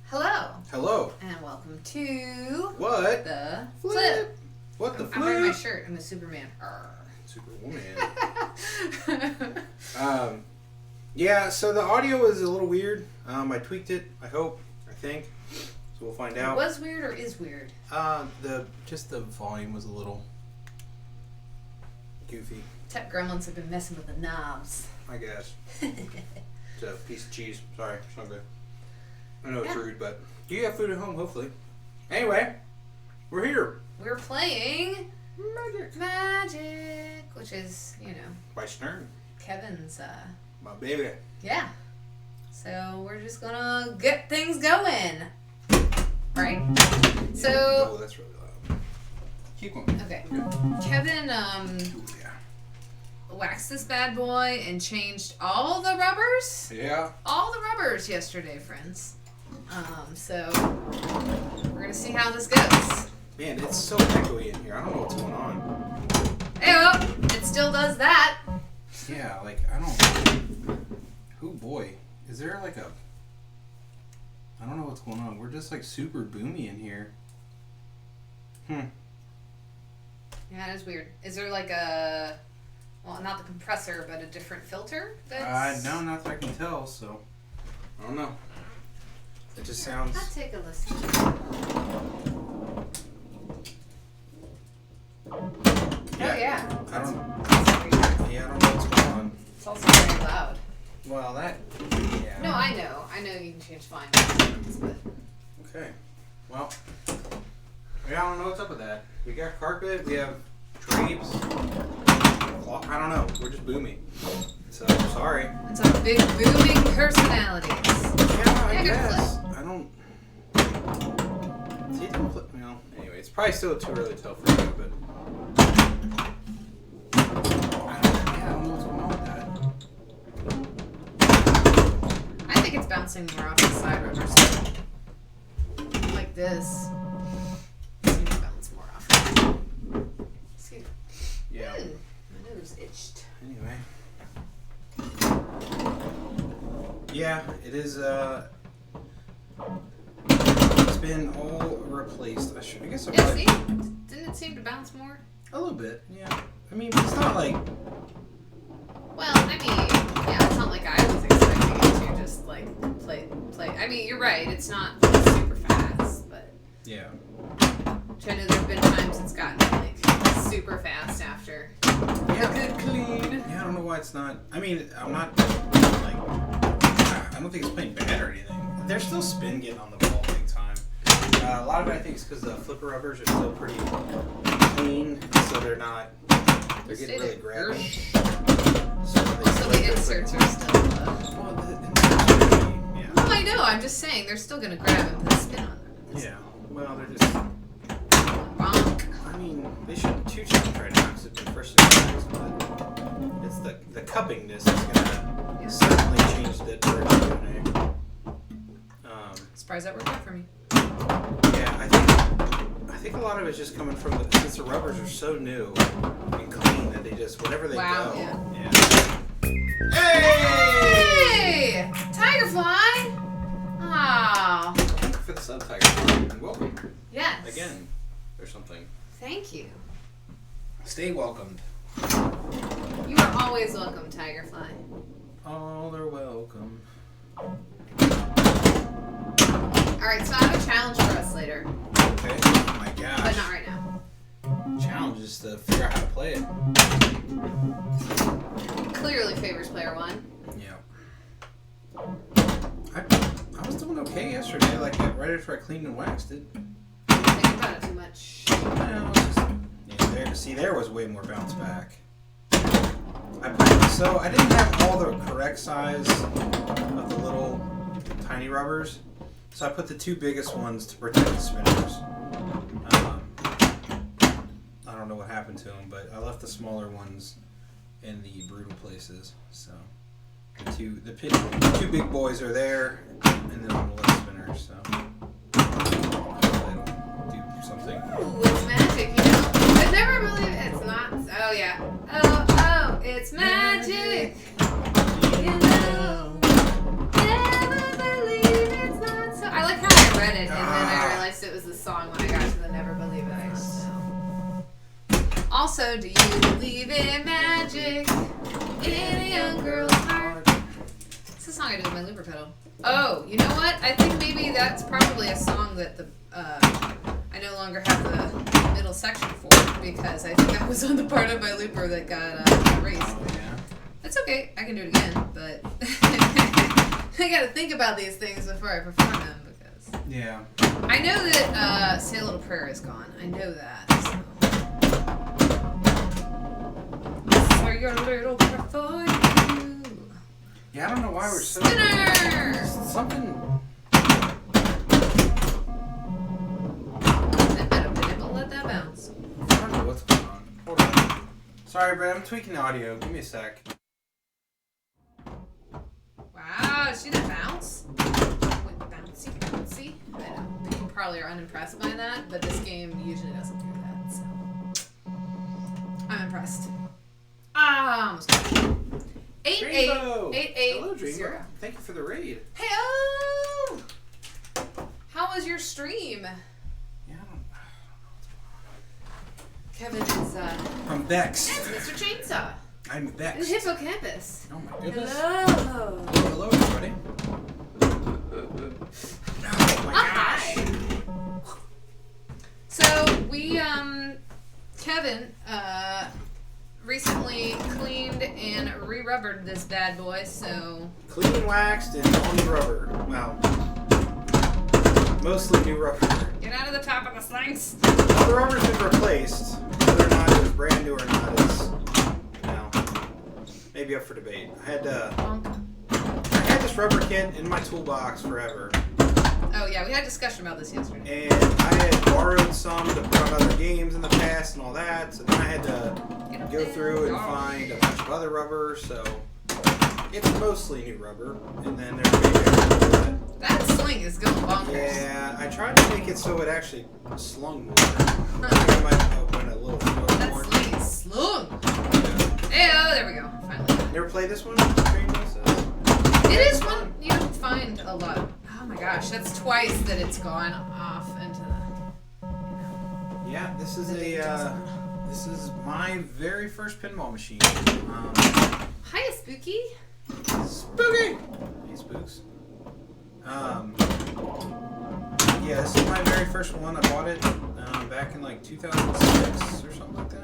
Hello. Hello. And welcome to What? The Flip. What the flip? I'm wearing my shirt. I'm a Superman. Superwoman. Yeah, so the audio is a little weird. I tweaked it, I think. So we'll find out. It was weird or is weird? The volume was a little goofy, Tech gremlins have been messing with the knobs. I guess. It's a piece of cheese. Sorry, it's not good. I know it's rude, but you have food at home, hopefully. Anyway, we're here. We're playing Magic, which is, by Stern. Kevin's, My baby. yeah. So we're just gonna get things going. Right? So. Oh, that's really loud. Keep going. Okay. Kevin, Ooh, yeah. waxed this bad boy and changed all the rubbers. Yeah. All the rubbers yesterday, friends. So we're gonna see how this goes. Man, it's so echoey in here. I don't know what's going on. Hey, it still does that. Yeah, like, I don't... Oh, boy. Is there, like, a... I don't know what's going on. We're just, like, super boomy in here. Yeah, it is weird. Is there, like, a... Well, not the compressor, but a different filter? No, not that I can tell, so... I don't know. It just sounds... I'll take a listen. Yeah. I don't know what's going on. It's also very loud. Well, that... Yeah. No, I know. I know you can change volume. But... Okay. Well... Yeah, I don't know what's up with that. We got carpet, we have drapes. I don't know. We're just boomy. So, sorry. It's our big booming personalities. Yeah, I good guess. I don't... See, don't flip... Well, anyway, it's probably still too early to tell for you, but... I don't know what's going on with that. I think it's bouncing more off the side rubbers. Like this. Seems to bounce more off. Excuse me. Yeah. My nose itched. Anyway. Yeah, it is, it's been all replaced. I guess I'll Yeah, probably... see? Didn't it seem to bounce more? A little bit, yeah. I mean, it's not like... Well, I mean, yeah, it's not like I was expecting it to just, like, play. I mean, you're right, it's not super fast, but... Yeah. Which I know there have been times it's gotten, like, super fast after. Yeah. Good clean. Yeah, I don't know why it's not... I mean, I'm not, like... I don't think it's playing bad or anything. There's still spin getting on the ball big time. A lot of it, I think, is because the flipper rubbers are still pretty clean, so they're not... They're getting really grabby. So the inserts are still... Well, the inserts are pretty, yeah. Oh, I know. I'm just saying they're still gonna grab and put a spin on them. Yeah. Well, they're just... Bonk. I mean, they shouldn't too challenge right now because it's been fresh surprise, but it's the cuppingness is gonna certainly change the direction of the name. Surprised that worked out for me. Yeah, I think a lot of it's just coming from since the rubbers are so new and clean that they just whenever they go. Yeah. Hey! Hey! Tigerfly! Aw. Thank you for the sub, Tiger. And welcome. Yes. Again, or something. Thank you. Stay welcomed. You are always welcome, Tigerfly. All are welcome. Alright, so I have a challenge for us later. Okay. Oh my gosh. But not right now. Challenges just to figure out how to play it. Clearly favors player 1. Yeah. I was doing okay yesterday, like right after I cleaned and waxed it. Didn't think about it too much. Well, it's just, there was way more bounce back. So I didn't have all the correct size of the little tiny rubbers, so I put the 2 biggest ones to protect the spinners. I don't know what happened to them, but I left the smaller ones in the brutal places. So the two big boys are there, and then the little spinners. So that'll do something. Ooh, it's magic, you know. I never believe it's not. Oh yeah. Oh, it's magic. You know. Never believe it's not so. I like how I read it and then I realized it was the song when I got to the Never Believe It. Also, do you believe in magic in a young girl's heart? It's a song I do with my looper pedal. Oh, you know what? I think maybe that's probably a song that I no longer have the middle section for because I think that was on the part of my looper that got erased. Oh, yeah. That's okay. I can do it again, but I gotta think about these things before I perform them because Yeah. I know that Say a Little Prayer is gone. I know that. So. Say your little prayer for you. Yeah, I don't know why we're so... Spinner! Something... Let that bounce. I don't know what's going on. Hold on. Sorry, Brad. I'm tweaking the audio. Give me a sec. Wow, see that bounce? Went bouncy, bouncy. I know. People probably are unimpressed by that, but this game usually doesn't do that, so. I'm impressed. Almost got it. 8-8. Dreambo! 8-8. Hello, Dreambo. 0. Thank you for the raid. Hey, oh! How was your stream? Yeah, I don't know. Kevin is, I'm vexed. That's Mr. Chainsaw. I'm And vexed. Hippocampus. Oh my goodness. Hello. Hello, everybody. Oh my gosh. Hi. So we, Kevin, recently cleaned and re-rubbered this bad boy, so... Clean and waxed and all new rubber. Well, mostly new rubber. Get out of the top of the things. All the rubber's been replaced. Whether or not it was brand new or not is, maybe up for debate. I had this rubber kit in my toolbox forever. Oh yeah, we had a discussion about this yesterday. And I had borrowed some to put on other games in the past and all that. So then I had to go through and find a bunch of other rubber. So it's mostly new rubber. And then there's maybe that sling is going bonkers. Yeah, I tried to make it so it actually slung more. I think I might have went a little more. That sling is slung. Yeah. Hey, oh, there we go. Finally. Never played this one? It is one you don't find a lot. Oh my gosh, that's twice that it's gone off into the. Yeah, this is this is my very first pinball machine. Hiya, Spooky. Spooky. Hey, Spooks. Yeah, this is my very first one. I bought it back in like 2006 or something like that.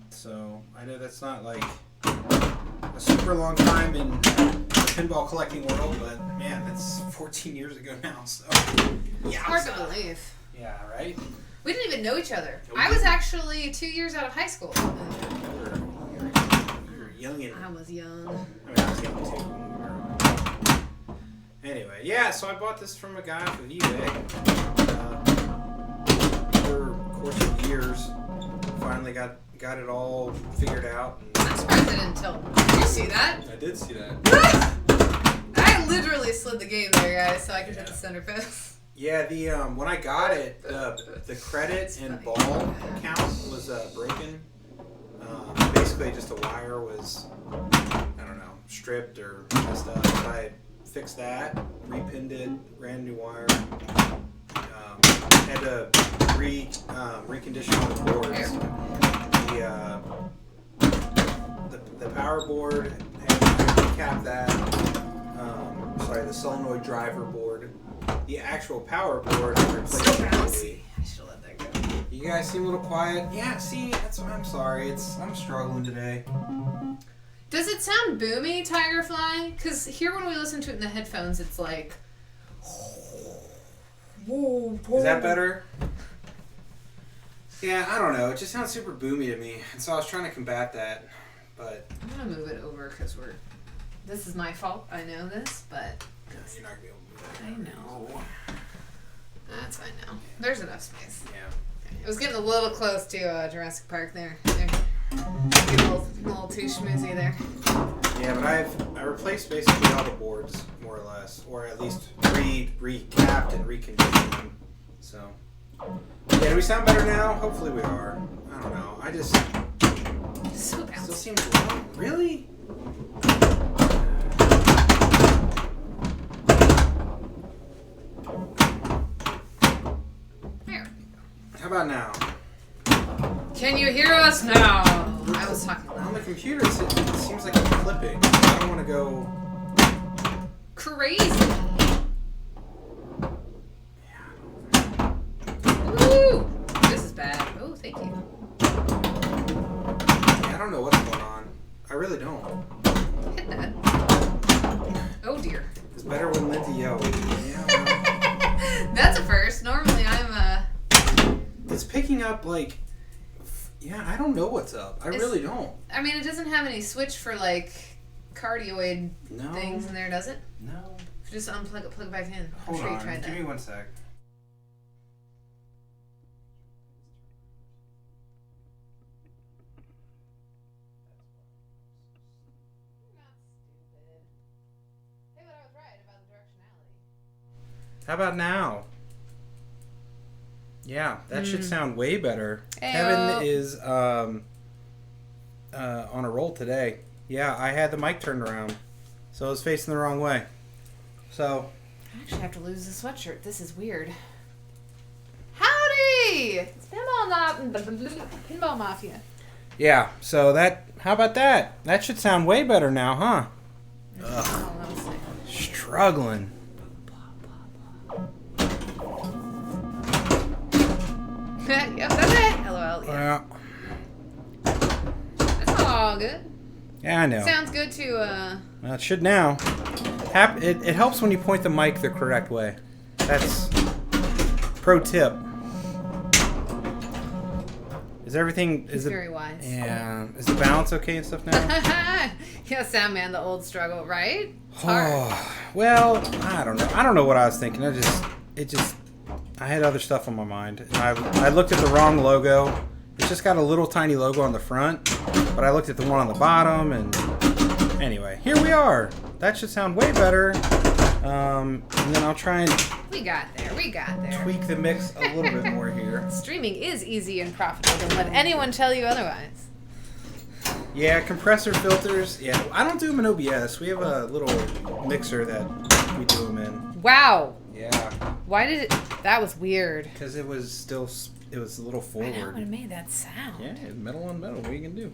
So I know that's not like a super long time in the pinball collecting world, but man, that's 14 years ago now. So yeah, Hard to believe. Yeah, right. We didn't even know each other. No, we I was didn't. actually 2 years out of high school. You were young and I was young. I mean, I was young too. Anyway, yeah, so I bought this from a guy off of eBay. Over the course of years, finally got it all figured out. I'm surprised I didn't tell. Did you see that? I did see that. I literally slid the game there, guys, so I could hit the center post. Yeah, the when I got it, the credit and ball count was broken. Basically, just a wire was, I don't know, stripped or messed up. But I fixed that, repinned it, ran new wire. Had to recondition all the boards. The power board, had to recap that. The solenoid driver board. The actual power board I replaced So completely. bouncy. I should let that go. guys seem a little quiet. Yeah, see, I'm sorry. I'm struggling today. Does it sound boomy, Tigerfly? Because here when we listen to it in the headphones, it's like... Is that better? Yeah, I don't know. It just sounds super boomy to me. And so I was trying to combat that. But I'm going to move it over because this is my fault. I know this, but... you're not going to be able to move that. I know. That's fine now. There's enough space. Yeah. It was getting a little close to Jurassic Park there. Getting a little too schmoozy there. Yeah, but I replaced basically all the boards, more or less. Or at least recapped and reconditioned them. So... Yeah, do we sound better now? Hopefully we are. I don't know. I just... So bouncy. Still seems low. Really? There. How about now? Can you hear us now? I was talking On loud. the computer, it seems like it's clipping. I don't want to go... Crazy. Woo! This is bad. Oh, thank you. Yeah, I don't know what's going on. I really don't. Hit that. Oh dear. It's better when Lindsay yells. Yeah, well, That's a first. Normally I'm it's picking up like... Yeah, I don't know what's up. I really don't. I mean, it doesn't have any switch for like cardioid No. things in there, does it? No. Just unplug it, plug it back in. I'm Hold sure you on. tried Give that. me 1 sec. How about now? Yeah, that should sound way better. Ayo. Kevin is on a roll today. Yeah, I had the mic turned around, so I was facing the wrong way. So I actually have to lose the sweatshirt. This is weird. Howdy! It's Pinball Mafia. yeah, so that. How about that? That should sound way better now, huh? Oh, that was like... Struggling. Yep, that's it. LOL. Yeah. That's all good. Yeah, I know. Sounds good to Well, it should now. It helps when you point the mic the correct way. That's pro tip. Is everything? He's very wise. Yeah. Is the balance okay and stuff now? Yeah, Soundman, the old struggle, right? It's hard. Oh, well, I don't know. I don't know what I was thinking. I had other stuff on my mind. I looked at the wrong logo. It's just got a little tiny logo on the front, but I looked at the one on the bottom, and anyway, here we are. That should sound way better. And then I'll try and We got there. tweak the mix a little bit more here. Streaming is easy and profitable. Don't let anyone tell you otherwise. Yeah, compressor filters. Yeah, I don't do them in OBS. We have a little mixer that we do them in. Wow. Yeah, Why did it... That was weird. because it was a little I forward. know it made that sound. Yeah, metal on metal. What are you gonna do?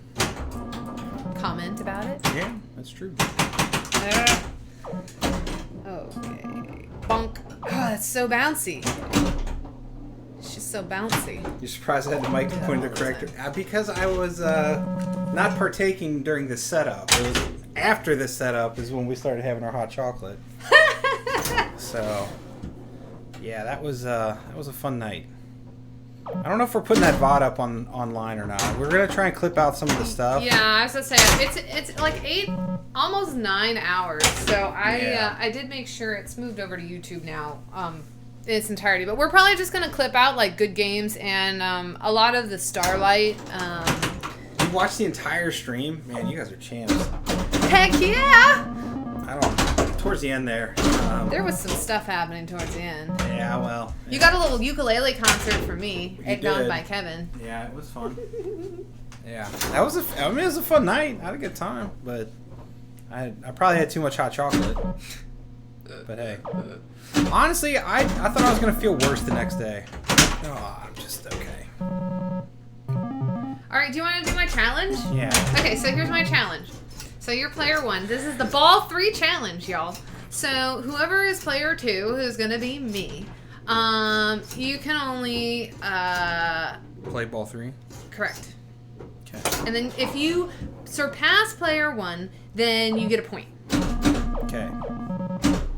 Comment about it? Yeah, that's true. Okay. Bonk. Oh, that's so bouncy. It's just so bouncy. You're surprised I had the mic pointed the correct because I was not partaking during the setup. It was after the setup is when we started having our hot chocolate. So, yeah, that was a fun night. I don't know if we're putting that VOD up online or not. We're gonna try and clip out some of the stuff. Yeah, I was gonna say it's like 8, almost 9 hours. So I did make sure it's moved over to YouTube now, in its entirety. But we're probably just gonna clip out like good games and a lot of the Starlight. You watched the entire stream, man. You guys are champs. Heck yeah! Towards the end there. There was some stuff happening towards the end. Yeah, well. You got a little ukulele concert for me, You eggnog did. by Kevin. Yeah, it was fun. Yeah, it was a fun night. I had a good time, but I probably had too much hot chocolate. But hey, honestly, I thought I was gonna feel worse the next day. Oh, I'm just okay. All right, do you want to do my challenge? Yeah. Okay, so here's my challenge. So you're player 1. This is the ball 3 challenge, y'all. So whoever is player 2, who's gonna be me, you can only Play play ball 3? Correct. Okay. And then if you surpass player 1, then you get a point. Okay.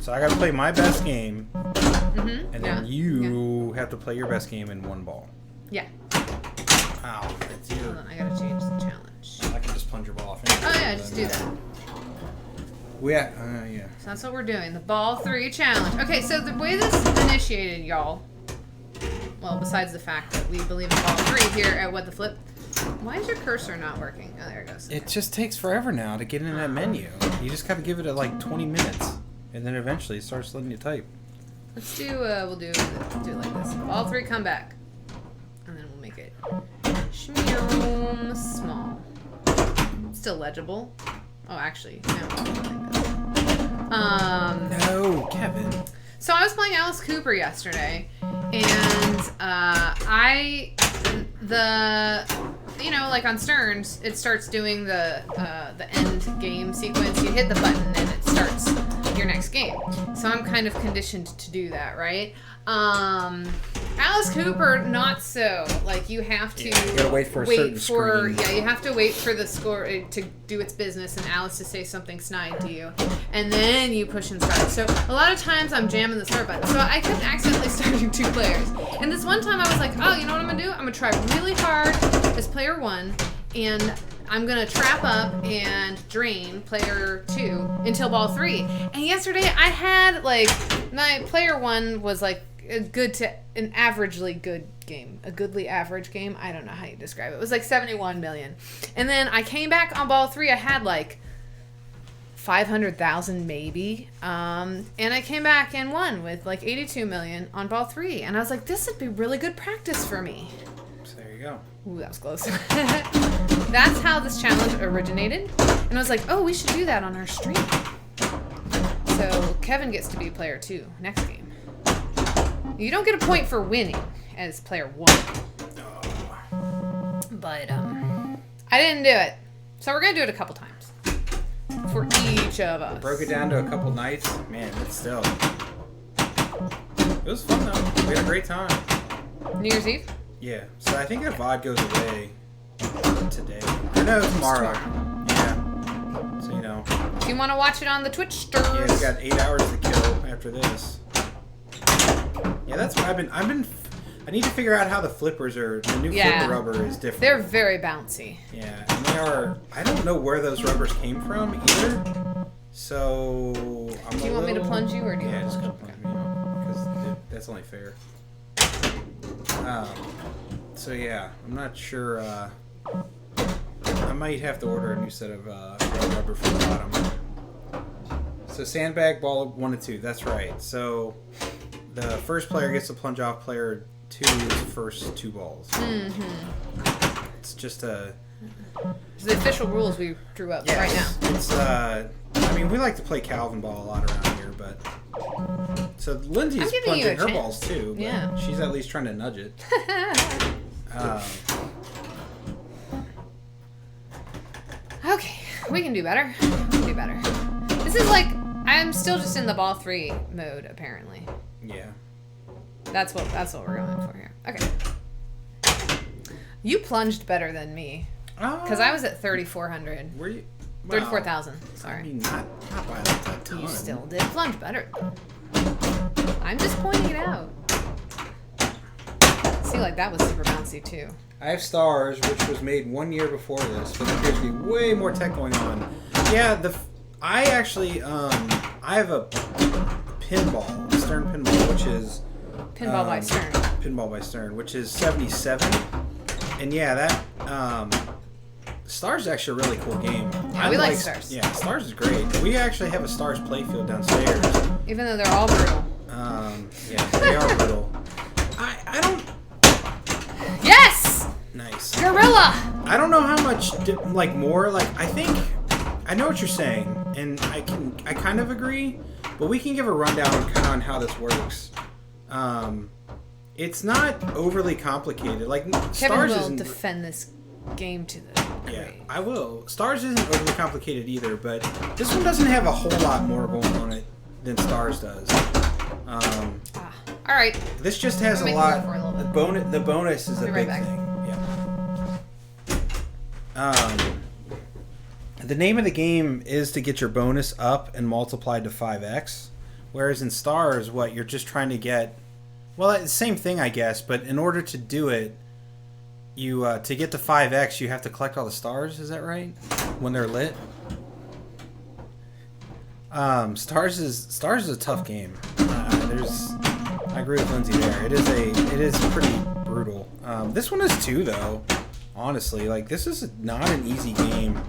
So I got to play my best game, Mm-hmm. and then you have to play your best game in 1 ball. Yeah. Ow. That's Hold your... on, I gotta change the challenge. I can just plunge your ball off. Oh yeah, just do that. Yeah. So that's what we're doing. The ball 3 challenge. Okay, so the way this initiated, y'all. Well, besides the fact that we believe in ball 3 here at What the Flip. Why is your cursor not working? Oh, there it goes. It just takes forever now to get in that menu. You just got to give it like 20 minutes, and then eventually it starts letting you type. Let's do. We'll do it like this. Ball 3 comeback, and then we'll make it small. Still legible. Oh, actually, no. Like this. No, Kevin. So I was playing Alice Cooper yesterday, and like on Stearns, it starts doing the end game sequence. You hit the button and it starts your next game. So I'm kind of conditioned to do that, right? Alice Cooper, not so. Like you have to You gotta wait for a certain screen. Yeah, you have to wait for the score to do its business and Alice to say something snide to you, and then you push and start. So a lot of times I'm jamming the start button. So I kept accidentally starting 2 players. And this one time I was like, oh, you know what I'm gonna do? I'm gonna try really hard as player 1, and I'm gonna trap up and drain player 2 until ball 3. And yesterday I had my player 1 was like a good to an averagely good game, a goodly average game. I don't know how you describe it. It was like 71 million. And then I came back on ball 3. I had like 500,000 maybe. And I came back and won with like 82 million on ball 3. And I was like, this would be really good practice for me. So there you go. Ooh, that was close. That's how this challenge originated. And I was like, oh, we should do that on our stream. So Kevin gets to be player 2 next game. You don't get a point for winning as player 1. But I didn't do it. So we're going to do it a couple times. For each of us. Broke it down to a couple nights. Man, it's still... It was fun though. We had a great time. New Year's Eve? Yeah. So I think that VOD goes away today. Or no, tomorrow. Yeah. So, you know. If you want to watch it on the Twitch stars. Yeah, we got 8 hours to kill after this. Yeah, that's what I've been. I need to figure out how the flippers are. The new flipper rubber is different. They're very bouncy. Yeah, and they are. I don't know where those rubbers came from either. So Do you want me to plunge you, or do you Yeah, want just to go plunge me, because that's only fair. So yeah, I'm not sure. I might have to order a new set of rubber for the bottom. So sandbag ball 1 to 2. That's right. So the first player gets to plunge off player 2's first 2 balls. Mm-hmm. It's just a. It's the official rules we drew up right now. It's I mean, we like to play Calvin ball a lot around here, but so Lindsay's plunging her balls too. But yeah, she's at least trying to nudge it. Okay, we can do better. This is like I'm still just in the ball 3 mode apparently. Yeah. That's what we're going for here. Okay. You plunged better than me. Because I was at 3,400. Were you? 34,000. Sorry. I mean, not by that ton. You still did plunge better. I'm just pointing it out. See, like that was super bouncy too. I have Stars, which was made 1 year before this, but there appears to be way more tech going on. Yeah, I actually I have a pinball, Stern pinball, which is Pinball by Stern. Pinball by Stern, which is 77, and yeah, that Stars is actually a really cool game. Yeah, we like Stars. Yeah, Stars is great. We actually have a Stars playfield downstairs. Even though they're all brutal. Yeah, they are brutal. I don't. Yes. Nice. Gorilla. I don't know how much more. I think I know what you're saying, and I kind of agree. But we can give a rundown kind of on how this works. It's not overly complicated. Kevin Stars will isn't defend this game to the grave. Yeah, I will. Stars isn't overly complicated either, but this one doesn't have a whole lot more going on it than Stars does. All right. This just has a lot. The bonus is a big thing. Yeah. the name of the game is to get your bonus up and multiplied to 5x. Whereas in Stars, what you're just trying to get, well, it's the same thing, I guess. But in order to do it, you to get to 5x, you have to collect all the stars. Is that right? When they're lit. Stars is a tough game. I agree with Lindsay there. It is pretty brutal. This one is too, though. Honestly, like this is not an easy game.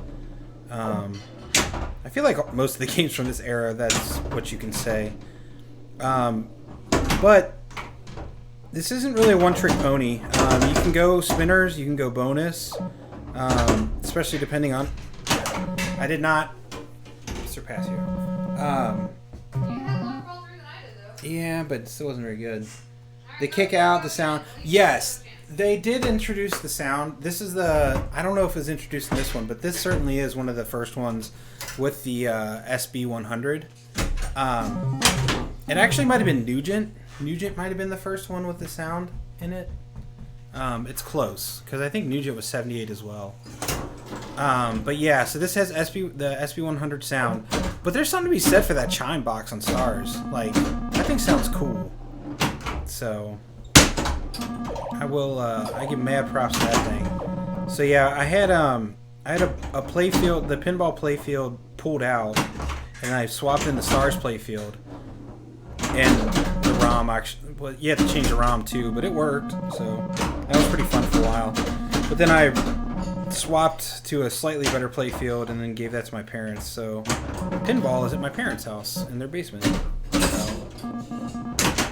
I feel like most of the games from this era, that's what you can say. But this isn't really a one-trick pony. You can go spinners, you can go bonus, especially depending on. I did not surpass you. You had longer ball through than I did, though. Yeah, but it still wasn't very good. The kick out, the sound. Yes, they did introduce the sound. This is the, I don't know if it was introduced in this one, but this certainly is one of the first ones with the SB100. It actually might have been Nugent. Nugent might have been the first one with the sound in it. It's close, because I think Nugent was 78 as well. But yeah, so this has the SB100 sound. But there's something to be said for that chime box on Stars. Like, that thing sounds cool. So I give mad props to that thing. So yeah, I had a play field, the pinball play field pulled out, and I swapped in the Stars play field. And the ROM actually, well, you had to change the ROM too, but it worked. So that was pretty fun for a while. But then I swapped to a slightly better play field and then gave that to my parents. So pinball is at my parents' house in their basement.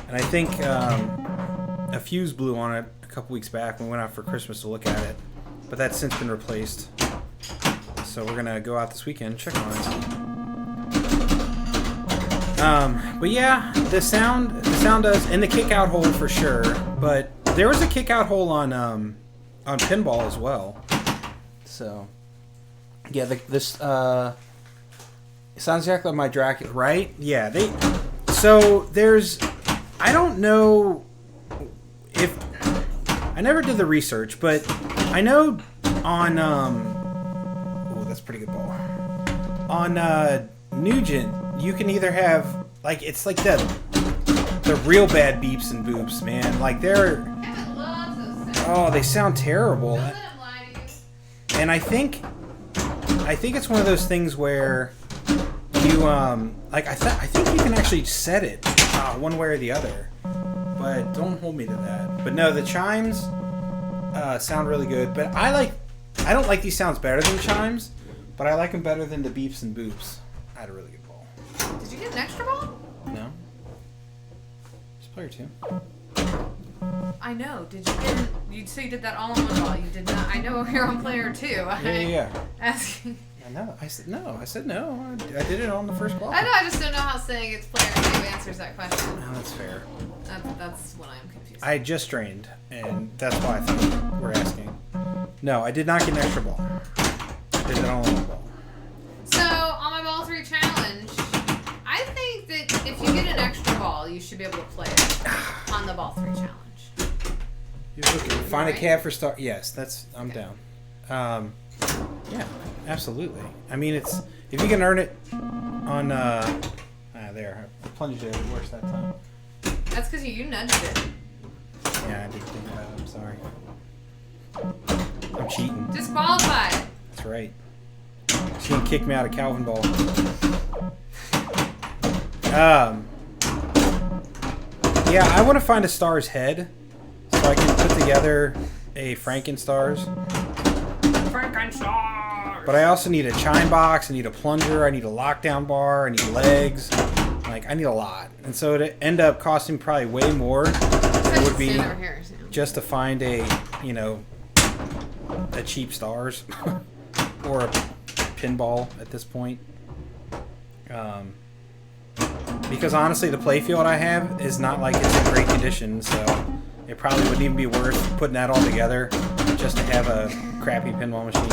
And I think a fuse blew on it a couple weeks back when we went out for Christmas to look at it. But that's since been replaced. So we're going to go out this weekend and check on it. But yeah, the sound does, and the kick out hole for sure. But there was a kick out hole on pinball as well. So yeah, this it sounds exactly like my Dracula, right? Yeah, so there's, I don't know if, I never did the research, but I know on oh, that's a pretty good ball. On Nugent, you can either have, like, it's like the real bad beeps and boops, man. Like they're, oh, they sound terrible. And I think it's one of those things where you like I think you can actually set it one way or the other, but don't hold me to that. But no, the chimes sound really good. But I don't like these sounds better than the chimes, but I like them better than the beeps and boops. I had a really good ball. Did you get an extra ball? No. Just player 2. I know. Did you get? You so you did that all in one ball. You did not. I know you're on player 2. Yeah. Asking. I know. I said no. I did it on the first ball. I know. I just don't know how saying it's player 2 answers that question. No, that's fair. That's what I'm confused. I just drained, and that's why I think we're asking. No, I did not get an extra ball. I did it all on one ball. So on my ball 3 challenge, I think that if you get an extra ball, you should be able to play it on the ball 3 challenge. Find a cab for star. Yes, I'm down. Yeah, absolutely. I mean, it's, if you can earn it on there. I plunged it worse that time. That's because you nudged it. Yeah, I did think that. I'm sorry. I'm cheating. Disqualified. That's right. She can kick me out of Calvin Ball. Yeah, I want to find a Star's head so I can put together a Frankenstars. Frankenstars. But I also need a chime box, I need a plunger, I need a lockdown bar, I need legs. Like, I need a lot. And so it end up costing probably way more than it would be just to find a cheap Stars or a pinball at this point. Because honestly, the playfield I have is not like it's in great condition, so it probably wouldn't even be worth putting that all together just to have a crappy pinball machine.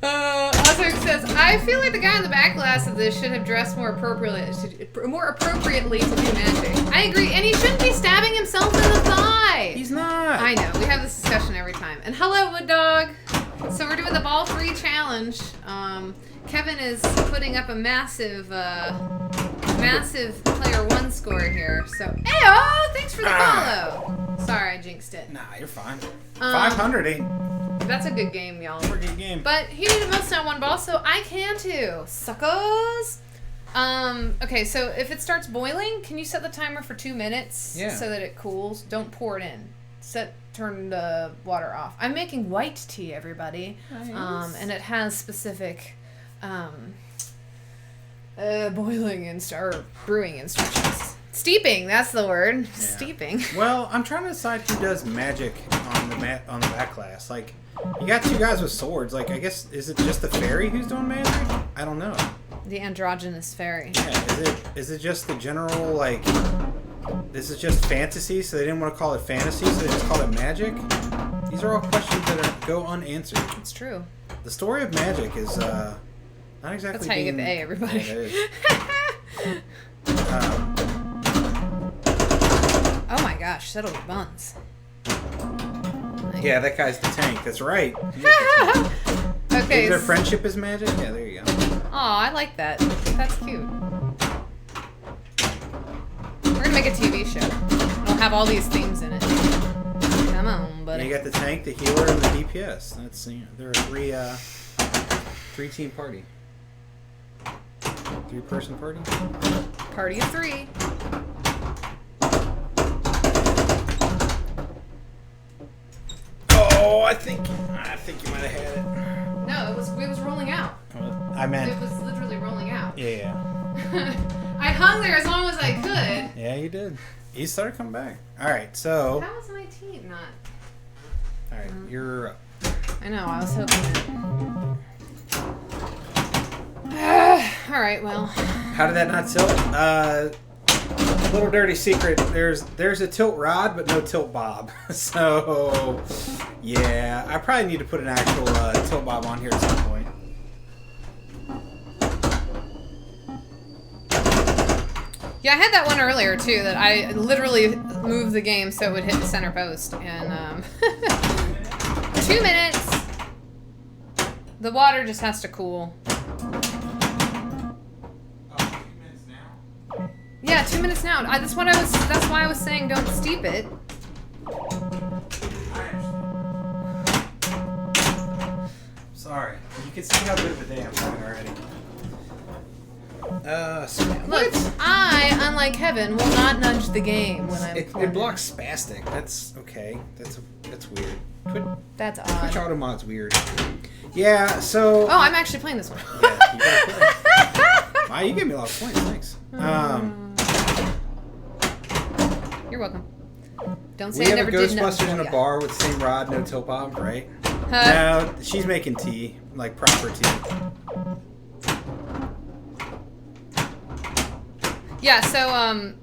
Ozark says, I feel like the guy in the back glass of this should have dressed more appropriately to do magic. I agree, and he shouldn't be stabbing himself in the thigh. He's not. I know. We have this discussion every time. And hello, Wood Dog. So we're doing the ball 3 challenge. Kevin is putting up a massive player 1 score here. So, hey, thanks for the follow. Sorry, I jinxed it. Nah, you're fine. 500 ain't. That's a good game, y'all. Pretty good game. But he did the most on 1 ball, so I can too. Suckers. Okay, so if it starts boiling, can you set the timer for 2 minutes? Yeah. So that it cools? Don't pour it in. Turn the water off. I'm making white tea, everybody. Nice. And it has specific boiling or brewing instructions. Steeping, that's the word. Yeah. Steeping. Well, I'm trying to decide who does magic on the back class. Like, you got 2 guys with swords. Like, I guess, is it just the fairy who's doing magic? I don't know. The androgynous fairy. Yeah, is it just the general, like, this is just fantasy, so they didn't want to call it fantasy, so they just called it magic? These are all questions that go unanswered. It's true. The story of magic is not exactly. That's how you get the A, everybody. Yeah, it is. Oh my gosh, settle your buns. Yeah, that guy's the tank. That's right. Okay. Maybe their friendship is magic? Yeah, there you go. Aw, I like that. That's cute. We're gonna make a TV show. It'll have all these themes in it. Come on, And buddy. you got the tank, the healer, and the DPS. That's they're a 3-team party. 3-person party. Party of 3. Oh, I think you might have had it. No, it was rolling out. I meant. It was literally rolling out. Yeah. I hung there as long as I could. Yeah, you did. You started coming back. All right, so. How was my team not? All right, you're up. I know. I was hoping. All right. Well. How did that not tilt? Little dirty secret. There's a tilt rod, but no tilt bob. So, yeah, I probably need to put an actual tilt bob on here at some point. Yeah, I had that one earlier too. That I literally moved the game so it would hit the center post, and 2 minutes. The water just has to cool. Yeah, 2 minutes now. That's why I was saying don't steep it. Sorry. You can see how good of a day I'm having already. Look, I, unlike Kevin, will not nudge the game when I'm It playing. blocks spastic. That's okay. That's weird. That's Twitch odd. auto mod's weird. Yeah. So. Oh, I'm actually playing this one. Yeah, you gotta play. Wow, you gave me a lot of points. Thanks. You're welcome. Don't say We I have a never did nothing Ghostbusters in for a ya. bar with the same rod, no tilt bob, right? Huh? No, she's making tea, like proper tea. Yeah, so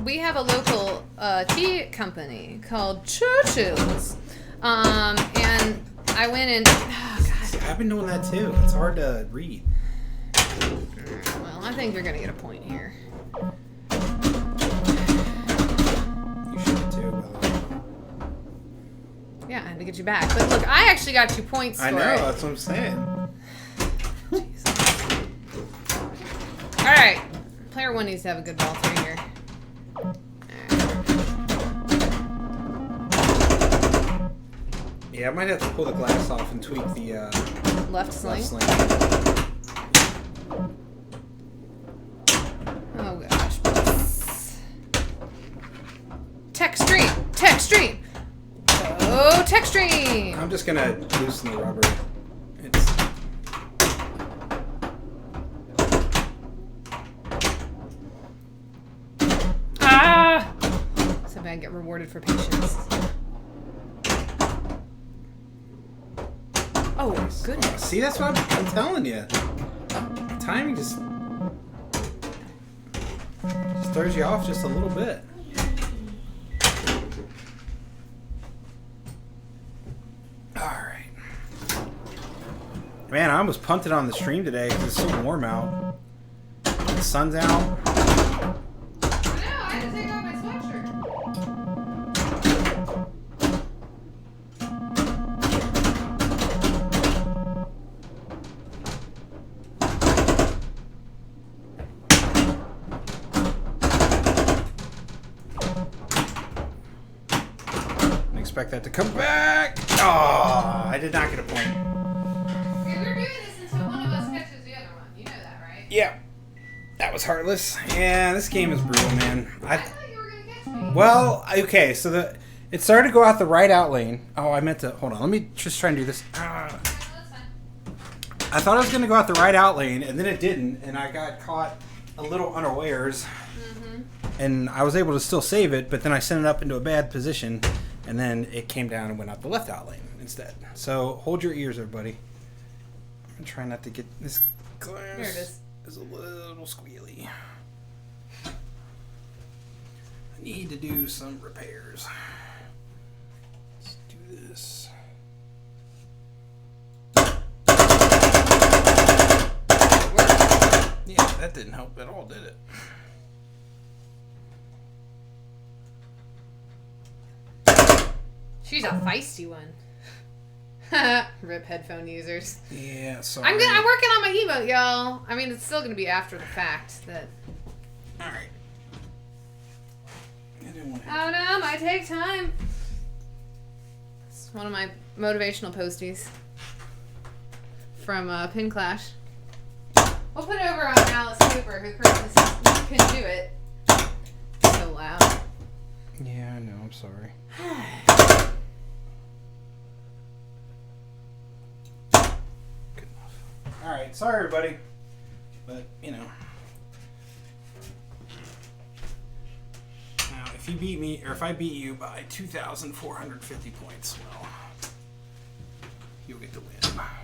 we have a local tea company called Churchill's, and I went and I've been doing that too. It's hard to read. well, I think you're gonna get a point here. You should too, by the way. Yeah, I had to get you back, but look, I actually got 2 points for I know. it. That's what I'm saying. All right, player 1 needs to have a good ball 3 here. Yeah, I might have to pull the glass off and tweak the Left sling. left sling. Oh gosh. Tech stream. Tech stream. Oh, tech stream. I'm just gonna loosen the rubber. It's So bad. Get rewarded for patience. Oh goodness. see, that's what I'm telling you. Timing just throws you off just a little bit. Alright. Man, I almost punted on the stream today because it's so warm out. The sun's out. I know. I had to take off my sweatshirt. expect that to come back. Oh, I did not get a point. Okay, we're doing this until one of us catches the other one. You know that, right? Yeah. That was heartless. Yeah, this game is brutal, man. I thought you were going to catch me. Well, okay, so it started to go out the right out lane. Oh, I meant to... Hold on, let me just try and do this. That's fine. I thought I was going to go out the right out lane, and then it didn't, and I got caught a little unawares. And I was able to still save it, but then I sent it up into a bad position, and then it came down and went out the left out lane instead. So hold your ears, everybody. I'm trying not to get this glass. Here it is. Is a little squealy. I need to do some repairs. Let's do this. Yeah, that didn't help at all, did it? She's a feisty one. Rip headphone users. Yeah, sorry. I'm working on my emote, y'all. I mean, it's still gonna be after the fact that. All right. I didn't want to. Oh no, might take time. It's one of my motivational posties from Pin Clash. We'll put it over on Alice Cooper, who currently says you can do it. So loud. Yeah, I know. I'm sorry. Good enough. All right. Sorry, everybody. But, you know. Now, if you beat me, or if I beat you by 2,450 points, well, you'll get to win. I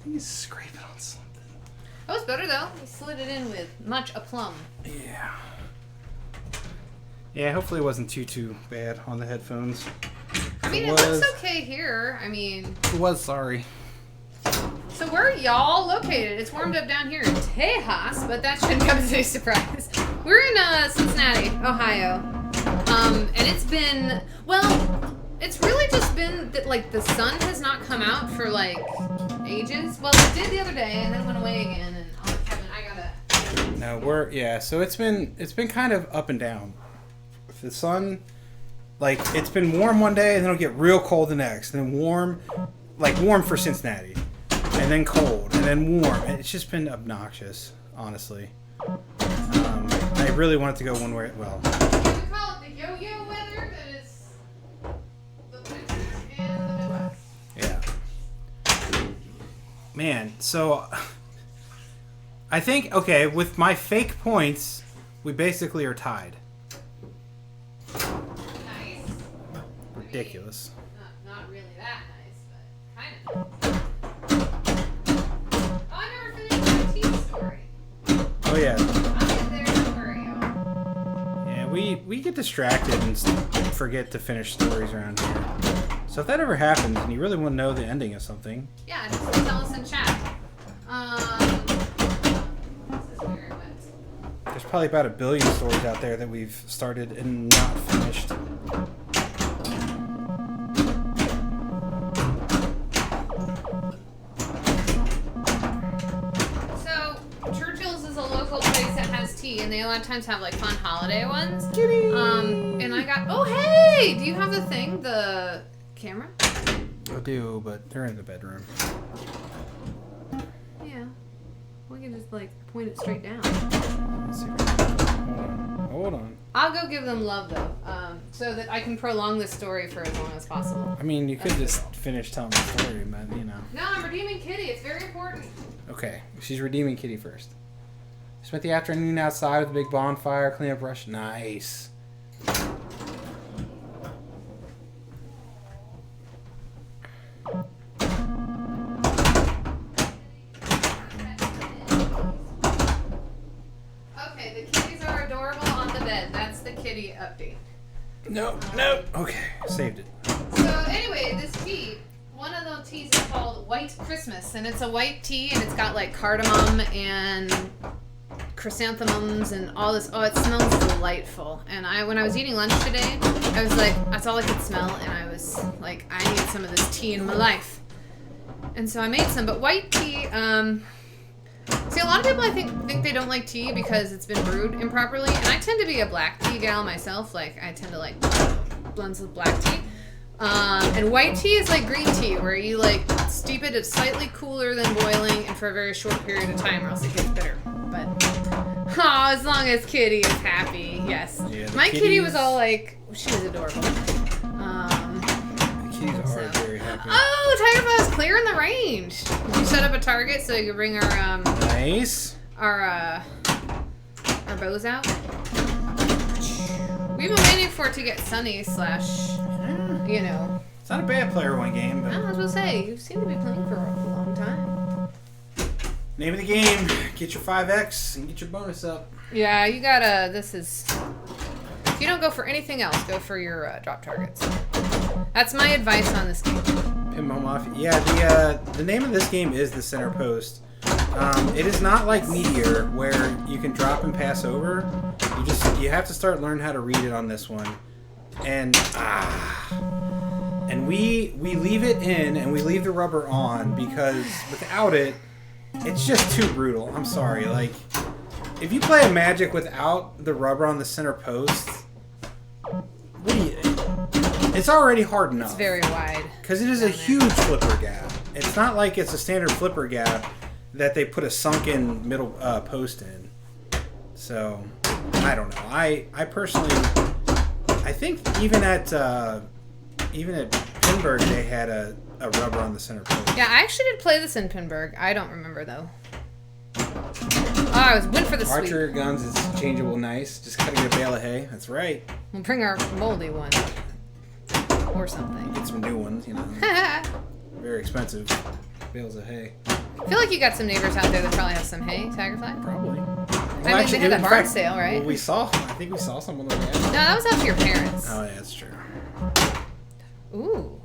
think he's scraping on something. That was better though. We slid it in with much aplomb. Yeah. Yeah, hopefully it wasn't too bad on the headphones. I mean, it looks okay here. I mean... It was, sorry. So where are y'all located? It's warmed up down here in Tejas, but that shouldn't come as a surprise. We're in Cincinnati, Ohio. And it's been... Well, it's really just been that, like, the sun has not come out for, like, ages. Well, it did the other day, and then went away again, and oh, Kevin, I gotta... No, so it's been kind of up and down. The sun, like, it's been warm one day and then it'll get real cold the next, and then warm for Cincinnati, and then cold, and then warm. It's just been obnoxious, honestly. I really want it to go one way. Well, We call it the yo-yo weather that is the Texas and the Midwest. yeah. Man, so I think, okay, with my fake points, we basically are tied. Nice. Ridiculous. Not really that nice, but kind of. Oh, I never finished my tea story. Oh yeah. I'll get there, don't worry, y'all. Yeah, we get distracted and forget to finish stories around here. So if that ever happens and you really want to know the ending of something, Yeah, just tell us in chat. This is where it went. there's probably about 1 billion stories out there that we've started and not finished. So, Churchill's is a local place that has tea, and they a lot of times have like fun holiday ones. And I got, oh hey, do you have the thing, the camera? I do, but they're in the bedroom. Yeah. We can just like point it straight down. Let's see if I can- Hold on. I'll go give them love though, so that I can prolong this story for as long as possible. I mean, you could just finish telling the story, but you know. No, I'm redeeming Kitty. It's very important. Okay, she's redeeming Kitty first. Spent the afternoon outside with a big bonfire, clean up brush. Nice. Okay, the kitties are adorable on the bed. That's the kitty update. No. Okay, saved it. So anyway, this tea, one of the teas is called White Christmas, and it's a white tea, and it's got like cardamom and chrysanthemums and all this. Oh, it smells delightful. And when I was eating lunch today, I was like, that's all I could smell, and I was like, I need some of this tea in my life. And so I made some, but white tea, so See, a lot of people I think they don't like tea because it's been brewed improperly, and I tend to be a black tea gal myself. Like, I tend to like blends with black tea. And white tea is like green tea, where you like steep it at slightly cooler than boiling and for a very short period of time, or else it gets bitter. But as long as Kitty is happy, yes. Yeah, my kitty was all like, she was adorable. The kitties are very happy. Oh, Tigerfly's clearing the range. Did you set up a target so you could bring our Nice. our bows out? We've been waiting for it to get sunny slash, you know. It's not a bad player one game, but I was gonna say, you seem to be playing for a long time. name of the game, get your 5x and get your bonus up. Yeah, you gotta, this is, if you don't go for anything else, go for your drop targets. That's my advice on this game. Pinball Mafia. Yeah, the name of this game is the center post. It is not like Meteor where you can drop and pass over. You have to start learning how to read it on this one. And we leave it in and we leave the rubber on because without it, it's just too brutal. I'm sorry. Like, if you play a Magic without the rubber on the center post, it's already hard enough. It's very wide. Because it is a huge flipper gap. It's not like it's a standard flipper gap that they put a sunken middle post in. So, I don't know. I personally, I think even at Pinburg they had a rubber on the center post. Yeah, I actually did play this in Pinburg. I don't remember though. Oh, I was went for the sweep. Archer guns is changeable nice. Just gotta get a bale of hay. That's right. We'll bring our moldy one. Or something. Get some new ones, you know. Very expensive bales of hay. I feel like you got some neighbors out there that probably have some hay, Tigerfly. Probably. I mean, they had a barn sale, right? Well, I think we saw someone like that. No, that was up to your parents. Oh, yeah, that's true. Ooh.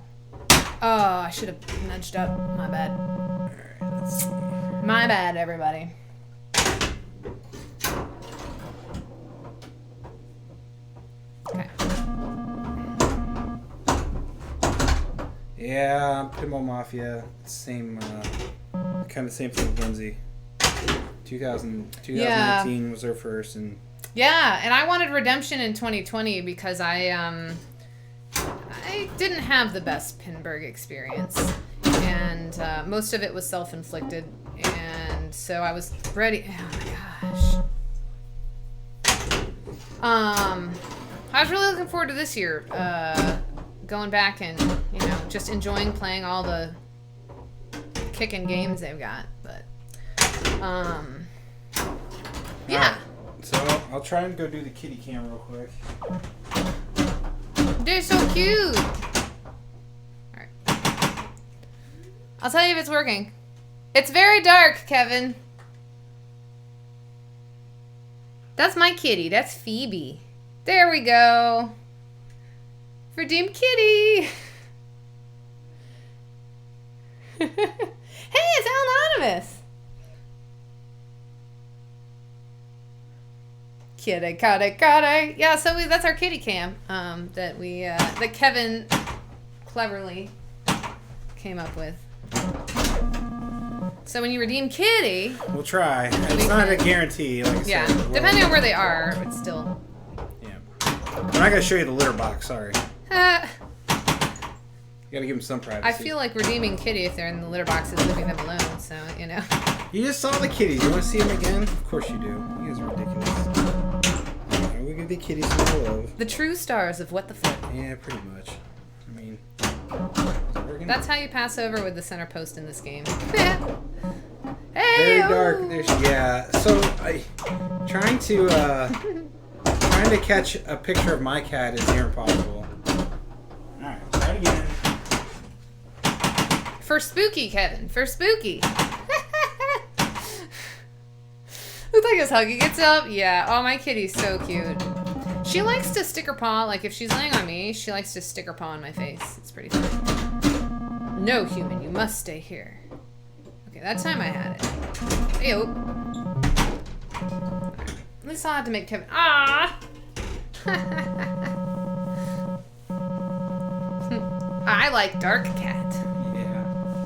Oh, I should have nudged up. My bad. Alright, let's see. My bad, everybody. Okay. Yeah, Pinball Mafia, same, kind of same thing with Lindsay. 2019 was her first, and Yeah, and I wanted redemption in 2020 because I didn't have the best Pinburg experience, and most of it was self-inflicted, and so I was ready. Oh my gosh. I was really looking forward to this year, going back and just enjoying playing all the kicking games they've got, but yeah. So I'll try and go do the kitty cam real quick. They're so cute. Alright. I'll tell you if it's working. It's very dark, Kevin. That's my kitty. That's Phoebe. There we go. Redeem kitty. Hey, it's Anonymous. Kitty, kitty, kitty. Yeah, so that's our kitty cam that Kevin cleverly came up with. So when you redeem kitty, We'll try. It's not a guarantee, like I yeah, said. depending on where they are, it's still. Yeah. I'm not gonna show you the litter box. Sorry. You gotta give them some privacy. I feel like redeeming kitty if they're in the litter box is leaving them alone. So You just saw the kitties. You want to see them again? Of course you do. You guys are ridiculous. Alright, we give the kitties some love. The true stars of What the Flip. Yeah, pretty much. I mean, That's how you pass over with the center post in this game. Hey, very oh. dark. Yeah. So trying to catch a picture of my cat is near impossible. All right, try it again. For spooky, Kevin. For spooky. Looks like his huggy gets up. Yeah. Oh, my kitty's so cute. She likes to stick her paw. Like, if she's laying on me, she likes to stick her paw on my face. It's pretty funny. No, human. You must stay here. Okay, that time I had it. Ew. At least I'll have to make Kevin... Ah! I like dark cat. Yeah.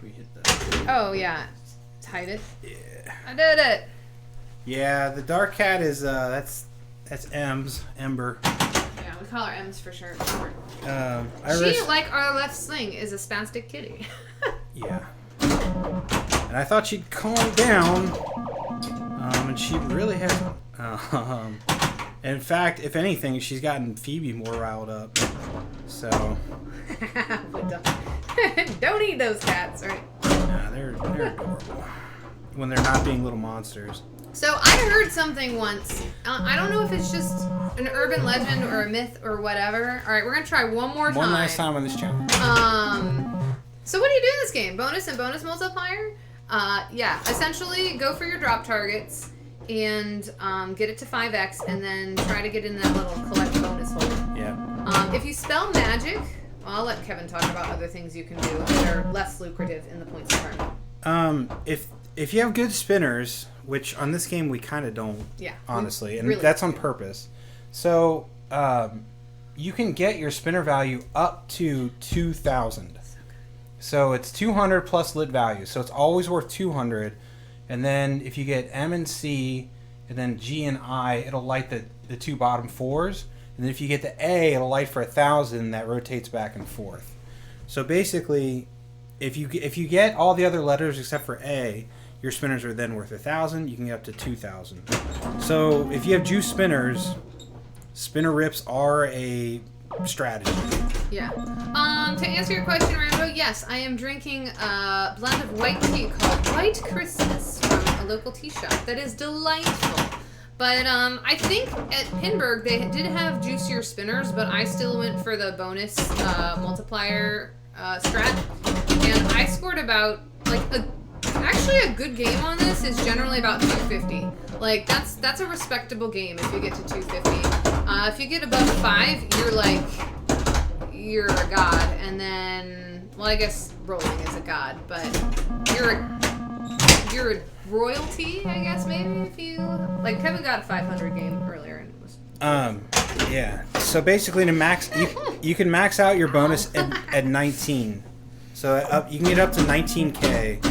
We hit that. Oh, yeah. Hide it. Yeah. I did it. Yeah, the dark cat is that's Ember. Yeah, we call her M's for short. Iris, She, like our left sling, is a spastic kitty. yeah. And I thought she'd calm down, and she really hasn't. In fact, if anything, she's gotten Phoebe more riled up. So. Don't eat those cats, right? Nah, they're adorable when they're not being little monsters. So I heard something once. I don't know if it's just an urban legend or a myth or whatever. All right, we're gonna try one more time. One last time on this channel. So what do you do in this game? Bonus and bonus multiplier? Yeah. Essentially, go for your drop targets and get it to 5x, and then try to get in that little collect bonus hole. Yeah. If you spell magic, well, I'll let Kevin talk about other things you can do that are less lucrative in the points department. If you have good spinners, which on this game we kind of don't, Yeah. honestly, and really that's on purpose. So you can get your spinner value up to 2,000. So it's 200 plus lit value. So it's always worth 200. And then if you get M and C, and then G and I, it'll light the two bottom fours. And then if you get the A, it'll light for 1,000. That rotates back and forth. So basically, if you get all the other letters except for A, your spinners are then worth 1,000. You can get up to 2,000. So if you have juice spinners, spinner rips are a strategy. Yeah. To answer your question, Rambo, yes, I am drinking a blend of white tea called White Christmas from a local tea shop that is delightful. But I think at Pinburg they did have juicier spinners, but I still went for the bonus multiplier strat, and I scored about actually a good game on this is generally about 250. Like that's a respectable game if you get to 250. If you get above 5, you're a god, and then, well, I guess rolling is a god, but you're a royalty, I guess, maybe, if you, like, Kevin got a 500 game earlier, and it was... Yeah. So basically to max, you can max out your bonus at 19. So you can get up to 19k,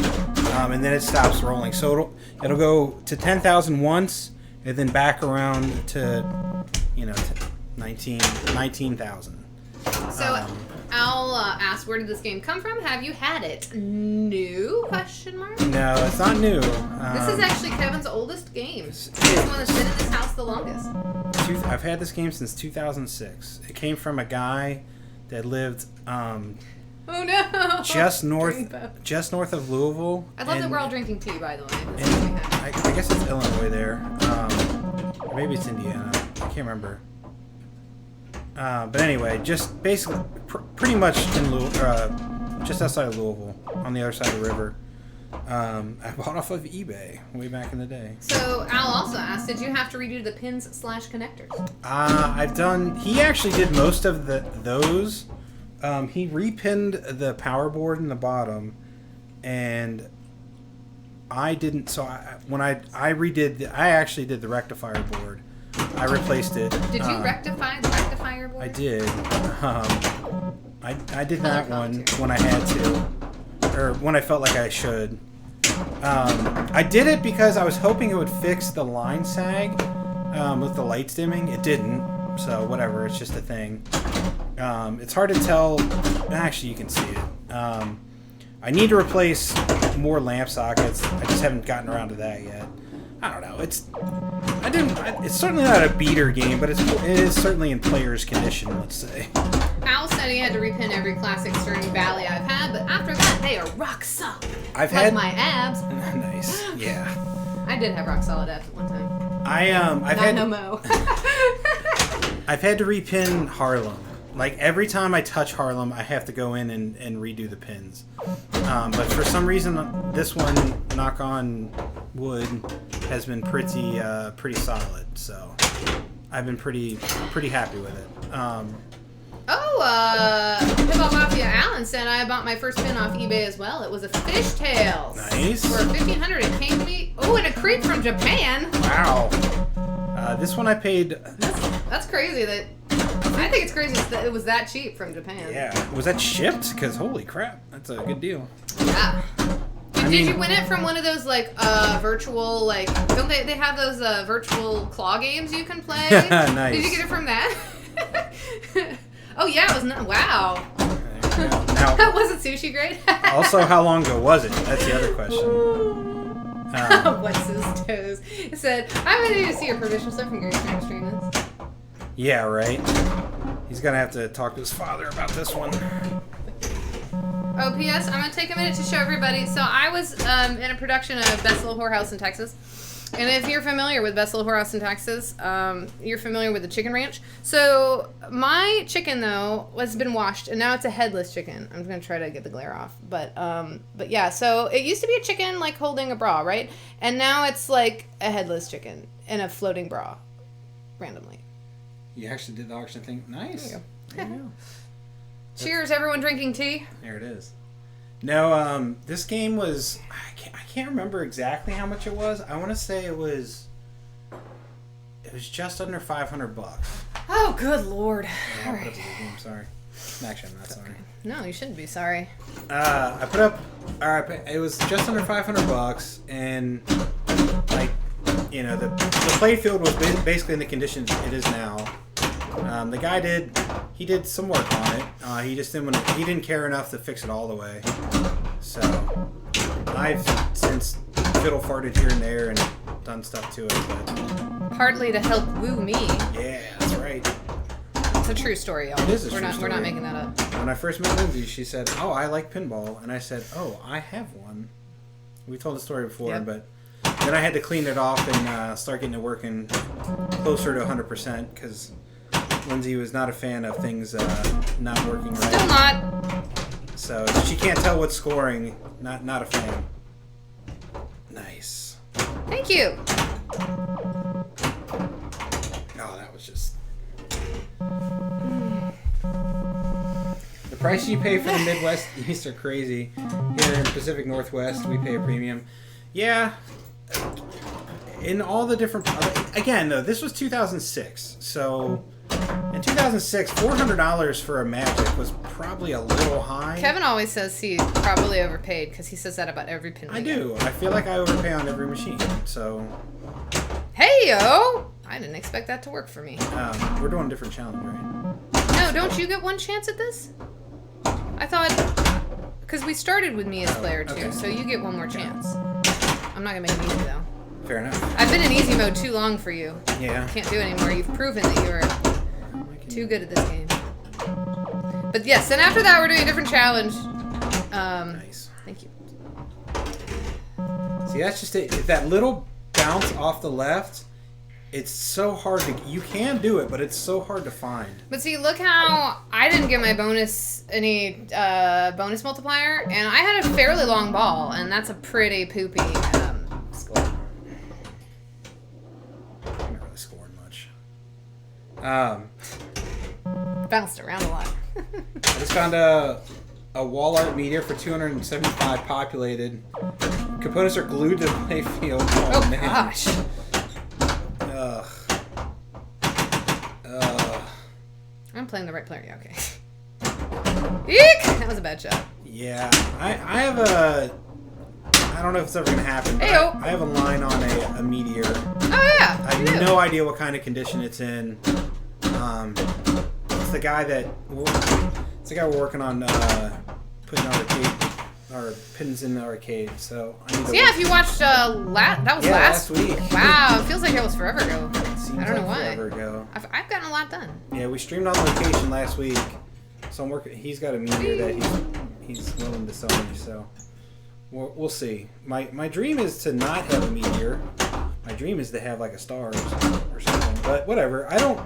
and then it stops rolling. So it'll go to 10,000 once, and then back around to, to 19,000. So I'll ask, where did this game come from? Have you had it? New? Question mark? No, it's not new. This is actually Kevin's oldest game. It's the one that's been in this house the longest. I've had this game since 2006. It came from a guy that lived oh no! just north of Louisville. I love that we're all drinking tea, by the way. I guess it's Illinois there. Or maybe it's Indiana. I can't remember. But anyway, just basically, pretty much in just outside of Louisville, on the other side of the river. I bought off of eBay way back in the day. So Al also asked, did you have to redo the pins/connectors? He actually did most of those. He repinned the power board in the bottom, and I didn't. So when I actually did the rectifier board. I replaced it. Did you rectify the rectifier board? I did. I did that one when I had to, or when I felt like I should. I did it because I was hoping it would fix the line sag with the lights dimming. It didn't, so whatever. It's just a thing. It's hard to tell. Actually, you can see it. I need to replace more lamp sockets. I just haven't gotten around to that yet. I don't know. It's certainly not a beater game, but it is certainly in player's condition, let's say. Al said he had to repin every classic Sterling Valley I've had, but after that, they are rock solid. I've like had my abs. Nice, yeah. I did have rock solid abs at one time. I've had to repin Harlem. Like every time I touch Harlem, I have to go in and redo the pins. But for some reason, this one, knock on wood, has been pretty solid. So I've been pretty happy with it. Hip-Hop Mafia Allen said I bought my first pin off eBay as well. It was a Fishtails. Nice. For $1,500. It came to me. Oh, and a crate from Japan. Wow. This one I paid. That's crazy. I think it's crazy that it was that cheap from Japan. Yeah. Was that shipped? Because holy crap, that's a good deal. Yeah. People Did you win it from one of those like virtual like? Don't they have those virtual claw games you can play? Nice. Did you get it from that? Oh yeah, it was not. Wow. Now, That wasn't sushi grade. also, how long ago was it? That's the other question. What's his toes? It said, I'm going to see your provisional surfing grade trying to stream this. Yeah, right. He's gonna have to talk to his father about this one. Oh, P.S. I'm going to take a minute to show everybody. So I was in a production of Best Little Whorehouse in Texas. And if you're familiar with Best Little Whorehouse in Texas, you're familiar with the chicken ranch. So my chicken, though, has been washed, and now it's a headless chicken. I'm going to try to get the glare off. But yeah, so it used to be a chicken, like, holding a bra, right? And now it's, like, a headless chicken in a floating bra, randomly. You actually did the auction thing. Nice. There you go. Cheers, everyone drinking tea. There it is. No, this game was... I can't remember exactly how much it was. I want to say it was just under $500. Oh, good lord. Yeah, All I put right. up the game, sorry. Actually, I'm not sorry. No, you shouldn't be sorry. I put up... Alright, it was just under $500, and, like, you know, the playfield was basically in the conditions it is now. The guy did some work on it. He just he didn't care enough to fix it all the way. So I've since fiddle farted here and there and done stuff to it, but Hardly to help woo me. yeah, that's right. It's a true story, y'all. It is a We're true not story. making that up. When I first met Lindsay, she said, "Oh, I like pinball," and I said, "Oh, I have one." We told the story before, Yep. but then I had to clean it off and start getting it working closer to 100% because Lindsay was not a fan of things not working right. Still not. So she can't tell what's scoring. Not a fan. Nice. Thank you. Oh, that was just... The prices you pay for the Midwest East are crazy. Here in the Pacific Northwest, we pay a premium. Yeah. In all the different... Again, though, this was 2006. So, in 2006, $400 for a Magic was probably a little high. Kevin always says he probably overpaid because he says that about every pin. I do. I feel like I overpay on every machine. So, Hey, yo! I didn't expect that to work for me. we're doing a different challenge, right? No, don't you get one chance at this? I thought... Because we started with me as player, too, okay. so you get one more chance. I'm not going to make it easy, though. Fair enough. I've been in easy mode too long for you. Yeah. Can't do it anymore. You've proven that you're too good at this game. But yes, then after that, we're doing a different challenge. Nice. Thank you. See, that's just it. That little bounce off the left, it's so hard to... You can do it, but it's so hard to find. But see, look how I didn't get my bonus bonus multiplier, and I had a fairly long ball, and that's a pretty poopy score. I'm not really scoring much. Bounced around a lot. I just found a wall art meteor for 275 populated. Components are glued to the playfield. Oh, man. gosh. Ugh. I'm playing the right player. Yeah, okay. Eek! That was a bad shot. Yeah, I have a... I don't know if it's ever going to happen, but Heyo. I have a line on a meteor. Oh, yeah. I you do. have no idea what kind of condition it's in. It's the guy we're working on putting our pins in the arcade. So I need to Yeah, if you watched that was last week. Wow, it feels like it was forever ago. Seems I don't know like why. forever ago. I've gotten a lot done. Yeah, we streamed on location last week. So I'm working. He's got a meteor that he's willing to sell me. So we'll see. My dream is to not have a meteor. My dream is to have like a star or something. But whatever. I don't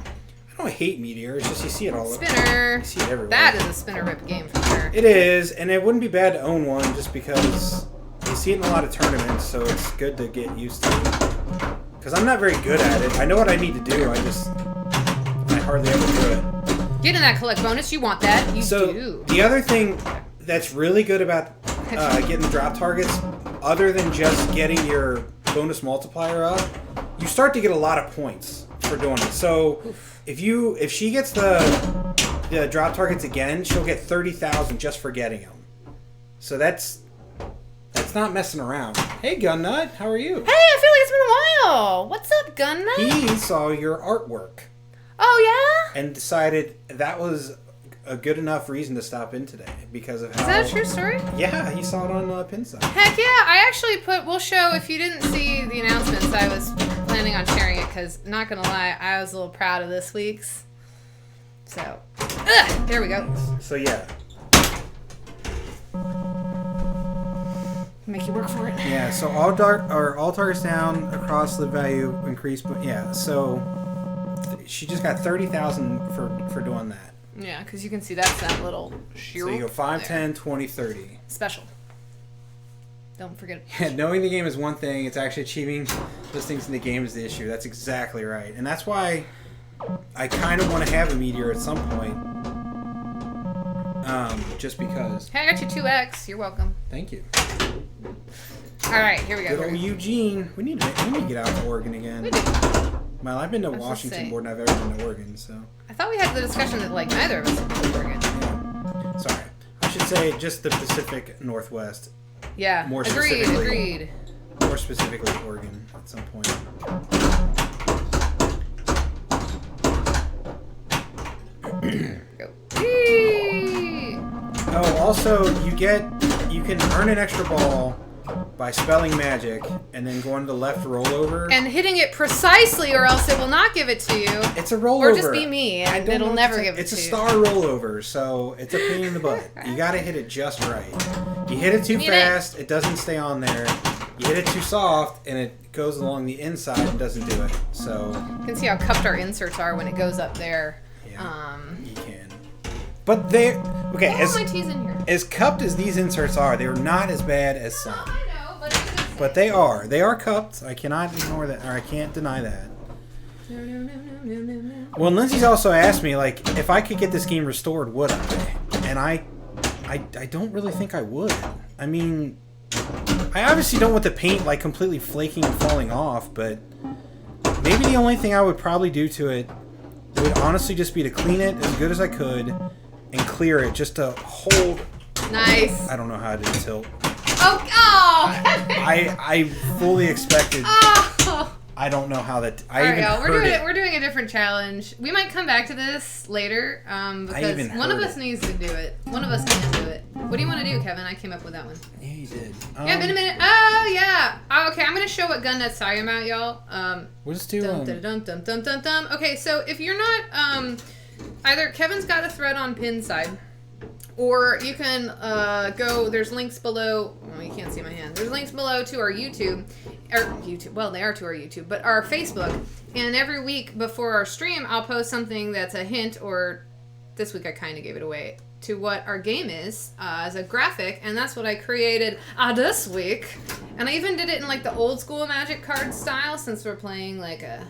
hate meteor. It's just you see it all. Spinner. You see it everywhere. That is a spinner rip game for sure. It is, and it wouldn't be bad to own one just because you see it in a lot of tournaments, so it's good to get used to it. Because I'm not very good at it. I know what I need to do, I hardly ever do it. Get in that collect bonus. You want that. You So do. the other thing that's really good about getting the drop targets, other than just getting your bonus multiplier up, you start to get a lot of points for doing it. So if she gets the drop targets again, she'll get 30,000 just for getting them. So that's It's not messing around. Hey, Gun Nut, how are you? Hey, I feel like it's been a while. What's up, Gun Nut? He saw your artwork Oh, yeah? and decided that was a good enough reason to stop in today because of how. Is that a true story? Yeah, he saw it on Pinside. Heck yeah. I actually we'll show, if you didn't see the announcements, I was planning on sharing it because, not going to lie, I was a little proud of this week's. So, there we go. So yeah. Make you work for it. Yeah, so all targets down across the value increase, but yeah, so she just got 30,000 for doing that. Yeah, because you can see that's that little So you go 5, 10, 20, 30. Special. Don't forget it. Yeah, knowing the game is one thing, it's actually achieving those things in the game is the issue. That's exactly right. And that's why I kind of want to have a meteor at some point. Just because. Hey, I got you 2x. You're welcome. Thank you. Alright, here we go. Good old Eugene. We need to get out to Oregon again. We do. Well, I've been to was just Washington saying. more than I've ever been to Oregon, so. I thought we had the discussion that, like, neither of us had been to Oregon. Yeah. Sorry. I should say just the Pacific Northwest. Yeah. More Agreed. specifically- More specifically Oregon at some point. Go. Whee! Oh, also, you can earn an extra ball by spelling magic and then going to the left rollover. And hitting it precisely, or else it will not give it to you. It's a rollover. Or just be me, I and don't know it'll what never to say. give it It's to a you. star rollover, so it's a pain in the butt. You gotta hit it just right. You hit it too Mean it. fast, it doesn't stay on there. You hit it too soft, and it goes along the inside and doesn't do it. So You can see how cupped our inserts are when it goes up there. yeah, you can. But they okay. Oh, my tea's in here. As cupped as these inserts are, they're not as bad as some. I know, but it's just... But they are. They are cupped. I cannot ignore that, or I can't deny that. Well, Lindsay's also asked me, like, if I could get this game restored, would I? And I don't really think I would. I mean, I obviously don't want the paint, like, completely flaking and falling off, but maybe the only thing I would probably do to it would honestly just be to clean it as good as I could and clear it just to hold. Nice. I don't know how to do tilt. Oh! I fully expected. Oh! I don't know how that. I All right, even y'all. heard it. We're doing a different challenge. We might come back to this later because even one of heard us it. needs to do it. One of us can do it. What do you want to do, Kevin? I came up with that one. Yeah, you did. Yeah, been a minute. Oh yeah. Oh, okay, I'm gonna show what Gun Nut's talking about, y'all. We'll just do. Dum, dum, dum, dum, dum, dum. Okay, so if you're not either Kevin's got a thread on Pinside, or you can go. There's links below. Oh, you can't see my hand. There's links below to our YouTube. Well, they are to our YouTube, but our Facebook. And every week before our stream, I'll post something that's a hint, or this week I kind of gave it away, to what our game is as a graphic, and that's what I created this week. And I even did it in like the old school Magic card style, since we're playing like a...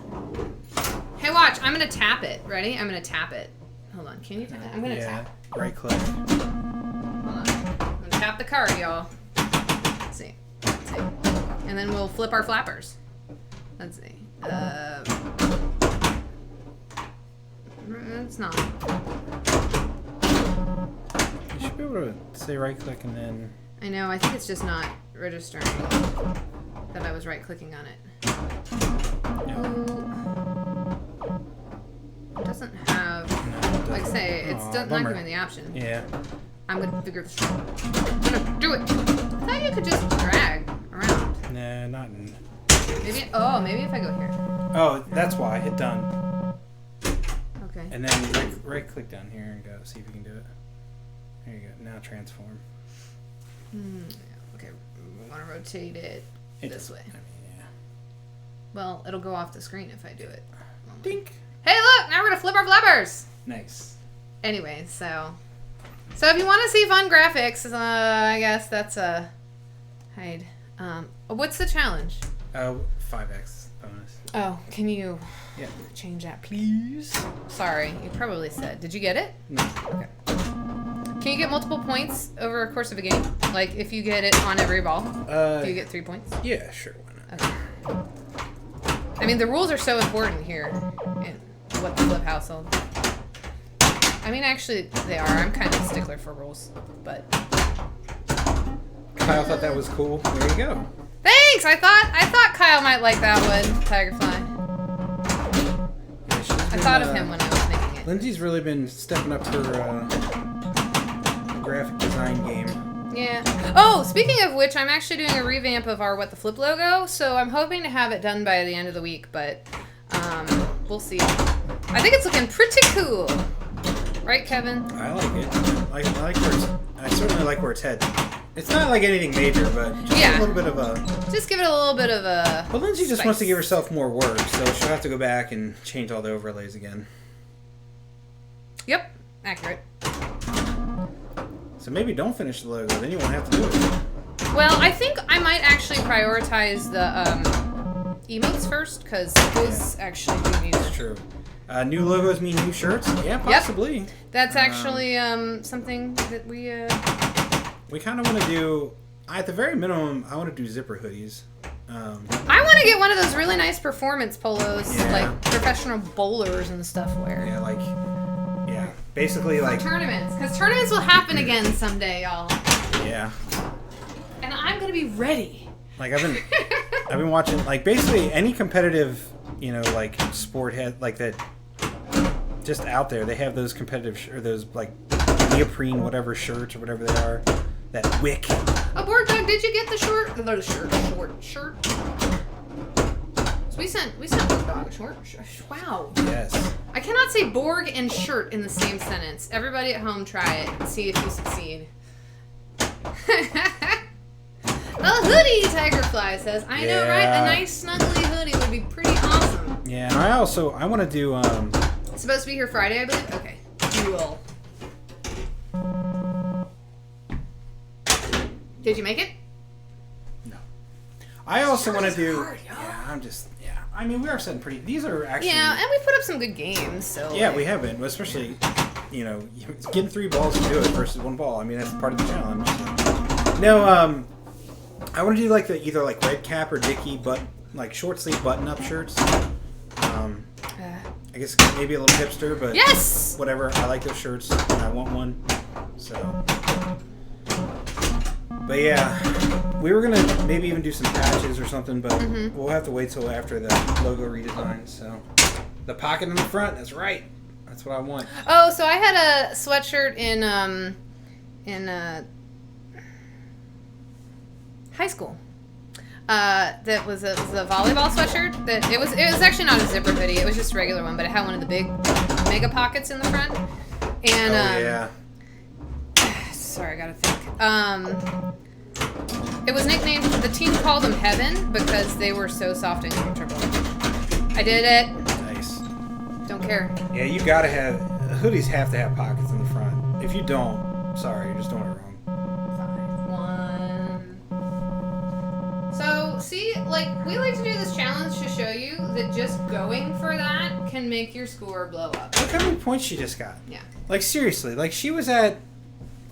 Hey, watch, I'm gonna tap it. Ready? I'm gonna tap it. Hold on, can you tap it? I'm gonna tap. Right click. Hold on. I'm gonna tap the card, y'all. Let's see. Let's see. And then we'll flip our flappers. Let's see. It's not. You should be able to say right click and then. I know, I think it's just not registering that I was right clicking on it. No. It doesn't have, No, like I say, it's not bummer. giving the option. Yeah. I'm gonna figure this out. I'm gonna do it. I thought you could just drag around. Nah, not in. Maybe if I go here. Oh, that's why. Hit done. Okay. And then right click down here and go. See if you can do it. There you go. Now transform. Okay, we want to rotate it this way. I mean, yeah. Well, it'll go off the screen if I do it. Dink. Hey, look! Now we're gonna flip our flappers! Nice. Anyway, so if you want to see fun graphics, I guess that's a hide. What's the challenge? 5x bonus. Oh, can you Yeah. change that, please? Sorry, you probably said. Did you get it? No. Okay. Can you get multiple points over a course of a game? Like if you get it on every ball, do you get 3 points? Yeah, sure. Why not? Okay. I mean, the rules are so important here in what the Flip household. I mean, actually, they are. I'm kind of a stickler for rules, but Kyle thought that was cool. There you go. Thanks. I thought Kyle might like that one, Tigerfly. Yeah, she's I been, thought of him when I was making it. Lindsay's really been stepping up her graphic design game. Yeah. Oh, speaking of which, I'm actually doing a revamp of our What the Flip logo, so I'm hoping to have it done by the end of the week, but we'll see. I think it's looking pretty cool. Right, Kevin? I like it. I like where it's, I certainly like where it's headed. It's not like anything major, but just Yeah. a little bit of a... Just give it a little bit of a... But Lindsay just spice. wants to give herself more work, so she'll have to go back and change all the overlays again. Yep. Accurate. So maybe don't finish the logo, then you won't have to do it. Well, I think I might actually prioritize the emotes first, because those actually do need It's true. New logos mean new shirts? Yeah, possibly. That's actually something that we... We kind of want to do, at the very minimum, I want to do zipper hoodies. I want to get one of those really nice performance polos, Yeah. like professional bowlers and stuff wear. Yeah, basically For like, tournaments, because tournaments will happen again someday, y'all. yeah. And I'm gonna be ready. Like I've been watching, like basically any competitive, like sport head, like that, just out there, they have those competitive, or those like neoprene whatever shirts or whatever they are, that wick. Oh, Board Dog, did you get the short? Shirt. So we sent Board Dog a short. Wow. Yes. I cannot say Borg and shirt in the same sentence. Everybody at home, try it and see if you succeed. Well, hoodie, Tigerfly says. I know, right? A nice snuggly hoodie would be pretty awesome. Yeah, and I want to do, It's supposed to be here Friday, I believe? Okay. Cool. Did you make it? I also want to do, hard, y'all. I mean, we are setting pretty, these are actually, Yeah, and we put up some good games, so. yeah, we have been, especially, getting 3 balls to do it versus 1 ball. I mean, that's part of the challenge. So. No, I want to do like either like red cap or Dickie, but like short sleeve button up shirts. I guess maybe a little hipster, but Yes! whatever. I like those shirts, and I want one. So, but yeah, we were gonna maybe even do some patches or something, but we'll have to wait till after the logo redesign. So, the pocket in the front. That's right. That's what I want. Oh, so I had a sweatshirt in high school. That was a volleyball sweatshirt. That it was actually not a zipper hoodie. It was just a regular one, but it had one of the big mega pockets in the front. And yeah. sorry, I gotta think. It was nicknamed. The team called them Heaven because they were so soft and comfortable. I did it. Nice. Don't care. Yeah, you gotta have hoodies. Have to have pockets in the front. If you don't, sorry, you're just doing it wrong. 5, 1. So, see, like, we like to do this challenge to show you that just going for that can make your score blow up. Look how many points she just got. Yeah. Like seriously, like she was at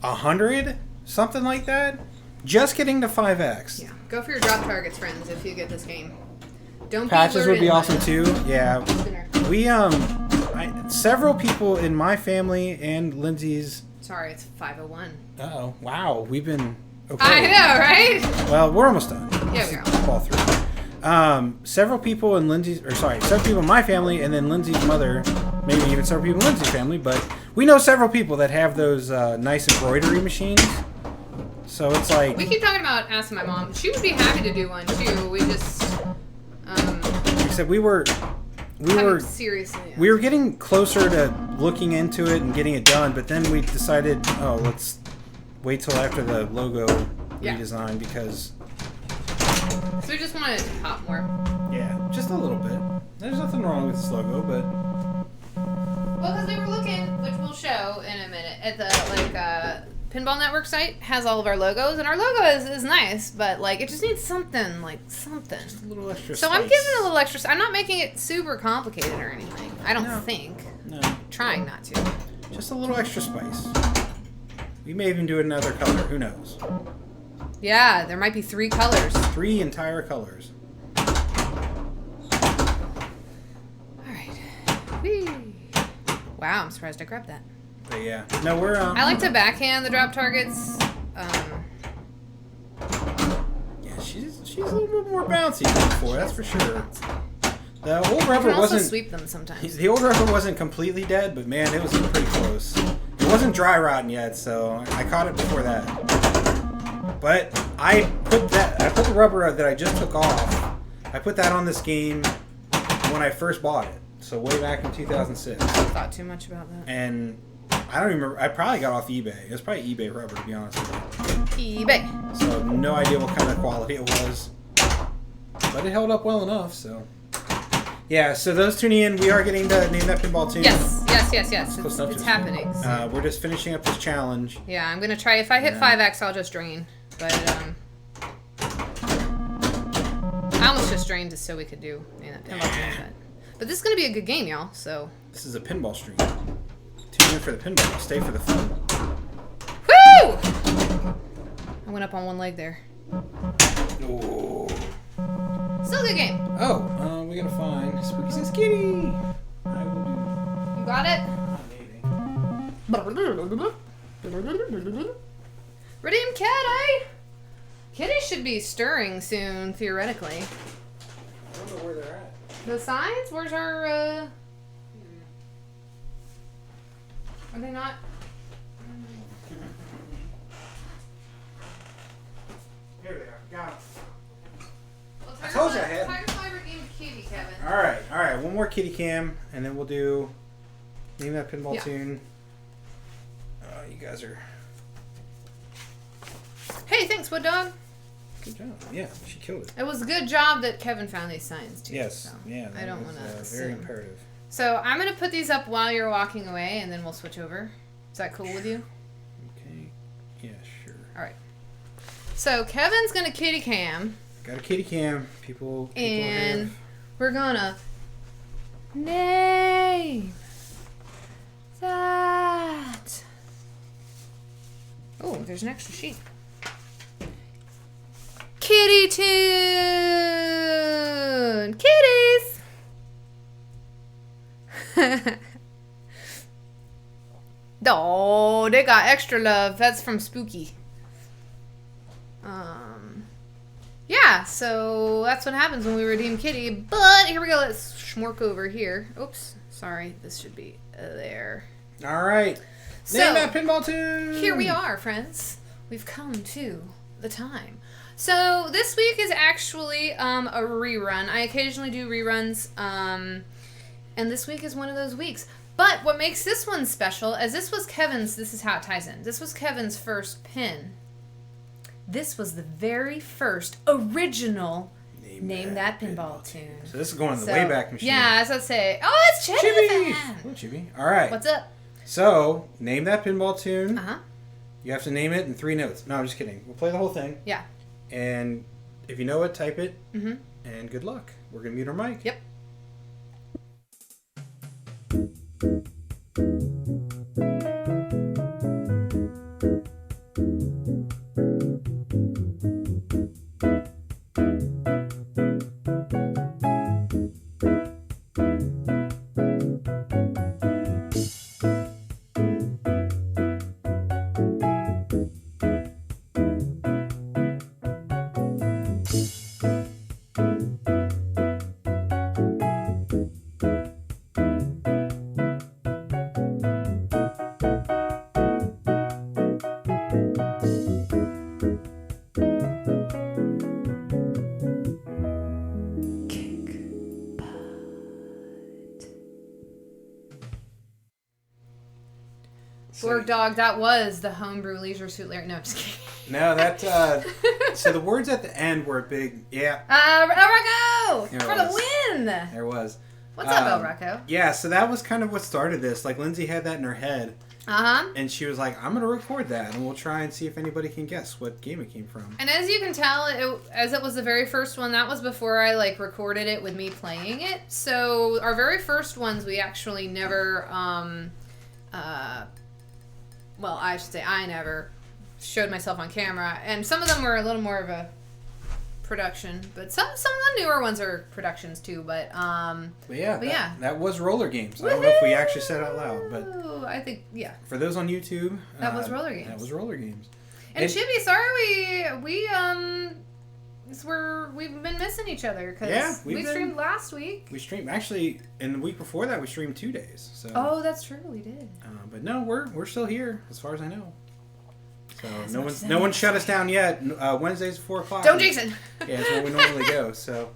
100, something like that, just getting to 5x. Yeah. Go for your drop targets, friends, if you get this game. Don't Patches be would be lured in awesome by too. Yeah, Spinner. we several people in my family and Lindsay's. Sorry, it's 5:01. Oh wow, we've been. Okay. I know, right? Well, we're almost done. Yeah, we are. Ball through. Several people in several people in my family, and then Lindsay's mother, maybe even several people in Lindsay's family, but we know several people that have those nice embroidery machines. So it's like We keep talking about asking my mom. She would be happy to do one too. We just except we were seriously. we were getting closer to looking into it and getting it done, but then we decided, let's wait till after the logo redesign because So we just wanted it to pop more. yeah, just a little bit. There's nothing wrong with this logo, but Well, because we were looking, which we'll show in a minute, at the Pinball Network site has all of our logos, and our logo is nice, but it just needs something, something. a little extra. So I'm spice. giving it a little extra. I'm not making it super complicated or anything. I don't think. No, Trying not to. just a little extra spice. We may even do another color. Who knows? Yeah, there might be 3 colors. 3 entire colors. All right. Whee. Wow, I'm surprised I grabbed that. But yeah, no, we're. I like to backhand the drop targets. she's a little bit more bouncy than before, that's for sure. The old You rubber can also wasn't. sweep them sometimes. The old rubber wasn't completely dead, but man, it was pretty close. It wasn't dry rotting yet, so I caught it before that. But I put the rubber that I just took off. I put that on this game when I first bought it, so way back in 2006. I thought too much about that. And I don't remember. I probably got off eBay. It was probably eBay rubber, to be honest with you. eBay. So no idea what kind of quality it was, but it held up well enough. So yeah. So those tuning in, we are getting to Name That Pinball Tune. Yes. Close enough It's to happening. We're just finishing up this challenge. Yeah, I'm gonna try. If I hit 5x, I'll just drain. But I almost just drained just so we could do that pinball tune. But this is gonna be a good game, y'all. So. This is a pinball stream. Tune in for the pinball. Stay for the fun. Woo! I went up on one leg there. Oh. Still a good game. Oh, we gotta find Spooky Says Kitty. I will do. You got it? Maybe. Redeem Kitty! Kitty should be stirring soon, theoretically. I don't know where they're at. The signs? Where's our, Are they not? Here they are. Got them. Well, I told you I had. Tiger Fly redeemed Kitty, Kevin. All right. One more kitty cam, and then we'll do Name That Pinball Tune. You guys are. Hey, thanks, Wood Dog. Good job. Yeah, she killed it. It was a good job that Kevin found these signs, too. Yes. So Yeah. I don't want to Very assume. imperative. So I'm going to put these up while you're walking away, and then we'll switch over. Is that cool with you? Okay. Yeah, sure. All right. So Kevin's going to kitty cam. Got a kitty cam. People And have. we're going to name that. Oh, there's an extra sheet. Kitty tune! Kitties! Oh, they got extra love. That's from Spooky. Yeah, so that's what happens when we redeem Kitty. But here we go. Let's schmork over here. Oops. Sorry. This should be there. All right. So, Name That Pinball Tune! here we are, friends. We've come to the time. So this week is actually a rerun. I occasionally do reruns, and this week is one of those weeks. But what makes this one special is this was Kevin's, this is how it ties in. This was Kevin's first pin. This was the very first original Name That Pinball Tune. So this is going in the Wayback Machine. Yeah, as I say. Oh, it's Chibi! Chibi! Hello, Chibi. All right. What's up? So, Name That Pinball Tune. Uh-huh. You have to name it in 3 notes. No, I'm just kidding. We'll play the whole thing. Yeah. And if you know it, type it. Mm-hmm. And good luck. We're going to mute our mic. Yep. Borg Dog, that was the Homebrew Leisure Suit Larry. No, I'm just kidding. No, that, so the words at the end were a big, yeah, El Rocco! There For it the was. win! there was. What's up, El Rocco? Yeah, so that was kind of what started this. Like, Lindsay had that in her head. Uh-huh. And she was like, I'm going to record that, and we'll try and see if anybody can guess what game it came from. And as you can tell, as it was the very first one, that was before I, recorded it with me playing it. So, our very first ones, we actually never, well, I should say I never showed myself on camera. And some of them were a little more of a production, but some of the newer ones are productions too, but yeah, that was Roller Games. I don't know if we actually said it out loud, but I think, yeah. for those on YouTube, That was Roller Games. That was Roller Games. And Chibi, sorry we've been missing each other because Yeah, we we've streamed been- last week. We streamed actually, in the week before that we streamed 2 days. So. Oh, that's true. We did. But no, we're still here as far as I know. So As no much one's as no one anyone. shut us down yet. Wednesdays at 4:00. Don't Jason. Yeah, it's where we normally go. So,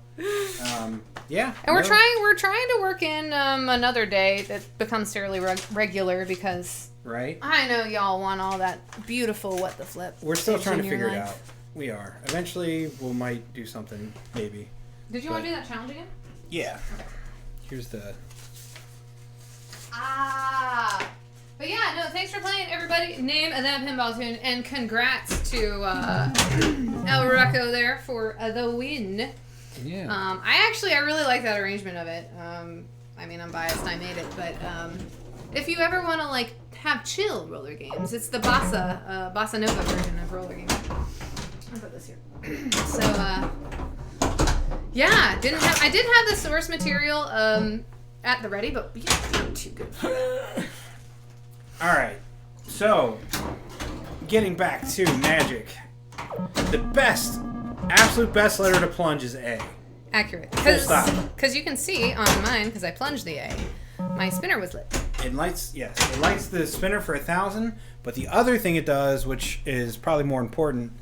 yeah. And we're no- trying to work in another day that becomes fairly regular because Right. I know y'all want all that beautiful what the flip. We're still trying to in your figure it life. out. We are. Eventually, we might do something. Maybe. Did you want to do that challenge again? Yeah. Here's the. But yeah, no, thanks for playing, everybody. Name of that pinball tune, and congrats to El Rocco there for the win. Yeah. I really like that arrangement of it. I mean, I'm biased, I made it, but if you ever want to like have chill roller games, it's the Bossa Nova version of roller games. I'll put this here. So, yeah, I did have the source material at the ready, but yeah, not too good for that. All right. So, getting back to Magic, the absolute best letter to plunge is A. Accurate. Full stop. Because you can see on mine, because I plunged the A, my spinner was lit. It lights the spinner for 1,000. But the other thing it does, which is probably more important,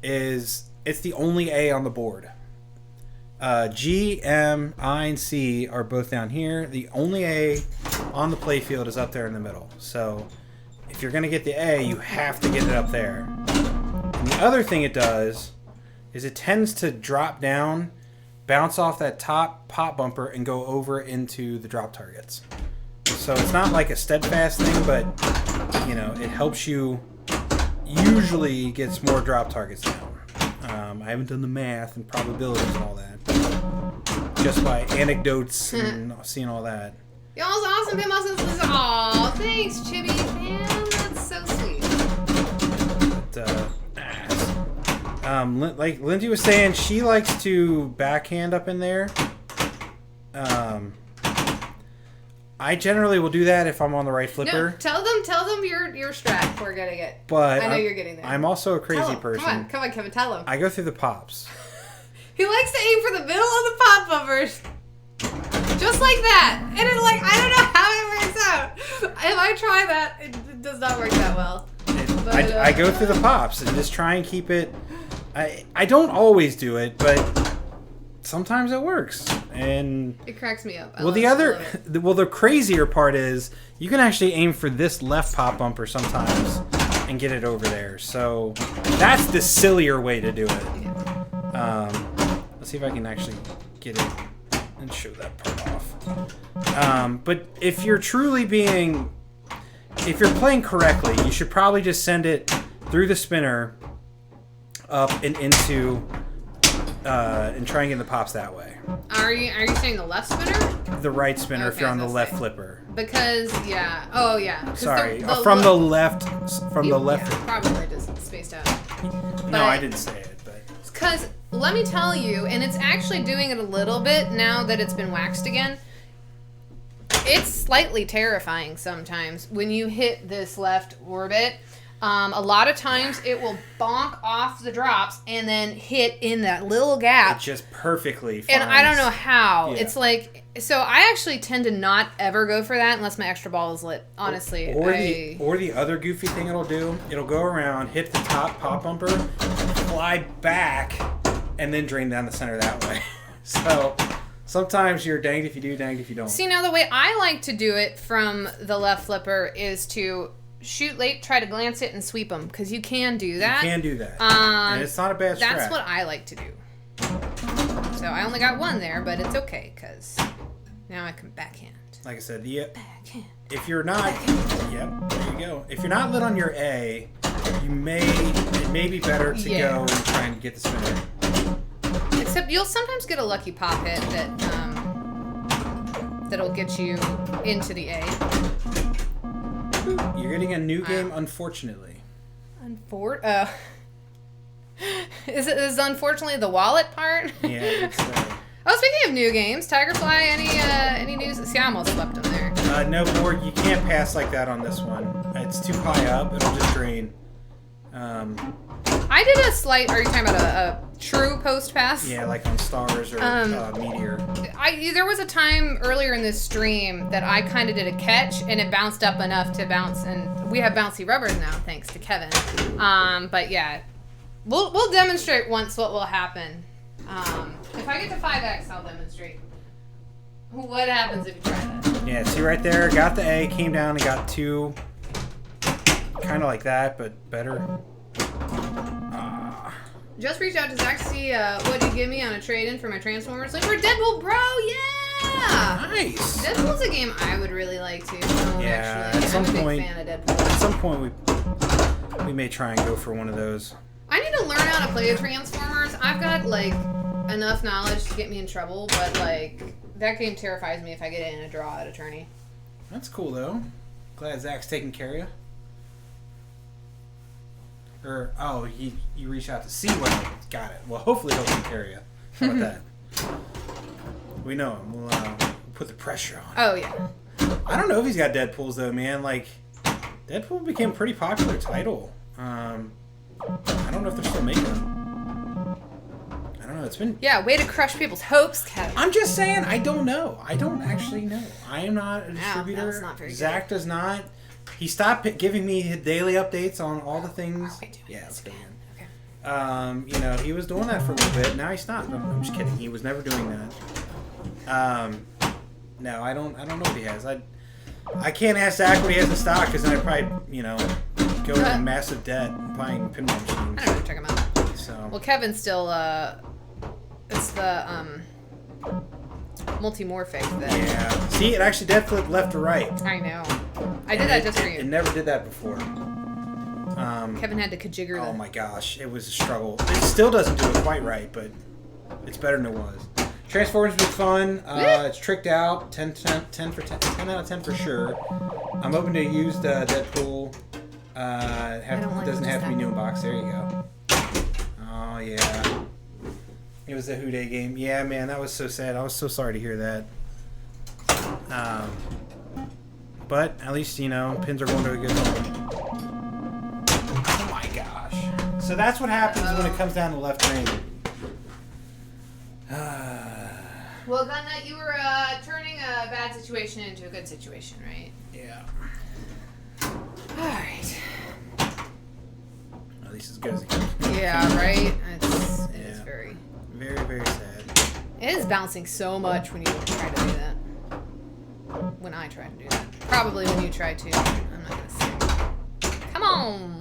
is it's the only A on the board. G, M, I, and C are both down here. The only A on the playfield is up there in the middle. So if you're going to get the A, you have to get it up there. And the other thing it does is it tends to drop down, bounce off that top pop bumper, and go over into the drop targets. So it's not like a steadfast thing, but it helps you usually gets more drop targets down. I haven't done the math and probabilities and all that, but just by anecdotes and seeing all that. Y'all's awesome pinball systems. Aw, thanks, Chibi fam. That's so sweet. But, like Lindsay was saying, she likes to backhand up in there. I generally will do that if I'm on the right flipper. No, tell them your strat before getting it. But I know you're getting there. I'm also a crazy Tell 'em. person. Come on, Kevin, tell him. I go through the pops. He likes to aim for the middle of the pop bumpers. Just like that. And it I don't know how it works out. If I try that, it does not work that well. But, I go through the pops and just try and keep it. I don't always do it, but sometimes it works. And it cracks me up. the crazier part is you can actually aim for this left pop bumper sometimes and get it over there. So that's the sillier way to do it. Let's see if I can actually get it and show that part off. But if you're playing correctly, you should probably just send it through the spinner up and into and try and get the pops that way. Are you saying the left spinner? The right spinner if Okay, you're on the I was left gonna say. flipper. Because yeah. Sorry, from the left. Yeah, probably just spaced out. No, I didn't say it, but Because let me tell you, and it's actually doing it a little bit now that it's been waxed again. It's slightly terrifying sometimes when you hit this left orbit. A lot of times it will bonk off the drops and then hit in that little gap. it just perfectly. And I don't know how. Yeah. It's like, so I actually tend to not ever go for that unless my extra ball is lit. Honestly, Or the other goofy thing it'll do, it'll go around, hit the top pop bumper, fly back, and then drain down the center that way. So sometimes you're danged if you do, danged if you don't. See, now the way I like to do it from the left flipper is to shoot late, try to glance it, and sweep them, because you can do that. You can do that. And it's not a bad strat. That's what I like to do. So I only got one there, but it's okay, because now I can backhand. Like I said, Backhand. if you're not, yep, there you go. If you're not lit on your A, it may be better to go and try and get the spinner. Except you'll sometimes get a lucky pop hit that'll get you into the A. You're getting a new game, unfortunately. Is unfortunately the wallet part? Yeah. It's, Oh, speaking of new games, Tigerfly, any news? See, I almost swept them there. no more. You can't pass like that on this one. It's too high up. It'll just drain. I I did a slight. Are you talking about a true post pass? Yeah, like on Stars or Meteor. There was a time earlier in this stream that I kind of did a catch and it bounced up enough to bounce, and we have bouncy rubbers now thanks to Kevin. But yeah, we'll demonstrate once what will happen. If I get to 5x, I'll demonstrate what happens if you try that. Yeah, see right there, got the A, came down and got 2. Kind of like that, but better. Just reached out to Zach to see what he'd give me on a trade-in for my Transformers. Like, for Deadpool, bro, yeah! Nice! Deadpool's a game I would really like to. Yeah, actually. at some I'm a big point- fan of Deadpool. At some point, we may try and go for one of those. I need to learn how to play the Transformers. I've got, like, enough knowledge to get me in trouble, but, like, that game terrifies me if I get it in a draw at a tourney. That's cool, though. Glad Zach's taking care of you. Or, oh, you reach out to see what. Got it. Well, hopefully he'll take care of you. How about that? We know him. We'll put the pressure on. Oh, yeah. I don't know if he's got Deadpools, though, man. Like, Deadpool became a pretty popular title. I don't know if they're still making them. I don't know. It's been... Yeah, way to crush people's hopes, Kevin. I'm just saying, I don't know. I don't actually know. I am not a distributor. that's not very Zach does not. He stopped giving me daily updates on all the things. Are we doing Yeah, this okay. again? Okay. You know, he was doing that for a little bit. Now he stopped. I'm just kidding. He was never doing that. No, I don't know what he has. I can't ask Zach what he has in stock because then I'd probably, you know, go into massive debt buying pinball machines. I don't know what you're talking about. So. Well, Kevin's still, it's the, multimorphic that... Yeah. See, it actually dead flip left to right. I know. I did that just for It you. never did that before. Kevin had to kajigger Oh the... my gosh, it was a struggle. It still doesn't do it quite right, but it's better than it was. Transformers was fun. It's tricked out. 10 out of 10 for sure. I'm hoping to use the Deadpool. Doesn't have to be new in box. There you go. Oh yeah. It was a Who Day game. Yeah, man, that was so sad. I was so sorry to hear that. But at least, you know, pins are going to a good home. Oh my gosh. So that's what happens when it comes down to left ring. Well, Gunna, you were turning a bad situation into a good situation, right? Yeah. Alright. At least as good as it gets. Yeah, right? It is very... Very, very sad. It is bouncing so much when you try to do that. When I try to do that. Probably when you try to. I'm not gonna say. Come on!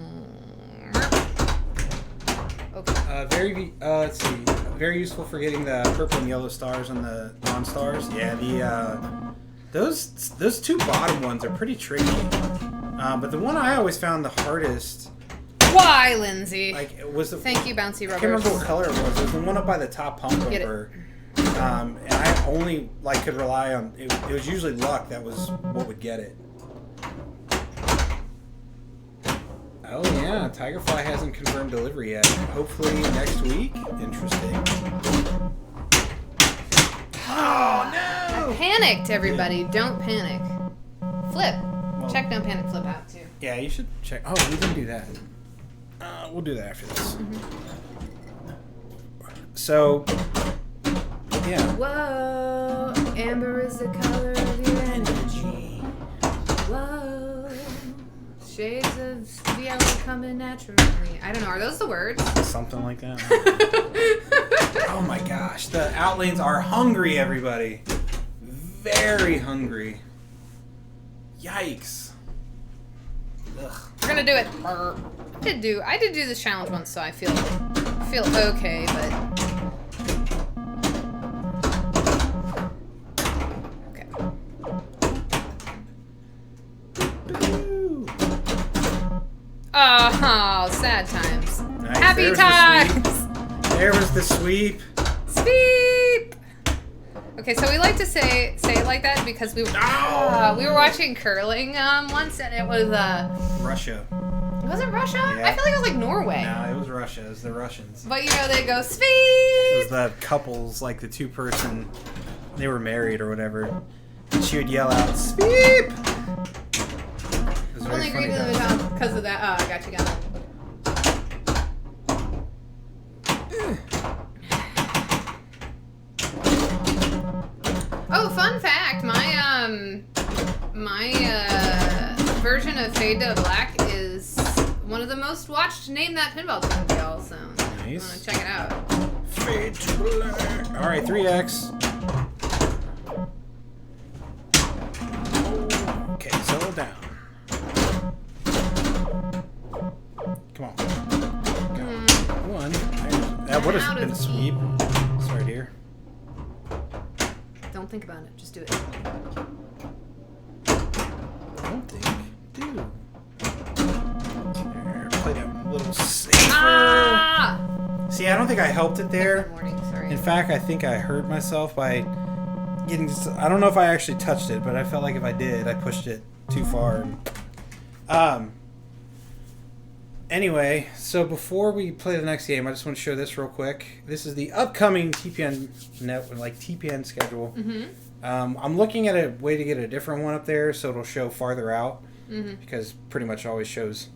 Okay. Let's see. Very useful for getting the purple and yellow stars on the non-stars. Yeah, those two bottom ones are pretty tricky. But the one I always found the hardest, Why, Lindsay? like, it was the. Thank you, Bouncy I Rubbers. can't remember what color it was. It was the one up by the top pump Get it. bumper. And I only could rely on it. It was usually luck that was what would get it. Oh yeah, Tigerfly hasn't confirmed delivery yet. Hopefully next week. Interesting. Oh no! Panicked, everybody. Don't panic. Flip. Well- Check Don't Panic Flip out, too. Yeah, you should check. Oh, we didn't do that. We'll do that after this. So, yeah. Whoa, amber is the color of your energy. Whoa, shades of yellow coming naturally. I don't know, are those the words? Something like that. Oh my gosh, the outlanes are hungry, everybody. Very hungry. Yikes. Ugh. We're gonna do it. I did do this challenge once, so I feel okay, but okay. Oh, sad times. Nice, Happy there's the times. There was the sweep. Sweep. Okay, so we like to say it like that because we were watching curling once, and it was Russia. was it Russia? Yeah. I feel like it was like Norway. No, it was Russia. It was the Russians. But you know, they go It sweep. was the couples, like the two-person, they were married or whatever. And she would yell out, "Sweep!" It was very Only funny, agreed to though. the because of that. Oh, I got you, got it. Oh, fun fact! My version of Fade to Black is one of the most watched Name That Pinball tunes, y'all. So Nice. wanna check it out. Fade to black. All right, 3x. Okay, settle down. Come on. Go. One. That would have been a sweep. Sorry, dear. Don't think about it. Just do it. I don't think. Dude. There, play that a little safer. Ah! See, I don't think I helped it there. Good morning. Sorry. In fact, I think I hurt myself by getting. I don't know if I actually touched it, but I felt like if I did, I pushed it too far. Anyway, so before we play the next game, I just want to show this real quick. This is the upcoming TPN TPN schedule. I'm looking at a way to get a different one up there, so it'll show farther out because pretty much always shows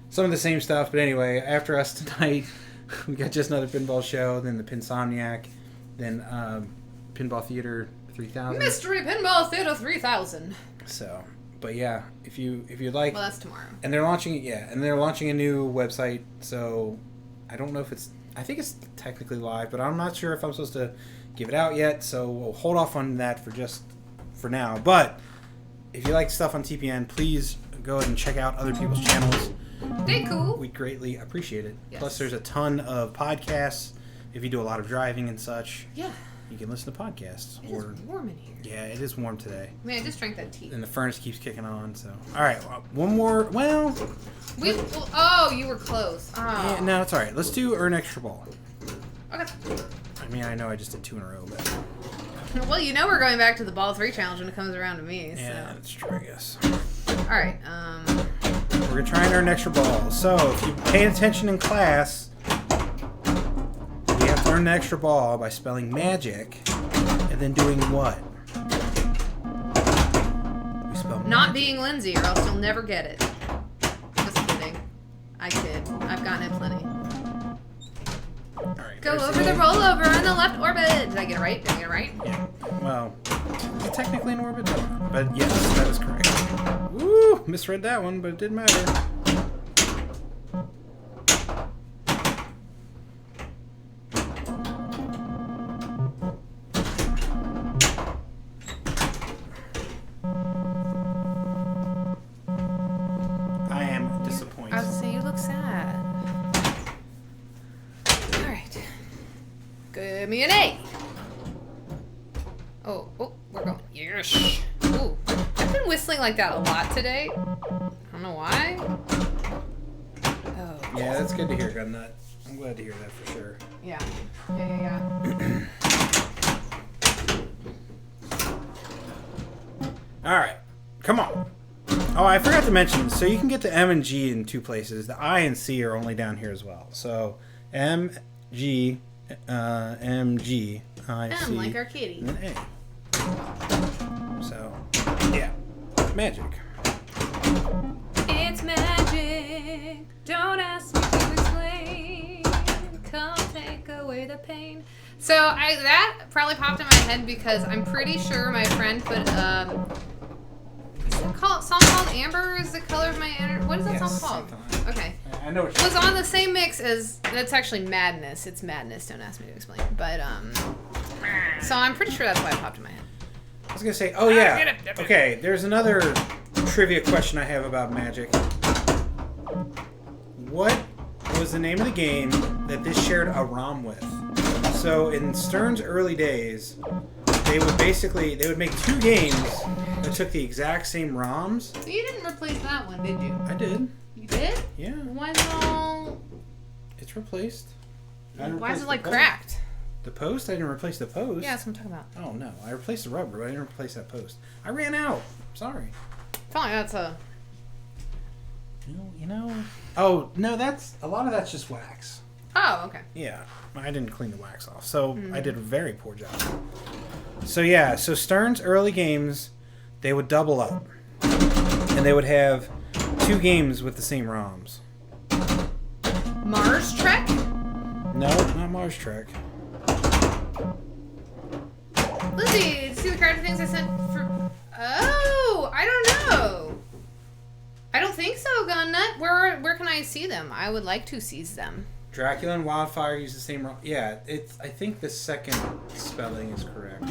some of the same stuff. But anyway, after us tonight, we got Just Another Pinball Show, then the Pinsomniac, then Pinball Theater 3000. Mystery Pinball Theater 3000. So, but yeah, if you'd like, Well, that's tomorrow. and they're launching it, and they're launching a new website. So, I don't know if I think it's technically live, but I'm not sure if I'm supposed to give it out yet. So we'll hold off on that for now. But if you like stuff on TPN, please go ahead and check out other people's channels. They cool. We greatly appreciate it. Yes. Plus, there's a ton of podcasts. If you do a lot of driving and such, Yeah. you can listen to podcasts. It is warm in here. Yeah, it is warm today. I mean, I just drank that tea. And the furnace keeps kicking on, so. All right, one more. Well, Oh, you were close. Oh. yeah, no, it's all right. Let's do Earn Extra Ball. Okay. I mean, I know I just did 2 in a row, but. Well, you know we're going back to the Ball 3 challenge when it comes around to me. So. Yeah, that's true, I guess. All right. We're going to try and earn extra ball. So, if you pay attention in class, you have to earn an extra ball by spelling magic and then doing what? We spell Not being Lindsay, or else you'll never get it. Just kidding. I kid. I've gotten it plenty. All right, Go there's over the game. rollover on the left orbit. Did I get it right? Did I get it right? Yeah. Well, it's technically an orbit, but yes, that is correct. Woo! Misread that one, but it didn't matter. I am disappointed. I was saying you look sad. All right. Give me an A. Oh, we're going. Yes. Ooh, I've been whistling like that a lot today. I don't know why. Oh. Yeah, that's good to hear, Gunnut. I'm glad to hear that for sure. Yeah. All right, come on. Oh, I forgot to mention. So you can get the M and G in 2 places. The I and C are only down here as well. So M, G, M, G, I, C, M like our kitty. and then A. So, yeah, magic. It's magic. Don't ask me to explain. Come take away the pain. So that probably popped in my head because I'm pretty sure my friend put is it song called Amber is the color of my energy. What is that Yes, song called? something like Okay. I know what It was on the same mix as that's actually Madness. It's Madness. Don't ask me to explain. But so I'm pretty sure that's why it popped in my head. I was gonna say. Oh yeah. Okay. There's another trivia question I have about magic. What was the name of the game that this shared a ROM with? So in Stern's early days, they would make 2 games that took the exact same ROMs. So you didn't replace that one, did you? I did. You did? Yeah. Why no? It's replaced. I didn't Why replace is it the like post. cracked? The post? I didn't replace the post. Yeah, that's what I'm talking about. Oh no, I replaced the rubber, but I didn't replace that post. I ran out. Sorry. Feel like that's a. You know. Oh no, a lot of that's just wax. Oh, okay. Yeah, I didn't clean the wax off, so I did a very poor job. So yeah, so Stern's early games, they would double up, and they would have 2 games with the same ROMs. Mars Trek? No, not Mars Trek. Lindsay, see the character things I sent for... Oh, I don't know. I don't think so, Gunnut. Where can I see them? I would like to seize them. Dracula and Wildfire use the same... Yeah, it's. I think the second spelling is correct.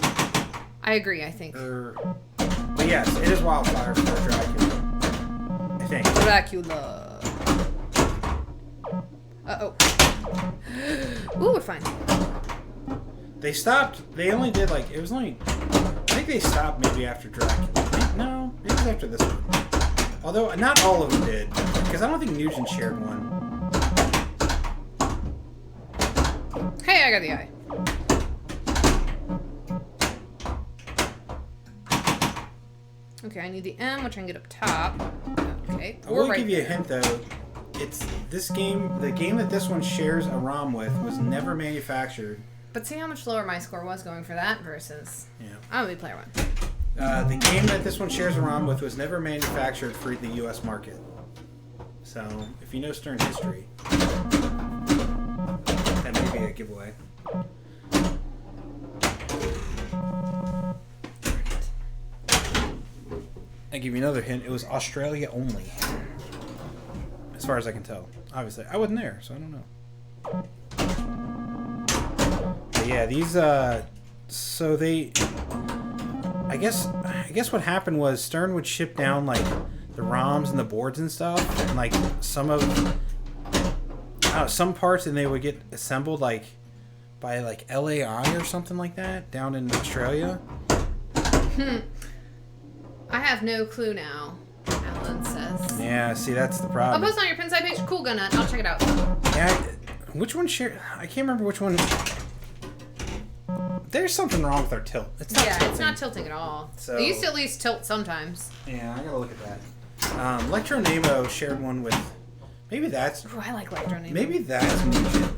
I agree, I think. But yes, it is Wildfire for Dracula. I think. Dracula. Uh-oh. Ooh, we're fine. They stopped. They only did like... It was only... I think they stopped maybe after Dracula. No, it was after this one. Although, not all of them did. Because I don't think Nugent shared one. Hey, I got the eye. Okay, I need the M, which I can get up top. Okay, I will give you a hint though. It's this game. The game that this one shares a ROM with was never manufactured. But see how much lower my score was going for that versus... Yeah. I'm gonna be player one. The game that this one shares a ROM with was never manufactured for the U.S. market. So, if you know Stern history, that may be a giveaway. I give you another hint. It was Australia only, as far as I can tell. Obviously, I wasn't there, so I don't know. But yeah, these. So they. I guess what happened was Stern would ship down like the ROMs and the boards and stuff, and like some parts, and they would get assembled like by like LAI or something like that down in Australia. I have no clue now, Alan says. Yeah, see, that's the I'll problem. post on your Pinside page. Cool, Gunnut. I'll check it out. Yeah, which one share? I can't remember which one. There's something wrong with our tilt. It's not tilting. It's not tilting at all. So- It used to at least tilt sometimes. Yeah, I gotta look at that. Electro Nemo shared one with. Maybe that's. Ooh, I like Electro Nemo. Maybe that's Nugent.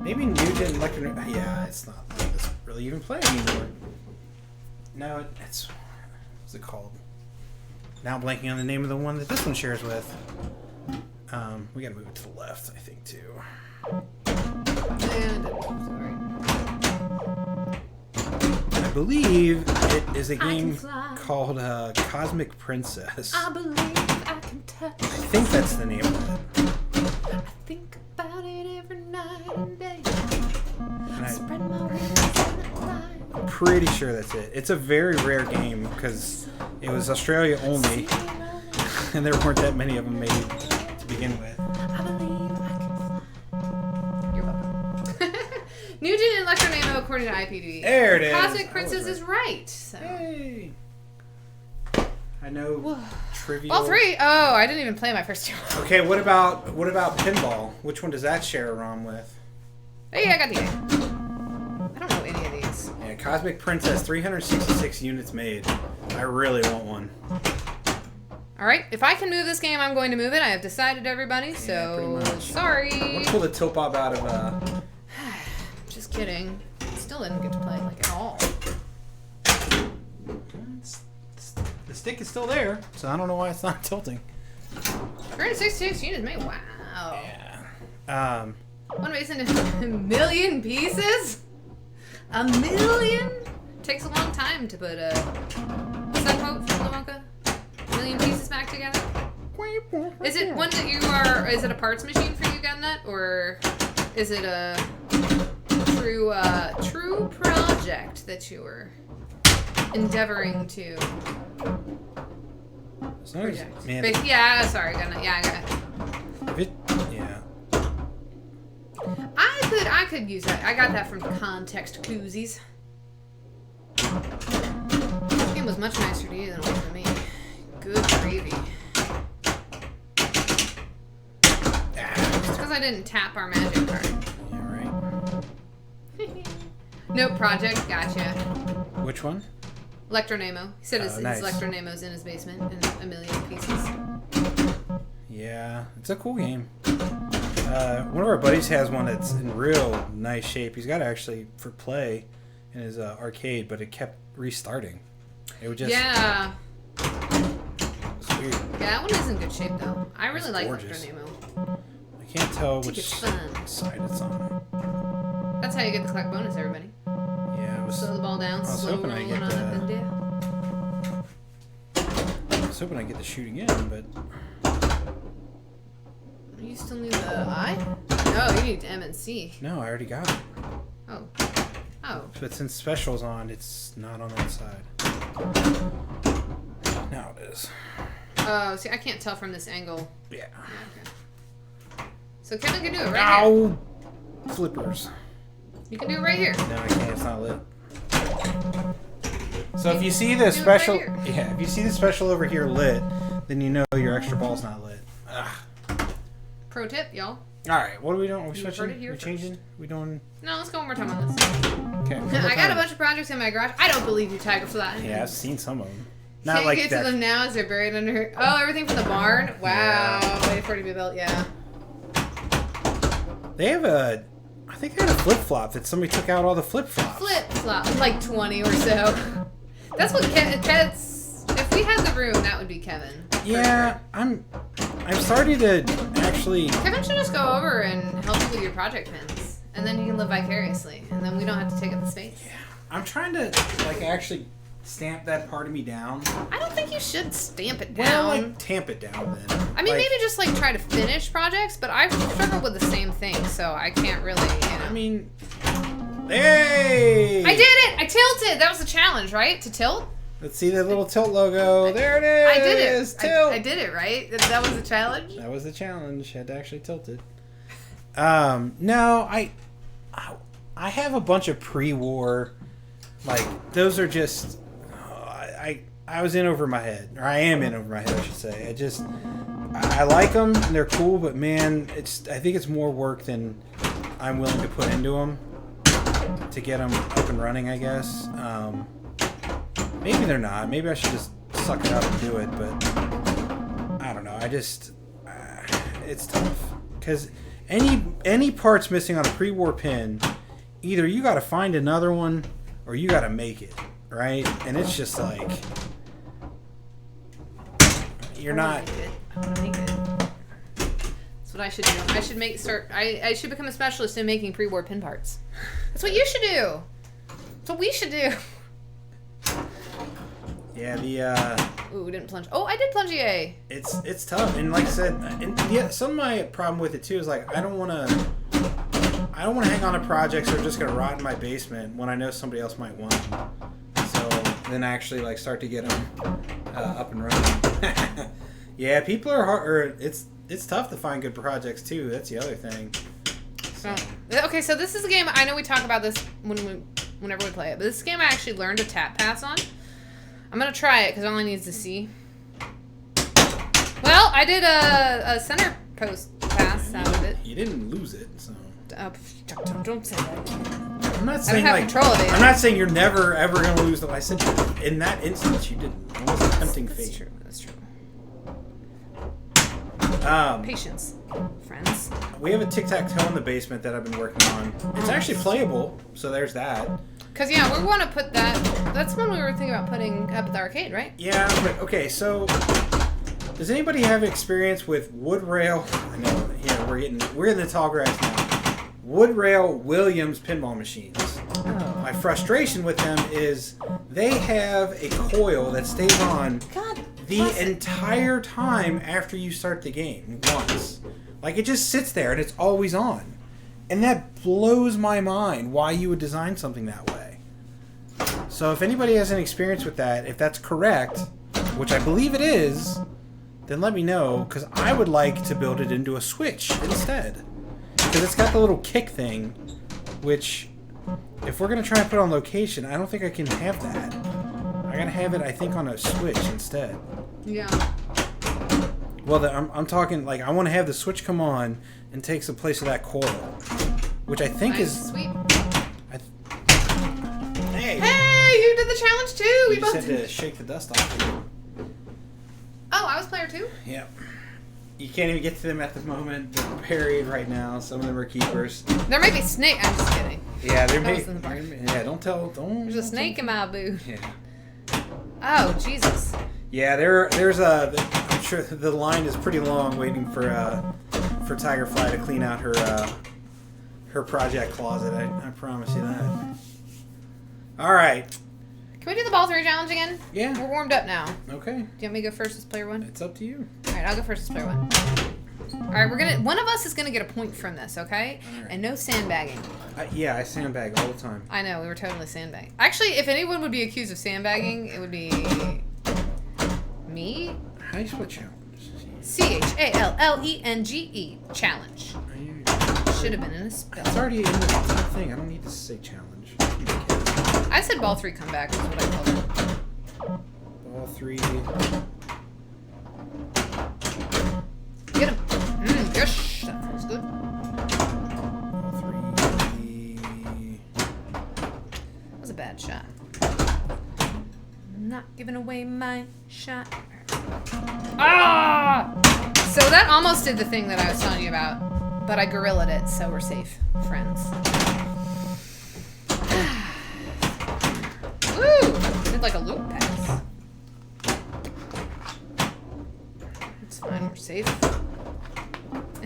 Maybe Nugent and Electro Nemo. Yeah, it's not like this really even play anymore. No, it's. What's it called? Now blanking on the name of the one that this one shares with. We gotta move it to the left, I think, too. And, sorry. I believe it is a game fly. called Cosmic Princess. I believe I can touch. I think that's the name of it. I think about it every night and day. And I spread my wings and I fly. I'm pretty sure that's it. It's a very rare game because it was Australia only, and there weren't that many of them made to begin with. I believe I can fly. You're welcome. Nugent and Electro Nemo according to IPD. There it is. Cosmic I Princess was is right. So. Hey. I know trivial. All three? Oh, I didn't even play my first two. Okay, what about Pinball? Which one does that share a ROM with? Hey, I got the A. I don't know any of these. Yeah, Cosmic Princess, 366 units made. I really want one. Alright, if I can move this game, I'm going to move it. I have decided, everybody, pretty so much. sorry. I want to pull the Tilt Bob out of Just kidding. Still didn't get to play like at all. The stick is still there, so I don't know why it's not tilting. 366 units made. Wow. Yeah. One base in a million pieces? A million? Takes a long time to put a... What's that quote from Lamonka? A million pieces back together? Is it one that you are... Is it a parts machine for you, Gunnut? Or is it a true project that you were endeavoring to project? Man, But, yeah, sorry, Gunnut. Yeah, I got it. yeah. I could use that. I got that from Context Koozies. This game was much nicer to you than it was to me. Good gravy. Just because I didn't tap our magic card. Yeah, right. Nope, project. Gotcha. Which one? Electro Nemo. He said his nice. Electro Nemo's in his basement in a million pieces. Yeah, it's a cool game. One of our buddies has one that's in real nice shape. He's got it actually for play in his arcade, but it kept restarting. It would just... Yeah. It's weird. Yeah, that one is in good shape, though. I really It's like gorgeous. Electro Nemo. I can't tell Think which it's fun. side it's on. That's how you get the collect bonus, everybody. Yeah, Slow the ball down. I was Slow hoping I'd rolling get on the- up and down. I was hoping I'd get the shoot again, but You still need the I? No, you need M and C. no, I already got it. Oh. Oh. But since special's on, it's not on that side. Now it is. Oh, see, I can't tell from this angle. Yeah. Yeah, okay. So Kevin can do it right here. Ow! Flippers. You can do it right here. No, I can't. It's not lit. So if you see the Do it special, right here. yeah, if you see the special over here lit, then you know your extra ball's not lit. Ugh. Pro tip, y'all. All right, what are we doing? Are we You heard switching? it here We changing? We doing? No, let's go one more time on this. Okay. I got a bunch of projects in my garage. I don't believe you, Tigerfly. Yeah, I've seen some of them. Not Can't like get that. to them now as they're buried under. Oh, everything from the barn. Wow. Wait for it to be built. Yeah. They have a. I think they had a flip flop that somebody took out all the flip flops. Flip flop, like 20 or so. That's what Kevin's. If we had the room, that would be Kevin. for Yeah, sure. I'm starting to actually. Kevin should just go over and help you with your project pins, and then you can live vicariously, and then we don't have to take up the space. I'm trying to like actually stamp that part of me down. I don't think you should stamp it down. Well, like tamp it down then. I mean, Like, maybe just like try to finish projects, but I've struggled with the same thing, so I can't really, you know. I mean, hey! I did it! I tilted! That was the challenge, right? To tilt? Let's see the little tilt logo. There it is. I did it. Tilt. I did it, right? That was the challenge? That was the challenge. Had to actually tilt it. No, I have a bunch of pre-war, like those are just. I was in over my head, or I am in over my head, I should say. I like them and they're cool, but man, I think it's more work than I'm willing to put into them to get them up and running, I guess. Maybe they're not. Maybe I should just suck it up and do it, but I don't know. It's tough because any parts missing on a pre-war pin, either you got to find another one or you got to make it, right? And it's just like you're not. I want to make it. That's what I should do. I should I should become a specialist in making pre-war pin parts. That's what you should do. That's what we should do. Yeah, Ooh, we didn't plunge. Oh, I did plunge EA. it's tough, and like I said, and yeah, some of my problem with it too is like I don't want to hang on to projects that are just gonna rot in my basement when I know somebody else might want them. So then actually like start to get them up and running. Yeah, people are hard. Or it's tough to find good projects too. That's the other thing. So. Okay, so this is a game. I know we talk about this whenever we play it, but this game I actually learned to tap pass on. I'm gonna try it because all I need is to see. Well, I did a center post pass out of it. You didn't lose it, so. Don't say that. I'm not saying have like control of it. I'm not saying you're never ever gonna lose them. I said in that instance you didn't. It was a tempting fate. That's true. That's true. Um, Patience, friends. we have a tic-tac-toe in the basement that I've been working on. It's actually playable, so there's that. Cause yeah, we want to put that. That's one we were thinking about putting up at the arcade, right? Yeah, but okay, so does anybody have experience with wood rail? I know, yeah, we're in the tall grass now. Wood rail Williams pinball machines. Oh. My frustration with them is they have a coil that stays on God. the entire time after you start the game once. Like it just sits there and it's always on. And that blows my mind why you would design something that way. So if anybody has any experience with that, if that's correct, which I believe it is, then let me know, because I would like to build it into a Switch instead. Because it's got the little kick thing, which, if we're going to try and put on location, I don't think I can have that. I gotta have it, I think, on a Switch instead. Yeah. Well, I'm talking, like, I want to have the Switch come on and takes the place of that coil, which I think Nice, is... sweet. Hey! Hey, you did the challenge too. You We just both had to did. shake the dust off. Oh, I was player 2. Yep. You can't even get to them at the moment. They're buried right now. Some of them are keepers. There may be snake. I'm just kidding. Yeah, they're That was in the park. Yeah, don't tell. Don't. There's a snake in my boot. Yeah. Oh, Jesus. Yeah, there's a. I'm sure the line is pretty long, waiting for Tigerfly to clean out her project closet. I promise you that. All right. Can we do the ball 3 challenge again? Yeah. We're warmed up now. Okay. Do you want me to go first as player 1? It's up to you. All right, I'll go first as player 1. All right, one of us is gonna get a point from this, okay? All right. And no sandbagging. Yeah, I sandbag all the time. I know, we were totally sandbagging. Actually, if anyone would be accused of sandbagging, it would be me. How do you spell challenge? CHALLENGE. Challenge. Should have been in a spell. It's already in the thing. I don't need to say challenge. I said ball 3 comeback is what I called it. Ball 3. Get him. Gosh, that feels good. Ball 3. That was a bad shot. I'm not giving away my shot. Ah! So that almost did the thing that I was telling you about, but I gorilla'd it, so we're safe, friends. Woo! Did like a loop pass. It's fine, we're safe.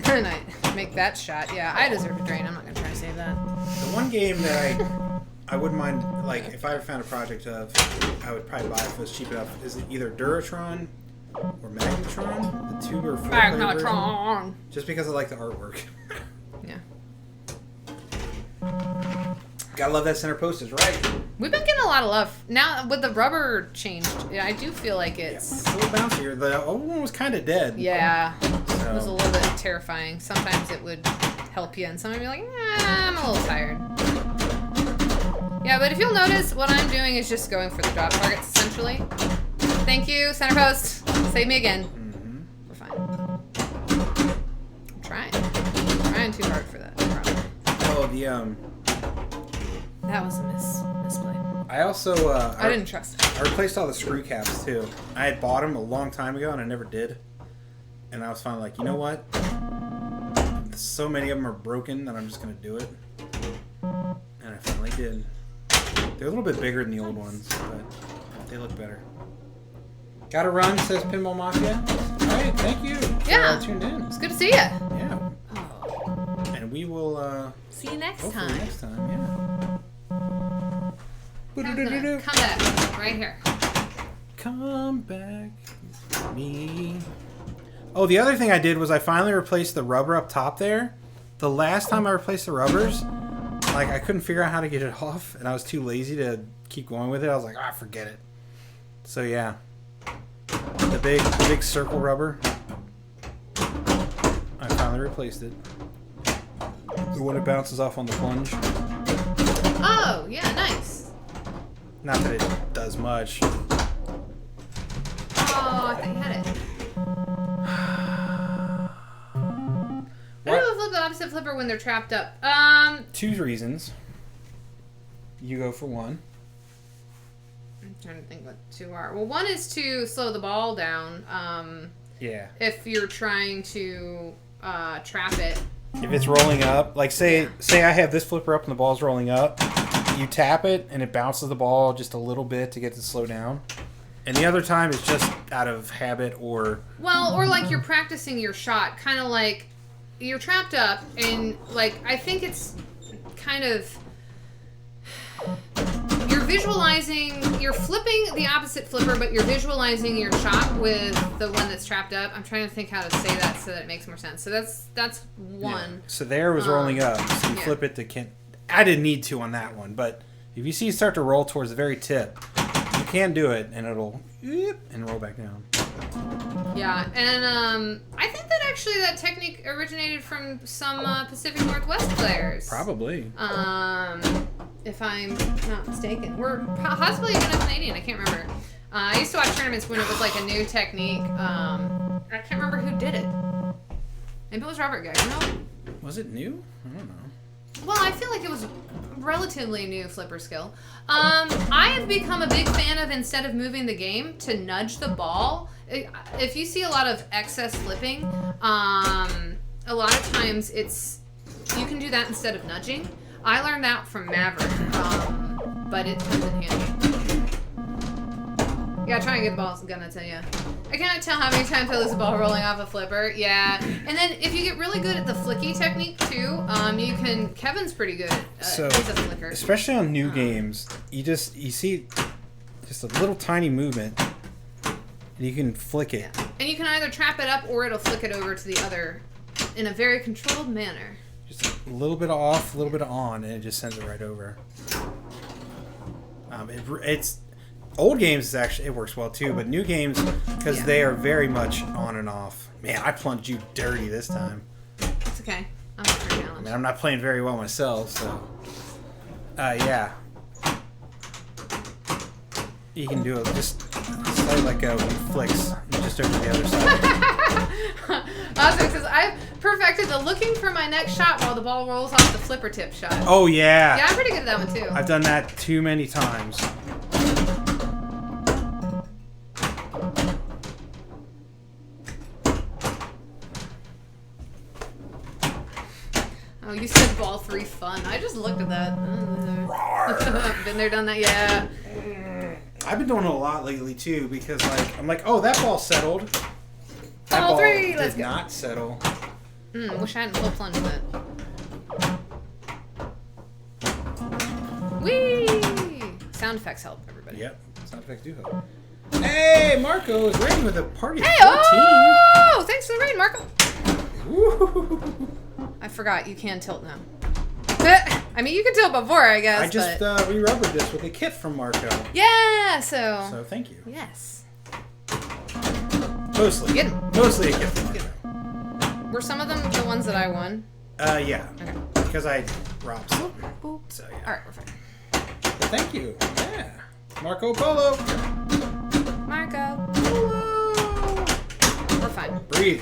And I make that shot. Yeah, I deserve a drain. I'm not gonna try to save that. The one game that I wouldn't mind, like, if I ever found a project of, I would probably buy if it was cheap enough, is either Duratron or Magnetron, the 2 or 4 player version. Magnetron. Just because I like the artwork. Yeah. Gotta love that center post is right. We've been getting a lot of love. Now, with the rubber changed, yeah, I do feel like it's... It's a little bouncier. The old one was kind of dead. Yeah. It was a So, little bit terrifying. Sometimes it would help you, and sometimes you'd be like, I'm a little tired. Yeah, but if you'll notice, what I'm doing is just going for the drop targets, essentially. Thank you, center post. Save me again. We're fine. I'm trying. I'm trying too hard for that. Probably. oh, That was a misplay. I also, I didn't trust it. I replaced all the screw caps too. I had bought them a long time ago and I never did. And I was finally like, you know what? So many of them are broken that I'm just going to do it. And I finally did. They're a little bit bigger than the old ones, but they look better. Gotta run, says Pinball Mafia. Alright, thank you Yeah. for tuned in. It's good to see you. Yeah. Oh. And we will, See you next hopefully time. next time, yeah. I'm gonna come back right here. Come back with me. Oh, the other thing I did was I finally replaced the rubber up top there. The last time I replaced the rubbers, like, I couldn't figure out how to get it off, and I was too lazy to keep going with it. I was like, forget it. So yeah, the big circle rubber, I finally replaced it. The one that bounces off on the plunge. Oh, yeah, nice. Not that it does much. Oh, I thought you had it. Why do they flip the opposite flipper when they're trapped up? 2 reasons. You go for one. I'm trying to think what 2 are. Well, one is to slow the ball down. Yeah. If you're trying to trap it. If it's rolling up, like say I have this flipper up and the ball's rolling up, you tap it and it bounces the ball just a little bit to get it to slow down. And the other time it's just out of habit or... Well, or like you're practicing your shot. Kind of like you're trapped up and like I think it's kind of... You're visualizing, you're flipping the opposite flipper, but you're visualizing your shot with the one that's trapped up. I'm trying to think how to say that so that it makes more sense. So that's one. Yeah. So there was rolling up. So you yeah. flip it to... I didn't need to on that one, but if you see it start to roll towards the very tip, you can do it and it'll... and roll back down. Yeah, and I think that actually that technique originated from some Pacific Northwest players. Probably. If I'm not mistaken. We're possibly even a Canadian, I can't remember. I used to watch tournaments when it was like a new technique. I can't remember who did it. Maybe it was Robert Guy, you know? Was it new? I don't know. Well, I feel like it was relatively new flipper skill. I have become a big fan of, instead of moving the game, to nudge the ball. If you see a lot of excess flipping, a lot of times you can do that instead of nudging. I learned that from Maverick, but it comes in handy. Yeah, try and get the ball. I'm gonna tell you. I cannot tell how many times I lose a ball rolling off a flipper. Yeah, and then if you get really good at the flicky technique too, you can. Kevin's pretty good. So, he's a flicker. especially on new games, you see just a little tiny movement, and you can flick it. Yeah. And you can either trap it up or it'll flick it over to the other in a very controlled manner. Just a little bit off, a little bit on, and it just sends it right over. It's old games. It works well too, but new games because they are very much on and off. Man, I plunged you dirty this time. It's okay. I'm up for a I challenge. mean, I'm not playing very well myself, so yeah. You can do it just slightly let go and flicks just over to the other side. Awesome, because I've perfected the looking for my next shot while the ball rolls off the flipper tip shot. Oh yeah. Yeah, I'm pretty good at that one too. I've done that too many times. Oh, you said ball 3 fun. I just looked at that. Been there, done that, yeah. I've been doing it a lot lately too because I'm like, oh, that ball settled. That Ball ball 3, let's did go. not settle. Wish I hadn't full plunged it. Whee! Sound effects help, everybody. Yep, sound effects do help. Hey, Marco is ready with a party of Hey, 14. oh! Thanks for the rain, Marco. Woo. I forgot, you can tilt now. I mean, you could tilt before, I guess. I just but... re-rubbered this with a kit from Marco. Yeah, so... So thank you. Yes. Mostly. Get 'em. Mostly a kit from Marco. Were some of them the ones that I won? Yeah. Okay. Because I robbed some. Boop. So yeah. Alright, we're fine. But thank you. Yeah. Marco Polo. Marco. Woo! We're fine. Breathe.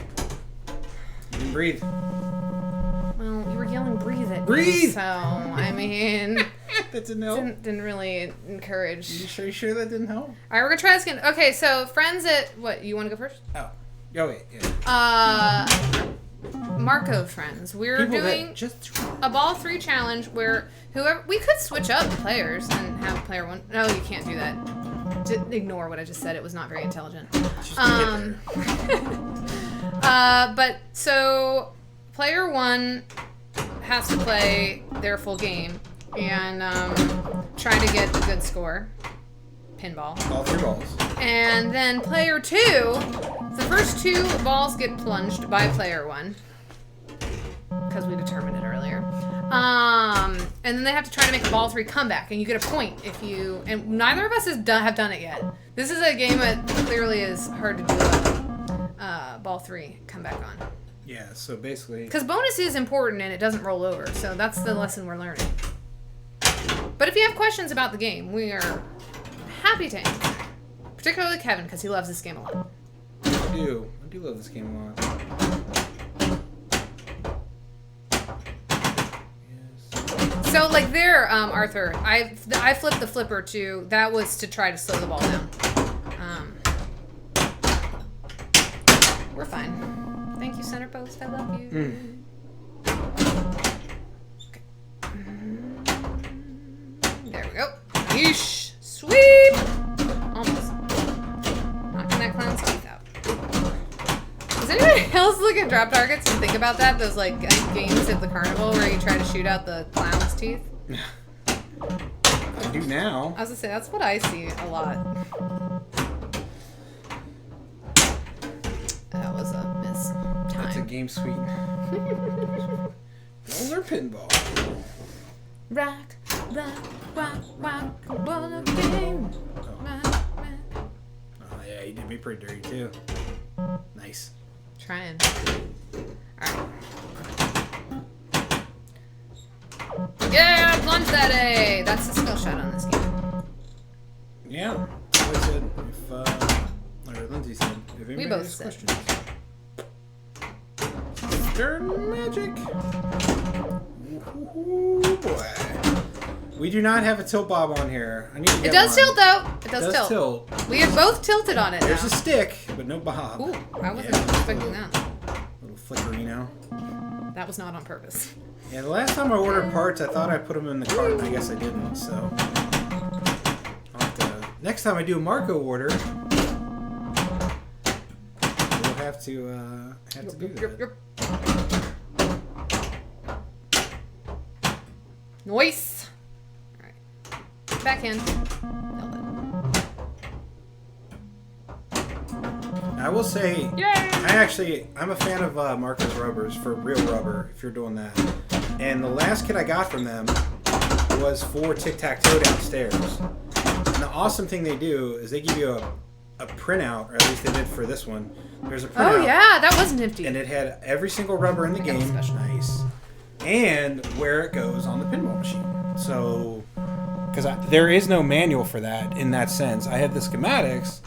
You can breathe. Well, you were yelling breathe at me, Breathe! so, I mean... That didn't help. Didn't really encourage. You sure that didn't help? All right, we're gonna try this again. Okay, so friends at what? You want to go first? Oh. Oh wait. Yeah. Marco friends. We're People doing that just a ball 3 challenge where whoever we could switch up the players and have player 1. No, you can't do that. Ignore what I just said. It was not very intelligent. just get there. But so player 1 has to play their full game and try to get a good score. Pinball. All 3 balls. And then player 2, the first 2 balls get plunged by player 1. Because we determined it earlier. And then they have to try to make a ball 3 comeback. And you get a point if you... And neither of us have done it yet. This is a game that clearly is hard to do a ball 3 comeback on. Yeah, so basically... Because bonus is important and it doesn't roll over. So that's the lesson we're learning. But if you have questions about the game, we are happy to answer. Particularly Kevin, because he loves this game a lot. I do love this game a lot. Yes. So, like there, Arthur, I flipped the flipper too. That was to try to slow the ball down. We're fine. Thank you, center post. I love you. Okay. There we go. Yeesh. Sweep. Almost. Knocking that clown's teeth out. Does anybody else look at drop targets and think about that? Those like games at the carnival where you try to shoot out the clown's teeth? I do now. I was gonna say, that's what I see a lot. That was a miss That's a time. game suite. Roller pinball. Rock, what a game. Rock, rock. Oh yeah, you did me pretty dirty too. Nice. Trying. Alright. Yeah, plunge that A! That's the skill shot on this game. Yeah. Like I said, if or Lindsay said, if anybody both has said. questions. Mr. Magic. Ooh, boy. We do not have a tilt bob on here. I need to get It does one. tilt though. It does It does tilt. tilt. We have both tilted on it There's now. a stick, but no bob. Ooh, I wasn't Yeah, expecting that. Little flickerino. That was not on purpose. Yeah, the last time I ordered parts, I thought I put them in the cart, and I guess I didn't. So I'll have to next time I do a Marco order, we'll have to do that. Nice. All right. Backhand. Nailed it. I will say, Yay! I'm a fan of Marco's rubbers for real rubber, if you're doing that. And the last kit I got from them was for tic-tac-toe downstairs. And the awesome thing they do is they give you a printout, or at least they did for this one. There's a printout. Oh yeah, that was nifty. And it had every single rubber in the game. Special. Nice. And where it goes on the pinball machine. So, because there is no manual for that in that sense. I have the schematics,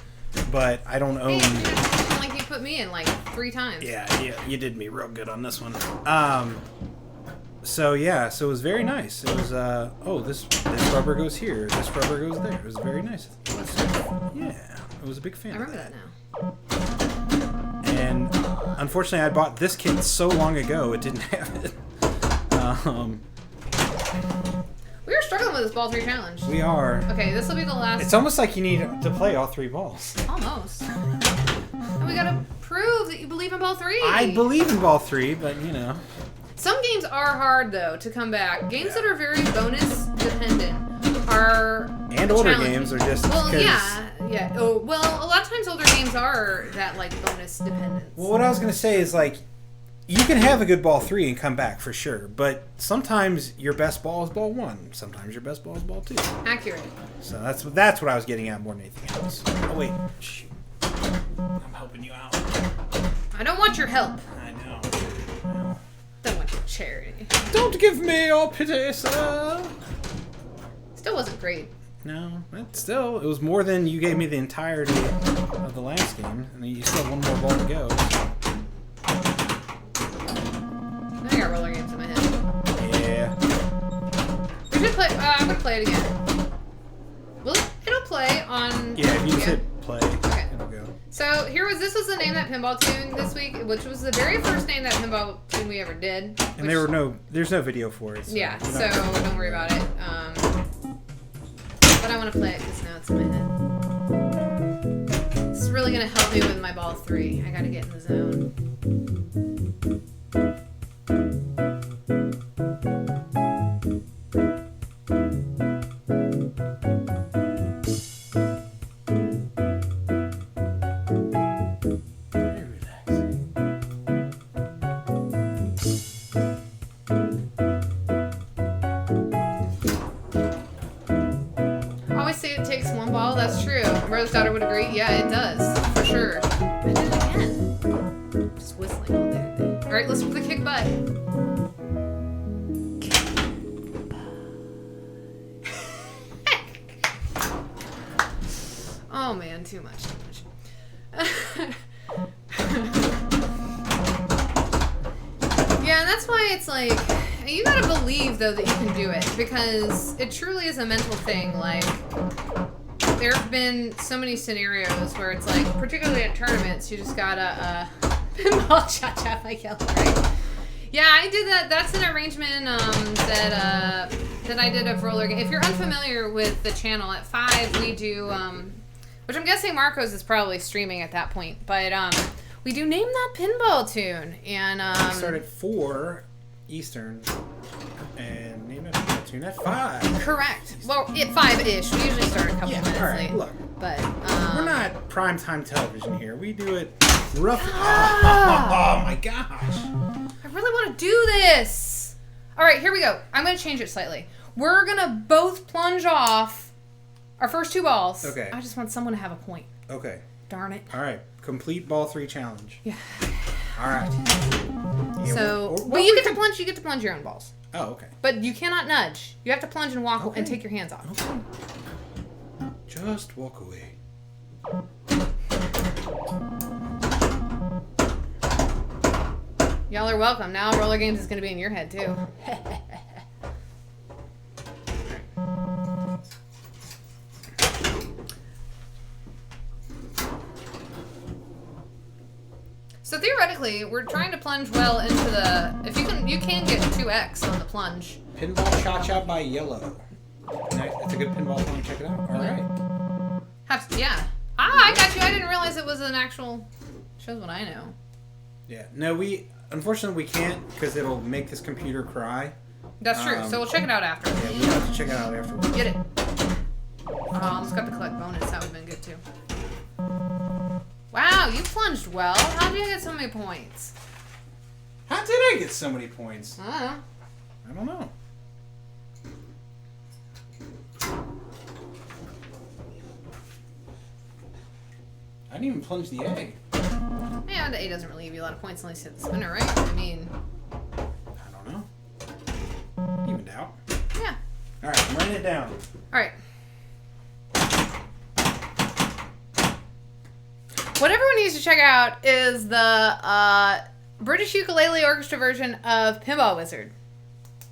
but I don't own. Hey, like you put me in like 3 times. Yeah, you did me real good on this one. So it was very nice. It was this rubber goes here, this rubber goes there. It was very nice. Yeah, I was a big fan. I remember that now. And unfortunately, I bought this kit so long ago, it didn't have it. We were struggling with this ball 3 challenge. We are. Okay, this will be the last. It's almost like you need to play all 3 balls. Almost. And we gotta prove that you believe in ball 3. I believe in ball 3, but you know. Some games are hard though to come back. Games that are very bonus dependent are And older challenging. games are just. Well, 'cause- yeah. Oh, well, a lot of times older games are that like bonus dependence. Well, what I was gonna say is like, you can have a good ball 3 and come back for sure, but sometimes your best ball is ball 1. Sometimes your best ball is ball 2. Accurate. So that's what I was getting at more than anything else. Oh wait, shoot. I'm helping you out. I don't want your help. I know. Don't want your charity. Don't give me your pity, sir. Still wasn't great. No, but still, it was more than you gave me the entirety of the last game, and you still have one more ball to go. I got roller games in my head. Yeah. We should play. I'm gonna play it again. Well, it'll play on. Yeah, if you just hit play, Okay. it'll go. So this was the Name That Pinball tune this week, which was the very first Name That Pinball tune we ever did. And there's no video for it. So Yeah, you're so not- don't worry about it. But I want to play it because now it's in my head. This is really gonna help me with my ball 3. I gotta get in the zone. Very relaxing. I always say it takes 1 ball. That's true. Rose Daughter would agree. Yeah, it does. For sure. I did it again. Just whistling all day today. Alright, let's do the kick butt. Oh man, too much. Yeah, and that's why it's like, you gotta believe though that you can do it, because it truly is a mental thing. Like, there have been so many scenarios where it's like, particularly at tournaments, you just gotta pinball cha-cha like yellow, right? Yeah, I did that. That's an arrangement that I did of roller game. If you're unfamiliar with the channel, at 5 we do, which I'm guessing Marcos is probably streaming at that point, but we do Name That Pinball tune, and We start at 4 Eastern, and name it tune at 5. correct. Well, at 5-ish. We usually start a couple Yeah, minutes all right, late. look. But We're not primetime television here. We do it rough. Ah. Oh my gosh. I really want to do this. All right, here we go. I'm going to change it slightly. We're going to both plunge off our first 2 balls. Okay. I just want someone to have a point. Okay. Darn it. All right. Complete ball 3 challenge. Yeah. All right. Yeah, So, well, but you get to plunge. You get to plunge your own balls. Oh, okay. But you cannot nudge. You have to plunge and walk Okay. and take your hands off. Okay. Just walk away. Y'all are welcome. Now roller games is going to be in your head too. So theoretically, we're trying to plunge well into the. If you can get 2x on the plunge. Pinball Cha-Cha by Yellow. That's a good pinball song. Check it out. All right. Yeah. I got you. I didn't realize it was an actual. Shows what I know. Yeah. No, unfortunately we can't because it'll make this computer cry. That's true. So we'll check it out after. Yeah, we have to check it out afterwards. Get it. Oh, almost got the collect bonus. That would have been good too. Wow, you plunged well. How did you get so many points? How did I get so many points? I don't know. I don't know. I didn't even plunge the egg. Yeah, the A doesn't really give you a lot of points unless you hit the spinner, right? I mean, I don't know. Evened out. yeah. All right, I'm writing it down. All right. What everyone needs to check out is the British Ukulele Orchestra version of Pinball Wizard.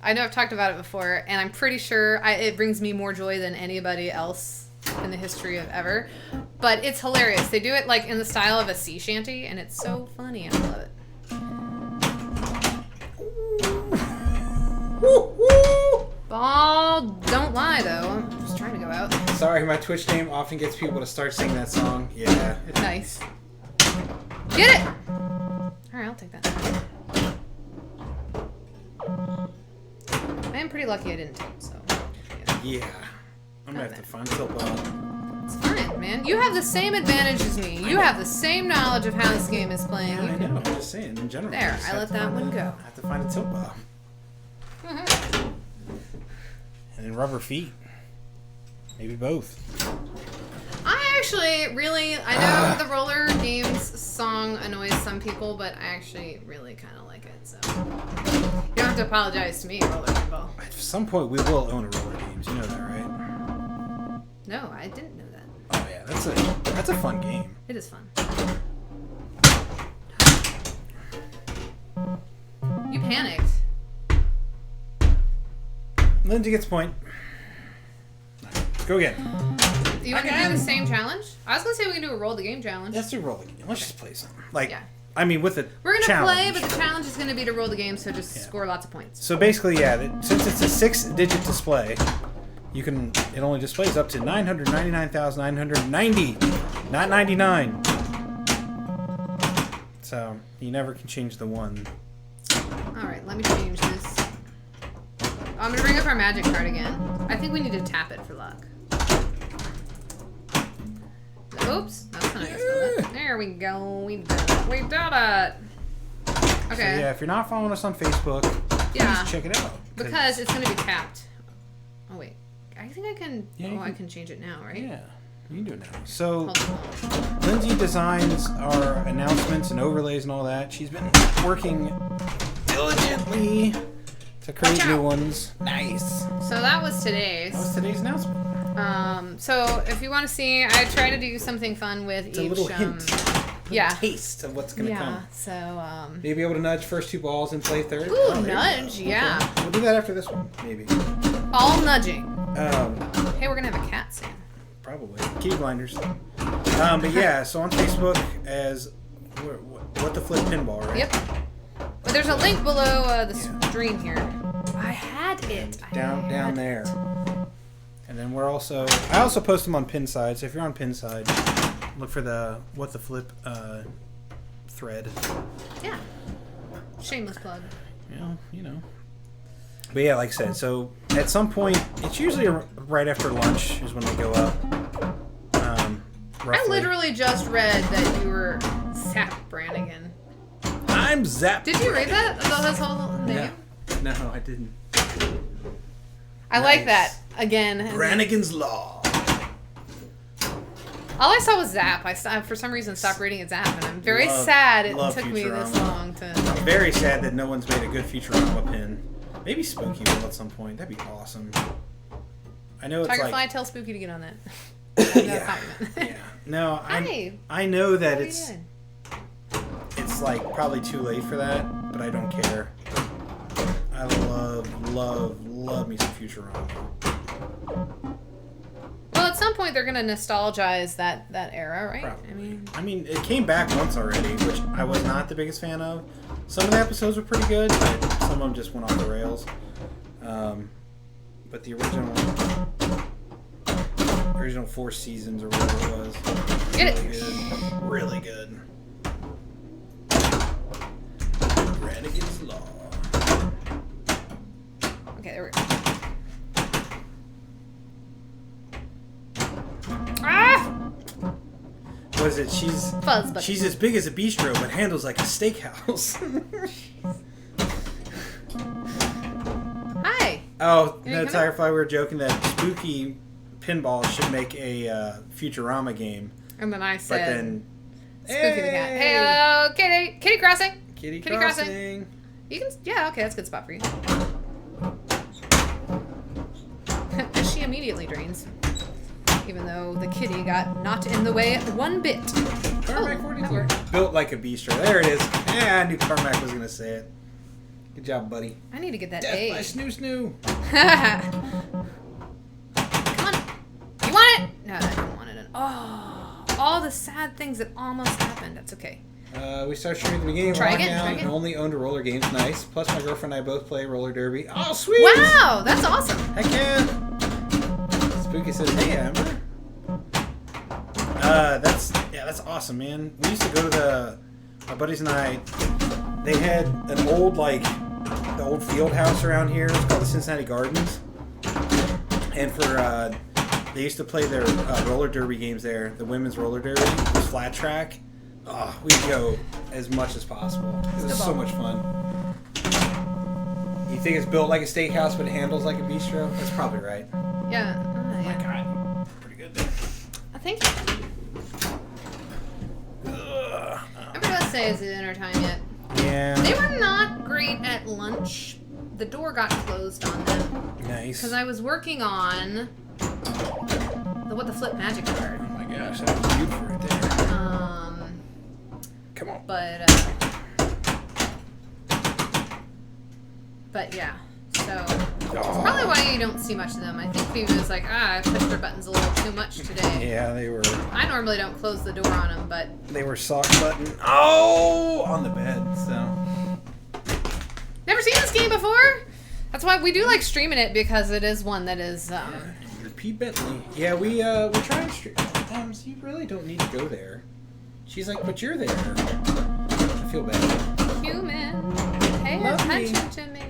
I know I've talked about it before, and I'm pretty sure it brings me more joy than anybody else in the history of ever. But it's hilarious. They do it like in the style of a sea shanty, and it's so funny. I love it. Ball, don't lie though. I'm just trying to go out. Sorry, my Twitch name often gets people to start singing that song. Yeah. Nice. Get it! Alright, I'll take that. I am pretty lucky I didn't tilt, so. Yeah. I'm gonna have to find tilt ball. It's fine, man. You have the same advantage as me. You have the same knowledge of how this game is playing. Yeah, I know. I'm just saying, in general. There, just I have let to that find one the- go. I have to find a tilt ball. And then rubber feet. Maybe both. I actually really, I know the roller games song annoys some people, but I actually really kind of like it, so. You don't have to apologize to me, Roller Pinball. At some point, we will own a roller games. You know that, right? No, I didn't know that. Oh yeah, that's a fun game. It is fun. You panicked. Lindsay gets a point. Let's go again. You want to do the same challenge? I was gonna say we can do a roll the game challenge. Let's do roll the game. Let's just play something. Like, Yeah. I mean, with the We're gonna challenge. play, but the challenge is gonna be to roll the game, so just score lots of points. So basically, yeah, since it's a 6-digit display, it only displays up to 999,990, not 99. So you never can change the one. All right, let me change this. I'm gonna bring up our magic card again. I think we need to tap it for luck. Oops, that's not how you spell it. There we go. We did it. We did it. Okay. So yeah, if you're not following us on Facebook, Yeah. please check it out. Because it's gonna be tapped. Oh wait, I think I can. Yeah, you I can- can change it now, right? Yeah, you can do it now. So Hold on. Lindsay designs our announcements and overlays and all that. She's been working diligently to create Watch new out. ones. Nice. So that was today's. That was today's announcement. So if you want to see, I try to do something fun with It's each. a little hint. Yeah. Taste of what's gonna Yeah. come. So Maybe able to nudge first two balls and play third. Ooh, Oh, there you nudge, go. yeah. Okay. We'll do that after this one, maybe. all nudging. Um, Hey, we're gonna have a cat soon. probably. Key blinders. But yeah, so on Facebook as what the flip pinball, right? Yep. But there's a link below the Yeah. stream here. I had it. Down there. And then I also post them on Pinside. So if you're on Pinside, look for the what the flip thread. Yeah. Shameless plug. You know. But yeah, like I said, so at some point, it's usually right after lunch is when they go up. I Roughly. literally just read that you were Zap Brannigan. I'm Zap. Did you read that? That's whole name? No, I didn't. I like Nice. that. Again. Brannigan's Law. All I saw was Zap. I for some reason stopped reading it Zap, and I'm very Love- sad it love took me this Futurama. long to. Very sad that no one's made a good Futurama pin. Maybe Spooky will at some point. That'd be awesome. I know it's Tigerfly, like tell Spooky to get on that. yeah. Yeah. No, Hi. I know that How are you it's doing? like probably too late for that, but I don't care. I love me some Futurama. Well, at some point they're gonna nostalgize that era, right? Probably. I mean, it came back once already, which I was not the biggest fan of. Some of the episodes were pretty good, but some of them just went off the rails. But the original Four Seasons or whatever it was. Get it. Really good. Renegades Law. Okay, there we go. Ah! What is it? She's Fuzz, but as big as a bistro, but handles like a steakhouse. Hi. Oh, You no, coming? Tigerfly, we were joking that Spooky Pinball should make a Futurama game. And then I But said, then... Spooky the cat. Hey, Kitty. Kitty crossing. Kitty Kitty Crossing. You can, yeah, okay, that's a good spot for you. And she immediately drains. Even though the kitty got not in the way one bit. Carmack Oh, 42. that worked. Built like a bistro. There it is. I knew Carmack was going to say it. Good job, buddy. I need to get that Death A. by Snoo Snoo. Come on. You want it? No, I don't want it. Oh, all the sad things that almost happened. That's okay. We started streaming at the beginning of Try again, lockdown try again. and only owned roller games. Nice. Plus, my girlfriend and I both play roller derby. Oh, sweet! Wow, that's awesome. Heck yeah! Spooky says, "Hey, Amber." That's awesome, man. We used to go to our buddies and I. They had an old the old field house around here. It's called the Cincinnati Gardens, and for they used to play their roller derby games there. The women's roller derby was flat track. Oh, we'd go as much as possible. It was so much fun. You think it's built like a steakhouse, but it handles like a bistro? That's probably right. Yeah. My God, pretty good. Thank you. Everybody say is it dinner time yet? Yeah. They were not great at lunch. The door got closed on them Nice. because I was working on the flip magic card. Oh my gosh, that was beautiful right there. Come on. But yeah. So it's probably why you don't see much of them. I think Phoebe was like, I pushed their buttons a little too much today. Yeah, they I normally don't close the door on them, but were sock button. Oh, on the bed. So never seen this game before. That's why we do like streaming it because it is one that is. Repeat Bentley. Yeah, we try and stream. Sometimes you really don't need to go there. She's like, but you're there. I feel bad. Human, pay Love me. attention to me.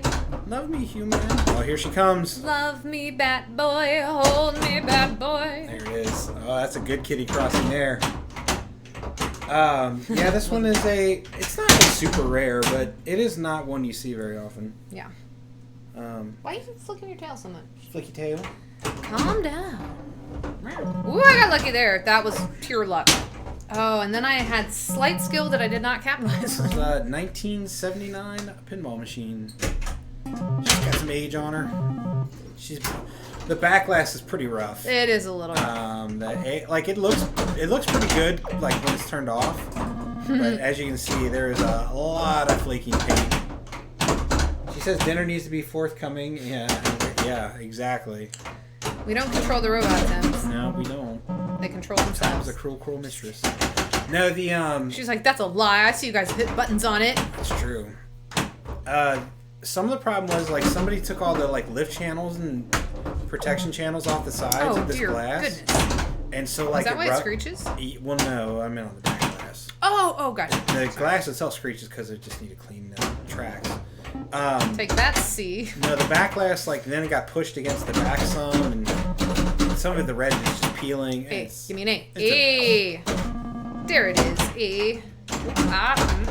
Love me, human. Oh, here she comes. Love me, bat boy. Hold me, bat boy. There it is. Oh, that's a good kitty crossing there. Yeah, this one is it's not super rare, but it is not one you see very often. Yeah. Why are you flicking your tail so much? Flicky tail. Calm down. Ooh, I got lucky there. That was pure luck. Oh, and then I had slight skill that I did not capitalize This on. is a 1979 pinball machine. She's got some age on her. The back glass is pretty rough. It is a little. It looks pretty good like when it's turned off, but as you can see, there is a lot of flaking paint. She says dinner needs to be forthcoming. Yeah, exactly. We don't control the robot temps. No, we don't. They control That was themselves. a cruel mistress. No, She's like, that's a lie. I see you guys hit buttons on it. it's true. Some of the problem was somebody took all the lift channels and protection channels off the sides Oh, of this dear glass, goodness. and so Is that why it screeches? Well, no, I meant on the back glass. Oh, gotcha. The glass itself screeches because it just need to clean the tracks. Take that, C. No, the back glass then it got pushed against the back some, and some of the red is just peeling. A. It's- Give me an A. it's A. There it is. A.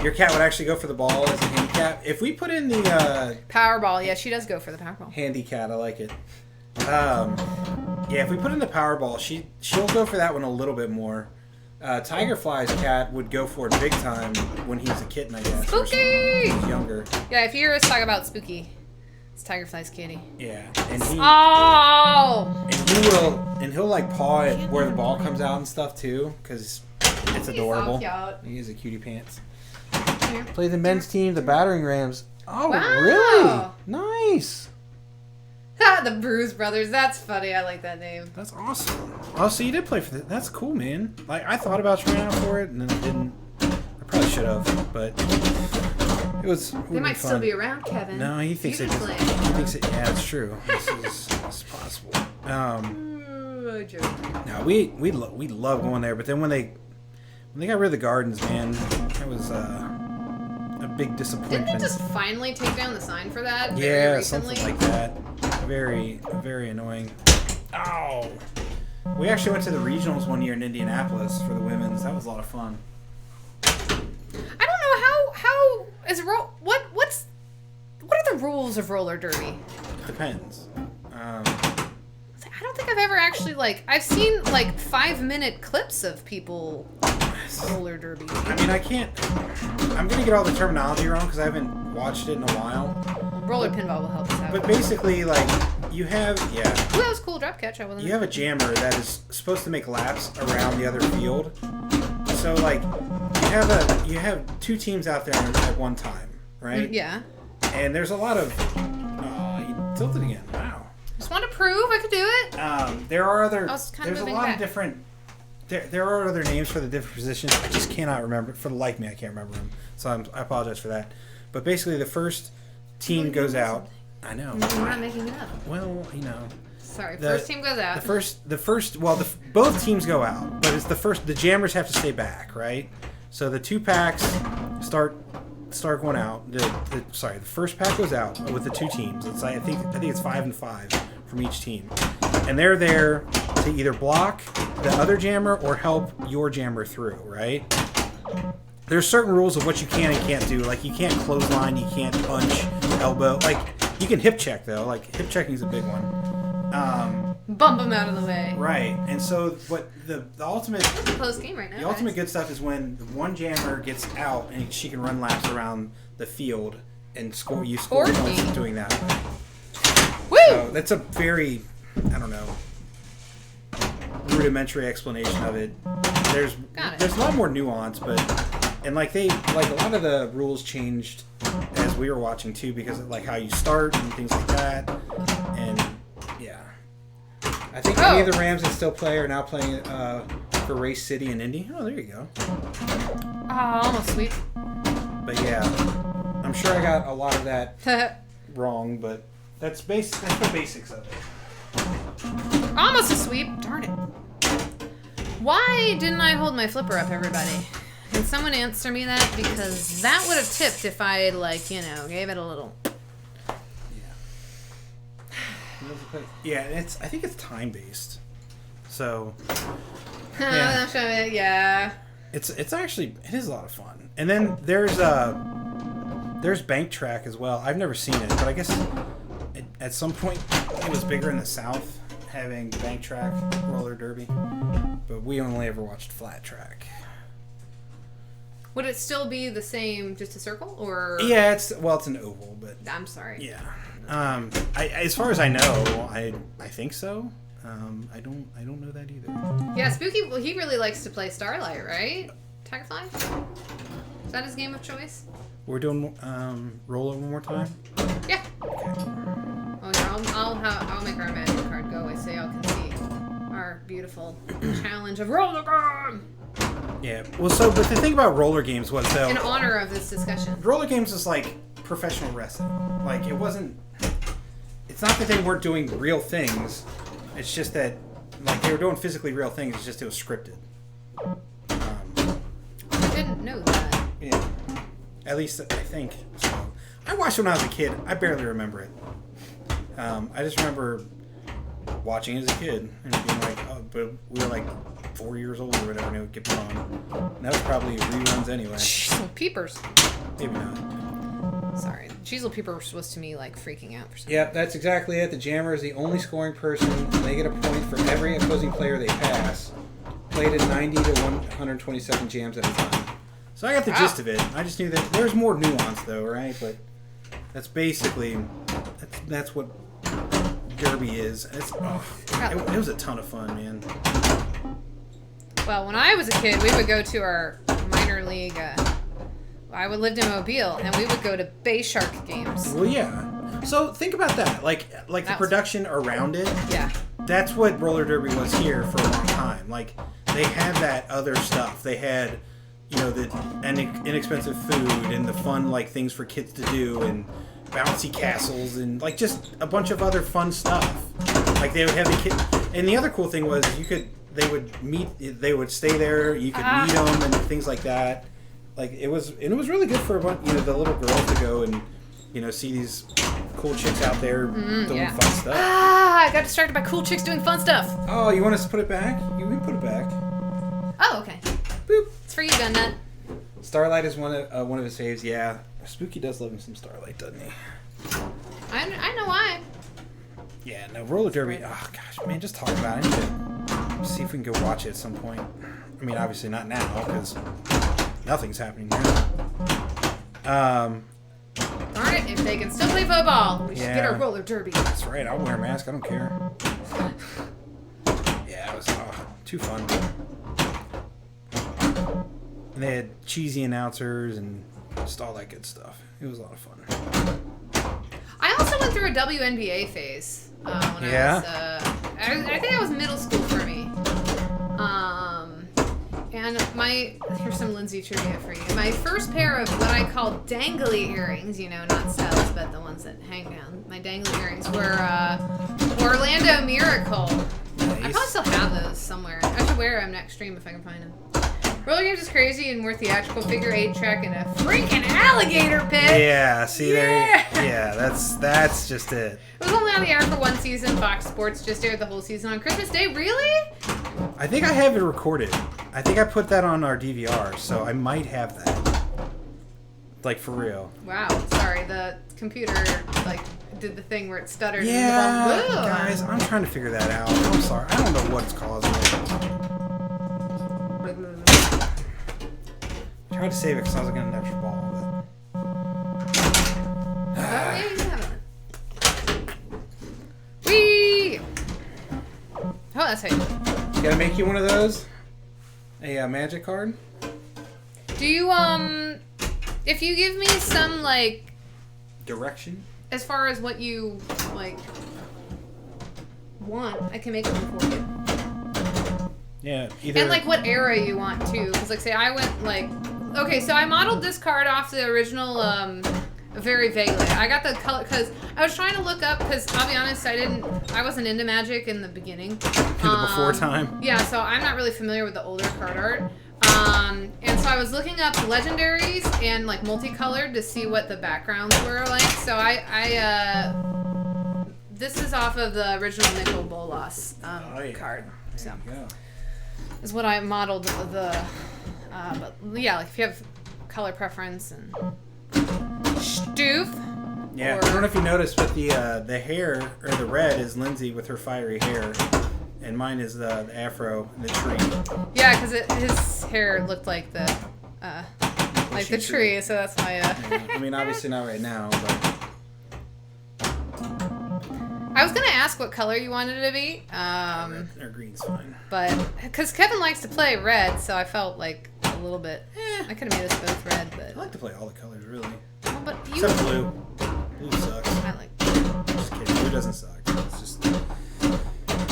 Your cat would actually go for the ball as a handicap. If we put in the Powerball. Yeah, she does go for the Powerball. handy cat, I like it. Yeah, if we put in the Powerball, she'll go for that one a little bit more. Tigerfly's cat would go for it big time when he was a kitten, I guess. or Spooky! something. He was younger. Yeah, if you hear us talk about Spooky, it's Tigerfly's kitty. Yeah, and he Oh! he'll paw it where the ball comes out and stuff too, because it's adorable. He's so cute. He is a cutie pants. Here. Play the men's team, the Battering Rams. Oh, Wow. really? Nice. The Bruise Brothers. That's funny. I like that name. That's awesome. Oh, so you did play for that. That's cool, man. I thought about trying out for it, and then I didn't. I probably should have, but it was. They might still be around, Kevin. No, he thinks You it. can He play. thinks it. Yeah, it's true. This is possible. Oh, joke. No, we love going there, but then when they got rid of the gardens, man, that was a big disappointment. Didn't they just finally take down the sign for that? Very Yeah, recently? something like that. Very annoying. Oh. We actually went to the regionals one year in Indianapolis for the women's. That was a lot of fun. I don't know how is what are the rules of roller derby? Depends. I don't think I've ever actually I've seen 5-minute clips of people roller derby. I mean, I'm gonna get all the terminology wrong because I haven't watched it in a while. Roller pinball will help us out. But basically, you have Ooh, that was a cool drop catch. I wasn't. you have a jammer that is supposed to make laps around the other field. So you have two teams out there at one time, right? Yeah. And there's a lot of you tilted again. Wow. Just want to prove I could do it. There are other. I was kind of There's a moving lot back. of different. There are other names for the different positions. I just cannot remember. For the life of me, I can't remember them. So I apologize for that. But basically, the first team goes out. I know. No, we're not making it up. Well, Sorry. The- First team goes out. both teams go out, but it's the jammers have to stay back, right? So the two packs start going out. The first pack goes out with the two teams. It's I think it's 5 and 5 from each team, and they're there to either block the other jammer or help your jammer through, right? There's certain rules of what you can and can't do. Like you can't clothesline, you can't punch, elbow. Like you can hip check though. Like hip checking is a big one. Bump them out of the way. Right, and so what the ultimate Close game right now. the ultimate guys. good stuff is when one jammer gets out and she can run laps around the field and score. You score Or points me. doing that. Woo! So that's a very rudimentary explanation of it. There's Got it. there's a lot more nuance, but a lot of the rules changed as we were watching too because of how you start and things like that, and yeah. I think any of the Rams that still play are now playing for Race City and Indy. Oh, there you go. Oh, almost sweet. But yeah, I'm sure I got a lot of that wrong, but that's the basics of it. Almost a sweep. Darn it. Why didn't I hold my flipper up, everybody? Can someone answer me that? Because that would have tipped if I had, gave it a little... Yeah, I think it's time based. So Yeah. it's actually it is a lot of fun. And then there's Bank Track as well. I've never seen it, but I guess at some point it was bigger in the South having Bank Track roller derby, but we only ever watched Flat Track. Would it still be the same, just a circle, or... Yeah, it's an oval, but I'm sorry. yeah. As far as I know, I think so. I don't know that either. Yeah, Spooky, well, he really likes to play Starlight, right? Tigerfly? Is that his game of choice? We're doing roller one more time. Yeah. Oh, here, I'll make our magic card go away so y'all can see our beautiful challenge of roller game Yeah. Well, but the thing about roller games was though, in honor of this discussion. roller games is like professional wrestling. Like it wasn't. It's not that they weren't doing real things. It's just that they were doing physically real things. It's just it was scripted. I didn't know that. Yeah. At least I think. So I watched it when I was a kid. I barely remember it. I just remember watching it as a kid and being like, oh, but we were 4 years old or whatever, and it would get put on. And that was probably reruns anyway. Cheezel Peepers. Maybe not. Sorry. Cheezel Peepers was to me freaking out for some Yep, that's exactly it. The jammer is the only scoring person, and they get a point for every opposing player they pass. Played at 90 to 127 jams at a time. So I got the gist of it. I just knew that there's more nuance, though, right? But that's basically that's what Derby is. It was a ton of fun, man. Well, when I was a kid, we would go to our minor league. I lived in Mobile, and we would go to Bay Shark games. Well, yeah. So think about that. Like the production around it. Yeah. That's what roller derby was here for a long time. They had that other stuff. They had, the inexpensive food and the fun things for kids to do and bouncy castles and just a bunch of other fun stuff. They would have And the other cool thing was they would stay there. You could meet them and things like that. Like it was really good for the little girls to go and see these cool chicks out there doing fun stuff. I got distracted by cool chicks doing fun stuff. Oh, you want us to put it back? You can put it back. Oh, okay. Boop. It's for you, Gun Nut. Starlight is one of his faves. Yeah, Spooky does love him some Starlight, doesn't he? I know why. Yeah, no, roller derby. Oh gosh, man, just talk about it. I need to see if we can go watch it at some point. I mean, obviously not now because nothing's happening now. Darn it! If they can still play football, we should get a roller derby. That's right. I'll wear a mask. I don't care. Yeah, it was too fun. And they had cheesy announcers and just all that good stuff. It was a lot of fun. I also went through a WNBA phase when I was. I think that was middle school for me. And here's some Lindsay trivia for you. My first pair of what I call dangly earrings, not studs, but the ones that hang down. My dangly earrings were Orlando Miracle. Nice. I probably still have those somewhere. I should wear them next stream if I can find them. Roller games is crazy and more theatrical. Figure 8 track in a freaking alligator pit. Yeah, see there. Yeah, that's just it. It was only on the air for one season. Fox Sports just aired the whole season on Christmas Day. Really? I think I have it recorded. I think I put that on our DVR, so I might have that. Like, for real. Wow. Sorry, the computer, did the thing where it stuttered. Yeah, And the guys, I'm trying to figure that out. I'm sorry. I don't know what's causing it. I tried to save it because I was going to get an extra ball. Whee! Oh, that's how you do it. Gotta make you one of those? A magic card? Do you, if you give me some, Direction? as far as what you, want, I can make it for you. Yeah, either... And, what era you want, too. Because, say, I went, okay, so I modeled this card off the original, very vaguely. I got the color, because I was trying to look up, because I'll be honest, I wasn't into Magic in the beginning. In the before time? Yeah, so I'm not really familiar with the older card art. And so I was looking up legendaries and, multicolored to see what the backgrounds were like. So this is off of the original Nicol Bolas card. So. There you go. Is what I modeled but yeah, if you have color preference and stoof. Yeah, I don't know if you noticed, but the hair or the red is Lindsay with her fiery hair, and mine is the afro and the tree. Yeah, because his hair looked like the tree, so that's why. Yeah, I mean, obviously not right now, but. I was gonna ask what color you wanted it to be. Red or green's fine. But because Kevin likes to play red, so I felt like a little bit. I could have made us both red, but. I like to play all the colors, really. Oh, but you. Except blue. Blue sucks. I like. Just kidding. Blue doesn't suck.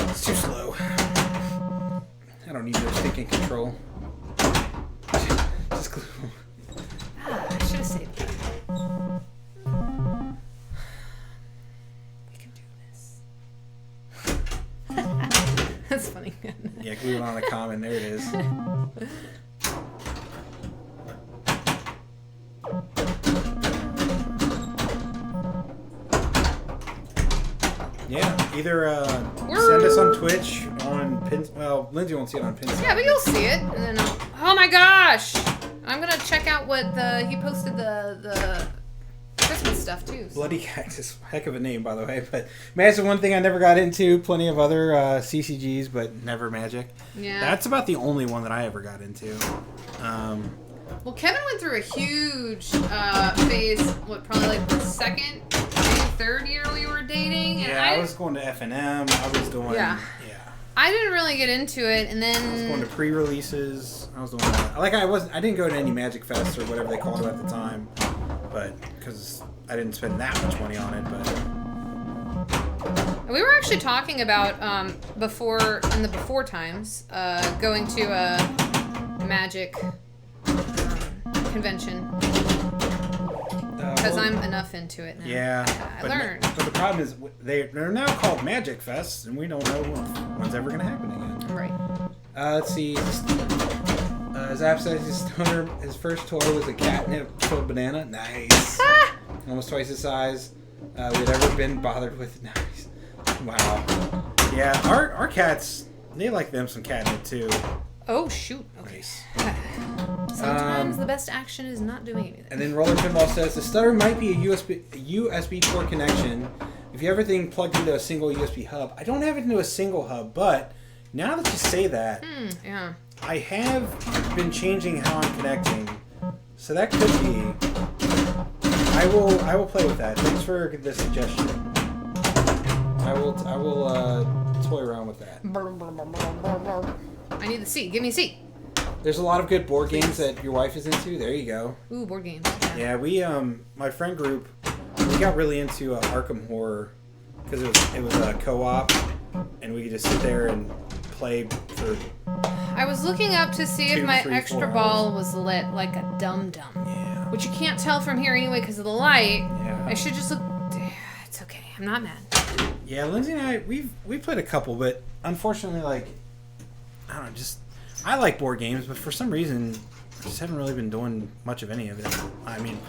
It's too slow. I don't need no stinking control. Just glue. I should have saved that. We can do this. That's funny. Yeah, glue it on a common. There it is. Yeah, either send us on Twitch, on Pins. Well, Lindsay won't see it on Pins. Yeah, but you'll see it, and then oh my gosh, I'm gonna check out what he posted the Christmas stuff too. So. Bloody Cactus, heck of a name, by the way. But Magic's one thing I never got into. Plenty of other CCGs, but never Magic. Yeah, that's about the only one that I ever got into. Well, Kevin went through a huge phase. Probably the second, maybe third year we were dating. And yeah, I was going to FNM. I was doing. Yeah. I didn't really get into it, and then I was going to pre-releases. I was doing that. I didn't go to any Magic Fest or whatever they called it at the time, but because I didn't spend that much money on it. But we were actually talking about before times going to a Magic convention. because I'm enough into it now. Yeah. I learned. But the problem is they're now called Magic Fests, and we don't know when's ever going to happen again. Right. Let's see. Zap says his first toy was a catnip-filled banana. Nice. Almost twice the size we had ever been bothered with. Nice. Wow. Yeah, our cats, they like them some catnip too. Oh, shoot. Okay. Nice. Sometimes the best action is not doing anything. And then Roller Pinball says the stutter might be a USB port connection. If you have everything plugged into a single USB hub, I don't have it into a single hub, but now that you say that, Yeah. I have been changing how I'm connecting, so that could be. I will play with that. Thanks for the suggestion. I will toy around with that. I need the seat. Give me a seat. There's a lot of good board games that your wife is into. There you go. Ooh, board games. Yeah, we my friend group, we got really into Arkham Horror because it was a co-op, and we could just sit there and play for. I was looking up to see if 2, my 3, extra 4 ball was lit like a dum-dum. Yeah. Which you can't tell from here anyway because of the light. Yeah. I should just look. It's okay. I'm not mad. Yeah, Lindsay and I we played a couple, but unfortunately, like I don't know, I like board games, but for some reason, I just haven't really been doing much of any of it. I mean,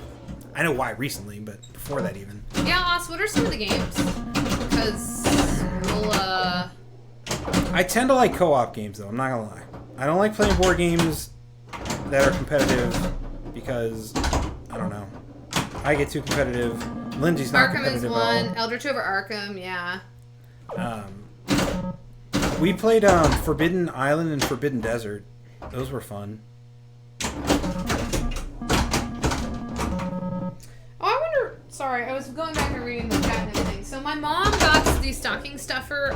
I know why recently, but before that even. Yeah, Oz, what are some of the games? Because we'll I tend to like co-op games, though. I'm not gonna lie. I don't like playing board games that are competitive because I don't know. I get too competitive. Lindsay's not Arkham competitive is at all. one. Eldritch over Arkham, yeah. We played Forbidden Island and Forbidden Desert. Those were fun. Oh, I wonder. Sorry, I was going back and reading the catnip thing. So my mom got the stocking stuffer,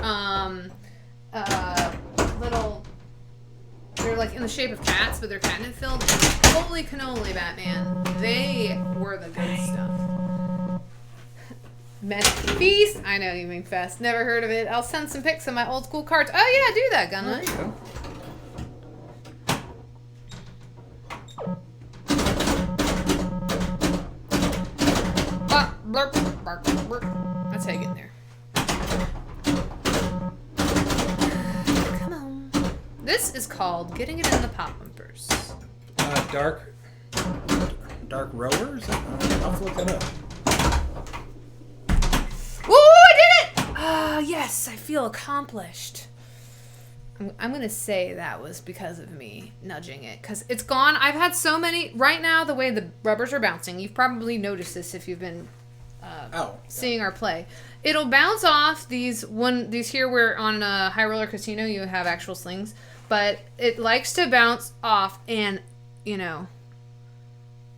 little. They're like in the shape of cats, but they're catnip filled. Holy cannoli, Batman! They were the good stuff. Magic Feast. I know you mean Fest. Never heard of it. I'll send some pics of my old school cards. Oh yeah, do that, Gunlight. There you go. Blurp, bark, blurp. That's how you get in there. Come on. This is called Getting It in the Pop Bumpers. Dark Rower? Is that? I'll have to look that up. Ooh, I did it! Ah, yes, I feel accomplished. I'm going to say that was because of me nudging it. Because it's gone. I've had so many. Right now, the way the rubbers are bouncing, you've probably noticed this if you've been seeing our play. It'll bounce off these here where on a High Roller Casino you have actual slings. But it likes to bounce off and,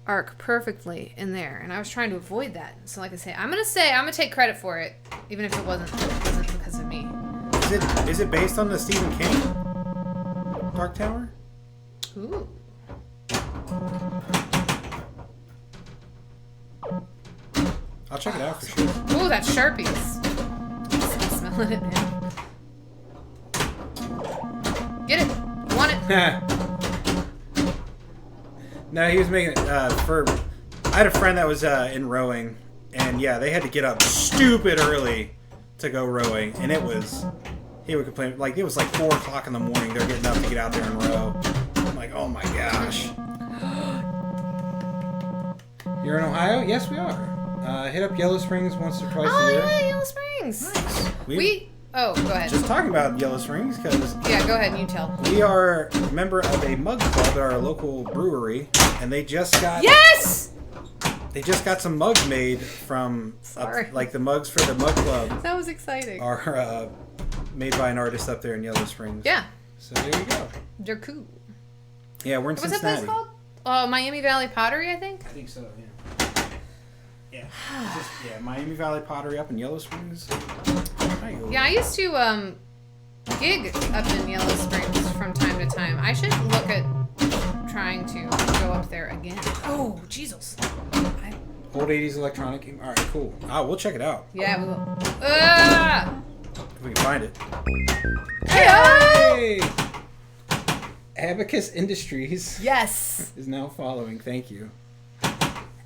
arc perfectly in there. And I was trying to avoid that. So like I say, I'm going to take credit for it. Even if it wasn't because of me. Is it based on the Stephen King Dark Tower? Ooh. I'll check it out for sure. Ooh, that's Sharpies. I'm smelling it now. Get it. I want it. No, he was making it for. I had a friend that was in rowing, and yeah, they had to get up stupid early to go rowing, and it was. He would complain like it was like 4 o'clock in the morning. They're getting up to get out there and row. I'm like, oh my gosh. You're in Ohio? Yes, we are. Hit up Yellow Springs once or twice a year. Oh yeah, Yellow Springs. Nice. Oh, go ahead. Just talking about Yellow Springs because Yeah, go ahead and you tell. we are a member of a mug club at our local brewery, and they just got Yes. they just got some mugs made from Sorry. like the mugs for the mug club That was exciting. are made by an artist up there in Yellow Springs. Yeah, So there you go. they're cool. Yeah, we're in What's that Cincinnati. place called? Miami Valley Pottery, I think. I think so. Yeah. Yeah. Miami Valley Pottery up in Yellow Springs. Yeah, I used to gig up in Yellow Springs from time to time. I should look at trying to go up there again. Oh, Jesus. Old 80s electronic game. All right, cool. We'll check it out Yeah, we will. if we can find it. Hey! Hey! Abacus Industries Yes. is now following. Thank you.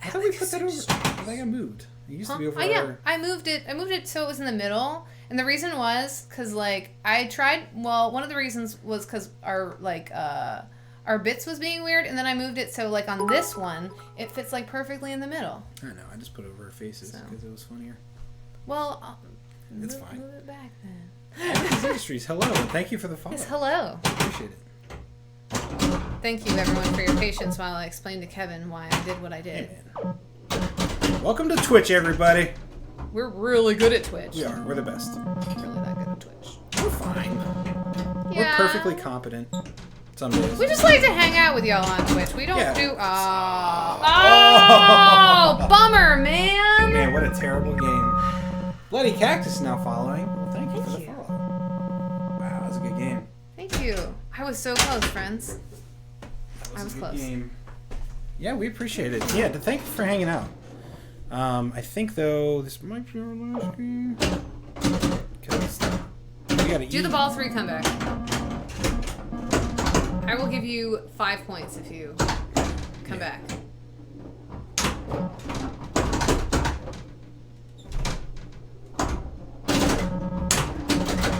How did we put that over? I think I moved. It used to be over. Oh yeah, I moved it so it was in the middle. And the reason was because like I tried. Well, one of the reasons was because our bits was being weird, and then I moved it so like on this one it fits like perfectly in the middle. I know. I just put it over our faces because it was funnier. Well, It's fine. Move it back then. Abacus Industries, hello, and thank you for the follow. Yes, hello. Appreciate it. Thank you everyone for your patience while I explained to Kevin why I did what I did. Hey, man. Welcome to Twitch, everybody. We're really good at Twitch. We are. We're the best. Really that good at Twitch. We're fine. Yeah. We're perfectly competent. Some days. We just like to hang out with y'all on Twitch. We don't Yeah. do. Oh, bummer, man. Man, what a terrible game. Bloody Cactus is now following. Well, thank you for the Thank you. follow. Wow, that was a good game. Thank you. I was so close, friends. That I was a good close. game. Yeah, we appreciate it. Yeah, thank you for hanging out. I think though this might be our last game. Because we gotta Do the ball 3 comeback. I will give you 5 points if you come back.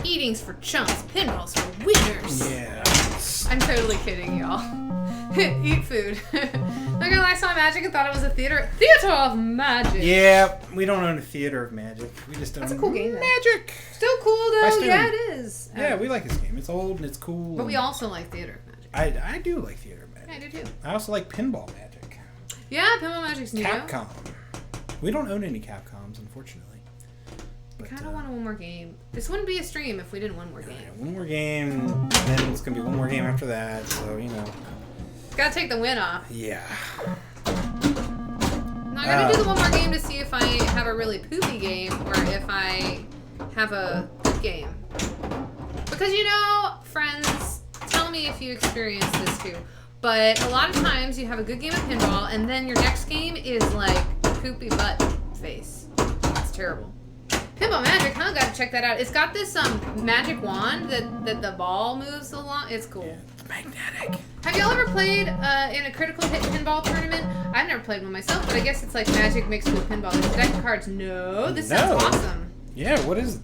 Eatings for chumps, pinballs for winners. Yeah. I'm totally kidding, y'all. Eat food. Look at I saw Magic and thought it was a theater of magic. Yeah, we don't own a theater of magic. We just own That's a cool game, though. Magic. Still cool though. Western. Yeah, it is. Yeah, we like this game. It's old and it's cool. But we and also like theater of magic. I do like theater of Yeah, magic. I do too. I also like pinball magic. Yeah, Pinball Magic's new. Capcom. We don't own any Capcoms, unfortunately. But, Kind of want one more game. This wouldn't be a stream if we didn't one more game. one more game, then it's gonna be one more game after that. So you know. Gotta take the win off. Yeah. Now I gotta do the one more game to see if I have a really poopy game or if I have a good game. Because you know, friends, tell me if you experience this too. But a lot of times you have a good game of pinball and then your next game is like poopy butt face. It's terrible. Pinball Magic, huh? Gotta check that out. It's got this magic wand that the ball moves along. It's cool. Yeah, it's magnetic. Have y'all ever played in a critical hit pinball tournament? I've never played one myself, but I guess it's like Magic mixed with pinball. There's a deck of cards. No, this sounds No. awesome. Yeah. What is?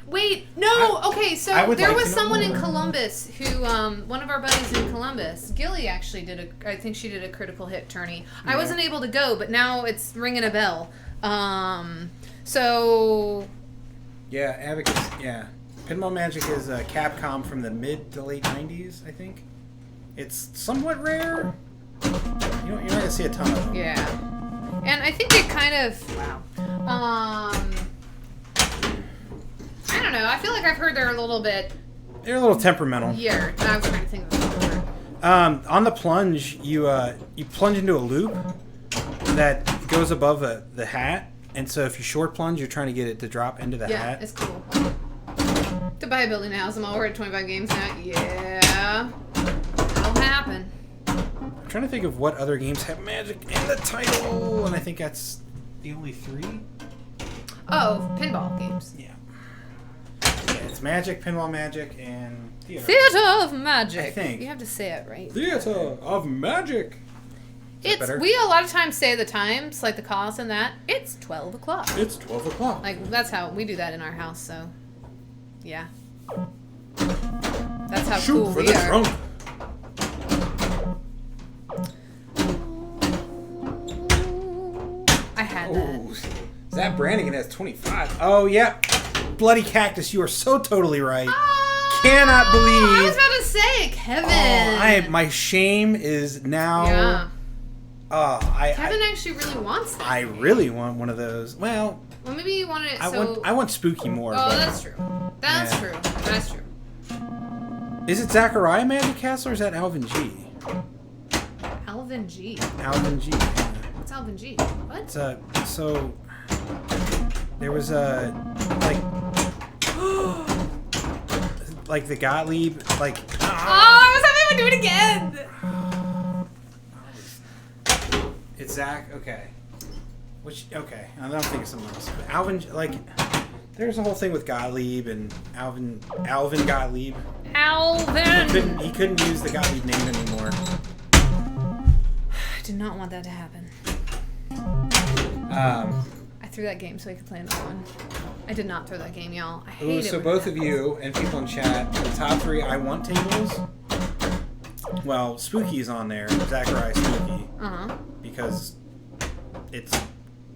Wait, no. Okay, so I would there like was to know someone in more. Columbus who, one of our buddies in Columbus, Gilly actually did I think she did a critical hit tourney. I Yeah. wasn't able to go, but now it's ringing a bell. So Yeah, Abacus. Yeah, Pinball Magic is Capcom from the mid to late '90s, I think. It's somewhat rare. You're not gonna see a ton of them. yeah, and I think it kind of I don't know. I feel like I've heard they're a little bit They're a little temperamental. weird. I was trying to think of the word. On the plunge, you plunge into a loop that goes above the hat, and so if you short plunge, you're trying to get it to drop into the Yeah, hat. it's cool. To buy a building now, so we're at 25 games now. Yeah, that'll happen. I'm trying to think of what other games have magic in the title, and I think that's the only 3. Oh, pinball games. Yeah. Yeah, it's Magic, Pinball Magic, and Theater. Theater of Magic. I think. You have to say it right. Theater of Magic. Is that better? We a lot of times say the times, like the calls and that. It's 12 o'clock. It's 12 o'clock. Like, that's how we do that in our house, so. Yeah. That's how Shoot cool for we the are. trunk. I had that. Oh, Zach Brannigan has 25. Oh, yeah. Bloody Cactus, you are so totally right. Cannot believe. I was about to say, Kevin. My shame is now. Yeah. Kevin I actually really wants that. I really want one of those. Well, Well, maybe you want it. I want Spooky more. Oh, but- that's true. That's Yeah. true. That's true. Is it Zachariah Magic Castle or is that Alvin G? Alvin G. Alvin G. Yeah. What's Alvin G? What? It's so there was a like the Gottlieb like. Oh, I was having to do it again. It's Zach. Okay. Okay. I don't think it's something else. But Alvin like. There's a whole thing with Gottlieb and Alvin Gottlieb. Alvin. He couldn't use the Gottlieb name anymore. did not want that to happen. I threw that game so I could play another one. I did not throw that game, y'all. I hate Ooh, it. so when both it of you and people in chat, the top 3 I want tables. Well, Spooky's on there, Zachariah Spooky, Uh-huh. because it's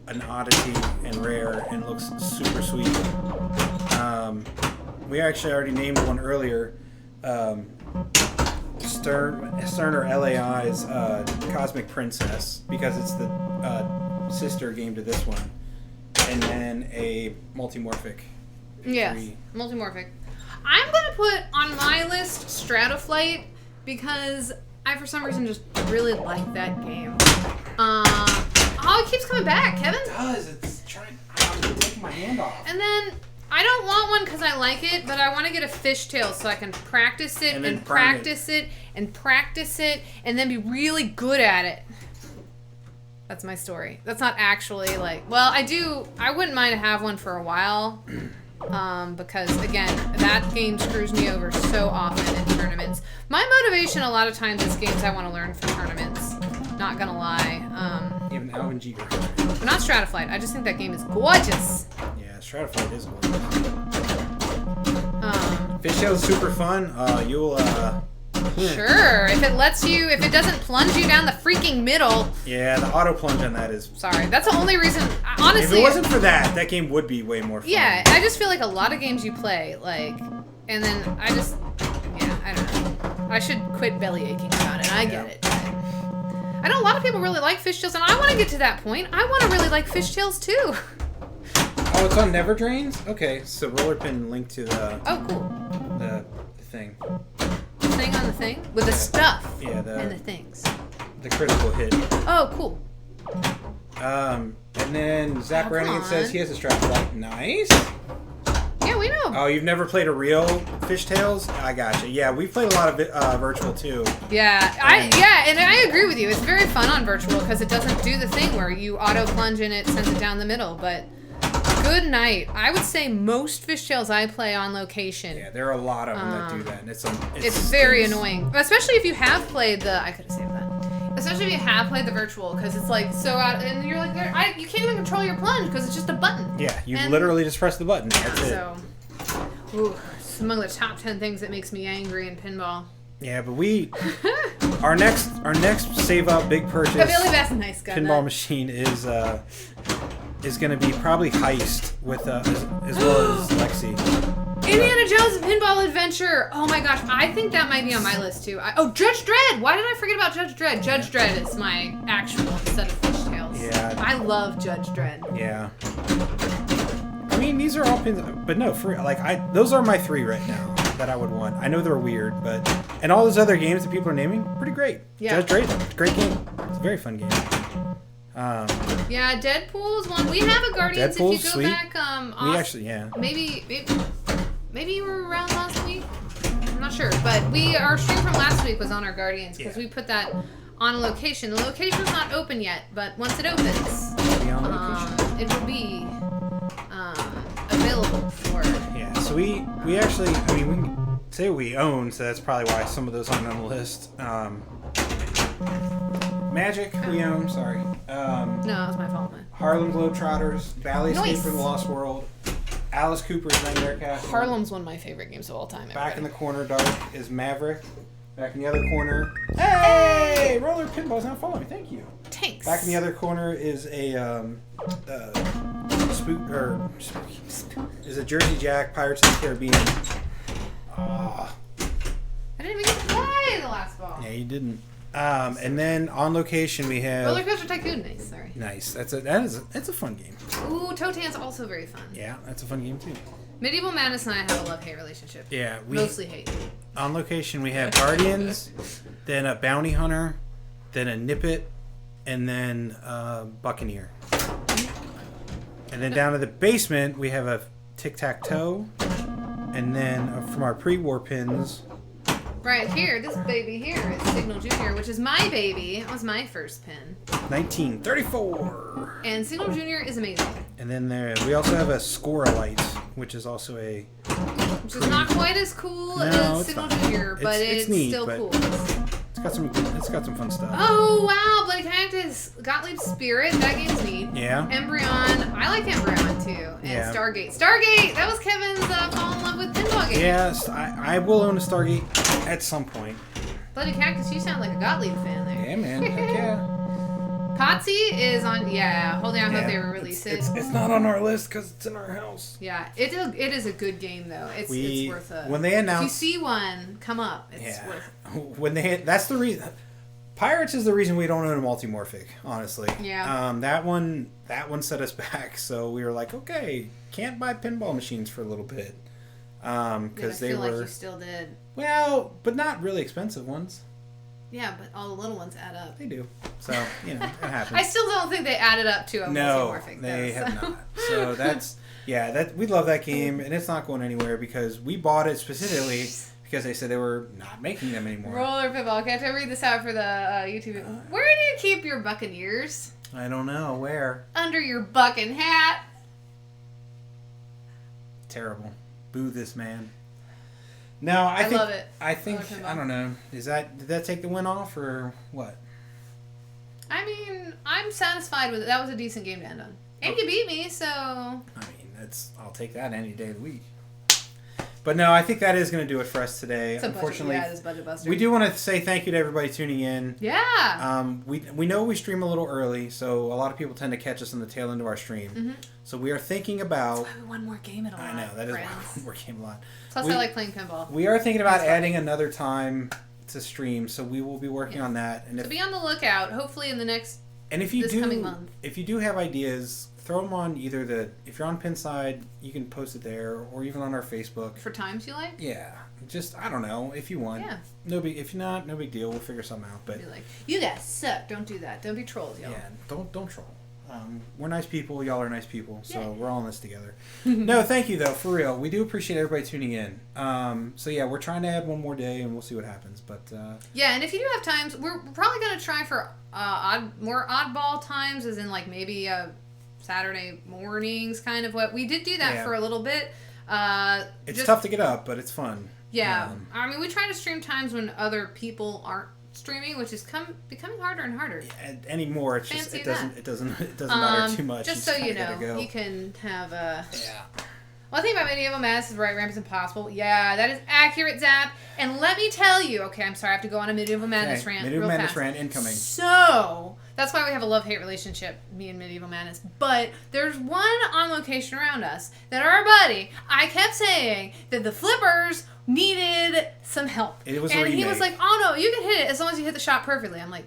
an oddity and rare and looks super sweet. We actually already named one earlier. Sterner LAI's Cosmic Princess, because it's the sister game to this one. And then a multimorphic. Yes, multimorphic. I'm going to put on my list Stratoflight because I, for some reason, just really like that game. Oh, it keeps coming back, Kevin. It does. It's trying. I'm taking my hand off. And then I don't want one because I like it, but I want to get a fishtail so I can practice it And and, then burn practice it and practice it and then be really good at it. That's my story. That's not actually like, well, I wouldn't mind to have one for a while. Because again, that game screws me over so often in tournaments. My motivation a lot of times is games I want to learn for tournaments. Not gonna lie. You have an Alvin Jeter. But not Stratoflight. I just think that game is gorgeous. Yeah, Stratoflight is gorgeous. Um, Fishtail's super fun. You'll Sure. If it doesn't plunge you down the freaking middle. Yeah, the auto plunge on that is. Sorry, that's the only reason. Honestly, If it wasn't for that, that game would be way more fun. yeah, I just feel like a lot of games you play, like, and then I don't know. I should quit belly aching about it. I get it. But I know a lot of people really like fishtails, and I want to get to that point. I want to really like fishtails too. Oh, it's on Never Drains? Okay, so roller pin linked to the Oh, cool. thing. The thing on the thing with the stuff. Yeah, and the things. the critical hit. Oh, cool. And then Zap Oh, Brannigan come says on. he has a Stratoflight. Nice. Yeah, we know. Oh, you've never played a real Fishtails? I gotcha. Yeah, we've played a lot of virtual too. Yeah, and I agree with you. It's very fun on virtual because it doesn't do the thing where you auto plunge and it sends it down the middle. But good night. I would say most fishtails I play on location. Yeah, there are a lot of them that do that, and It's very stinks. annoying, especially if you have played the. I could have saved that. Especially if you have played the virtual, because it's like so out, and you're like, you can't even control your plunge because it's just a button. Yeah, you And- literally just press the button. That's it. So, ooh, it's among the top 10 things that makes me angry in pinball. Yeah, but our next save up big purchase Billy Bass nice guy. pinball machine is going to be probably Heist with as well as Lexi. Indiana Jones Pinball Adventure. Oh my gosh, I think that might be on my list too. Judge Dredd. Why did I forget about Judge Dredd? Judge Dredd is my actual set of fishtails. Yeah. I love Judge Dredd. Yeah. I mean, these are all pins, but no, those are my 3 right now that I would want. I know they're weird, and all those other games that people are naming, pretty great. Yeah. Judge Dredd, great game. It's a very fun game. Yeah, Deadpool's one. We have a Guardians Deadpool's if you go sweet. back. We actually, yeah. Maybe you were around last week. I'm not sure, but our stream from last week was on our Guardians because we put that on a location. The location's not open yet, but once it opens, Be on location. it will be available for. Yeah, so we actually, I mean, we can say we own, so that's probably why some of those aren't on the list. Magic, we own, sorry. No, that was my fault, man. Harlem Globetrotters, Bally Escape Nice. from the Lost World, Alice Cooper's Nightmare Castle. Harlem's one of my favorite games of all time. Back in the corner, dark, is Maverick. Back in the other corner, hey! Roller Pinball's not following me, thank you. Tanks. Back in the other corner is a is a Jersey Jack Pirates of the Caribbean. I didn't even get to play the last ball. Yeah, you didn't. And then on location we have Roller Coaster Tycoon, nice. Sorry. nice. That's a fun game. Ooh, Totan's also very fun. Yeah, that's a fun game too. Medieval Madness and I have a love-hate relationship. Yeah, Mostly hate. on location we have Guardians, then a Bounty Hunter, then a Nippet, and then Buccaneer. And then down to the basement we have a Tic Tac Toe, and then from our pre-war pins. Right here, this baby here is Signal Junior, which is my baby. That was my first pin. 1934. And Signal Junior is amazing. And then we also have a Scoralite, which is also Which is not quite as cool No, as it's Signal not. Junior, but It's it's neat, still but- cool. it's It's got some fun stuff. Oh wow, Bloody Cactus, Gottlieb Spirit. That game's neat. Yeah. Embryon, I like Embryon too. And Yeah. Stargate. Stargate. That was Kevin's fall in love with pinball game. Yes, I will own a Stargate at some point. Bloody Cactus, you sound like a Gottlieb fan there. Yeah, man. Heck yeah. Potsy is on. Yeah, holding out hope Yeah, they release it. It's not on our list because it's in our house. Yeah, it is a good game though. It's worth a. When they if announced, you see one come up, it's yeah, worth. that's the reason. Pirates is the reason we don't own a multimorphic, honestly. Yeah. That one set us back, so we were like, okay, can't buy pinball machines for a little bit, because I they feel were like you still did. well, but not really expensive ones. Yeah, but all the little ones add up. They do, so it happens. I still don't think they added up to a No, multimorphic. they though, have not. So that's we love that game, and it's not going anywhere because we bought it specifically because they said they were not making them anymore. Roller pinball. Can't I read this out for the YouTube? Where do you keep your Buccaneers? I don't know where. Under your bucking hat. Terrible. Boo this man. No, I think love it. I think Roller pinball. I don't know. Did that take the win off or what? I mean, I'm satisfied with it. That was a decent game to end on. And you beat me, so. I mean, I'll take that any day of the week. But no, I think that is going to do it for us today. It's a Unfortunately, budget, yeah, it is Budget Buster. we do want to say thank you to everybody tuning in. Yeah. We know we stream a little early, so a lot of people tend to catch us on the tail end of our stream. Mm-hmm. So we are thinking about. That's why we won more game at a lot. I know that is friends. one more game a lot. Plus, I like playing pinball. We are thinking about That's adding another time to stream, so we will be working on that. And So be on the lookout. Hopefully, in the next. if you this do, coming month. if you do have ideas, throw them on either if you're on Pinside, you can post it there, or even on our Facebook. For times you like? Yeah, just I don't know if you want. Yeah. No big. If not, no big deal. We'll figure something out. But Be like, you guys suck. Don't do that. Don't be trolls, y'all. yeah, don't troll. We're nice people. Y'all are nice people. So Yeah. we're all in this together. No, thank you though. For real, we do appreciate everybody tuning in. So yeah, we're trying to add one more day, and we'll see what happens. But Yeah, and if you do have times, we're probably gonna try for more oddball times, as in like maybe Saturday mornings, kind of what we did do that Yeah. for a little bit. it's Just- tough to get up, but it's fun. Yeah, I mean, we try to stream times when other people aren't streaming, which is becoming harder and harder. Anymore, it's just Fancy it doesn't matter too much. Just so you kinda know, gotta go. you can have a. Yeah. One thing about Medieval Madness is right ramp is impossible. Yeah, that is accurate, Zap. And let me tell you, okay, I'm sorry, I have to go on a Medieval Madness Okay, rant. Medieval real Madness fast. rant incoming. So that's why we have a love-hate relationship, me and Medieval Madness. But there's one on location around us that our buddy, I kept saying that the flippers needed some help. It was a and he remake. was like, "Oh no, you can hit it as long as you hit the shot perfectly." I'm like,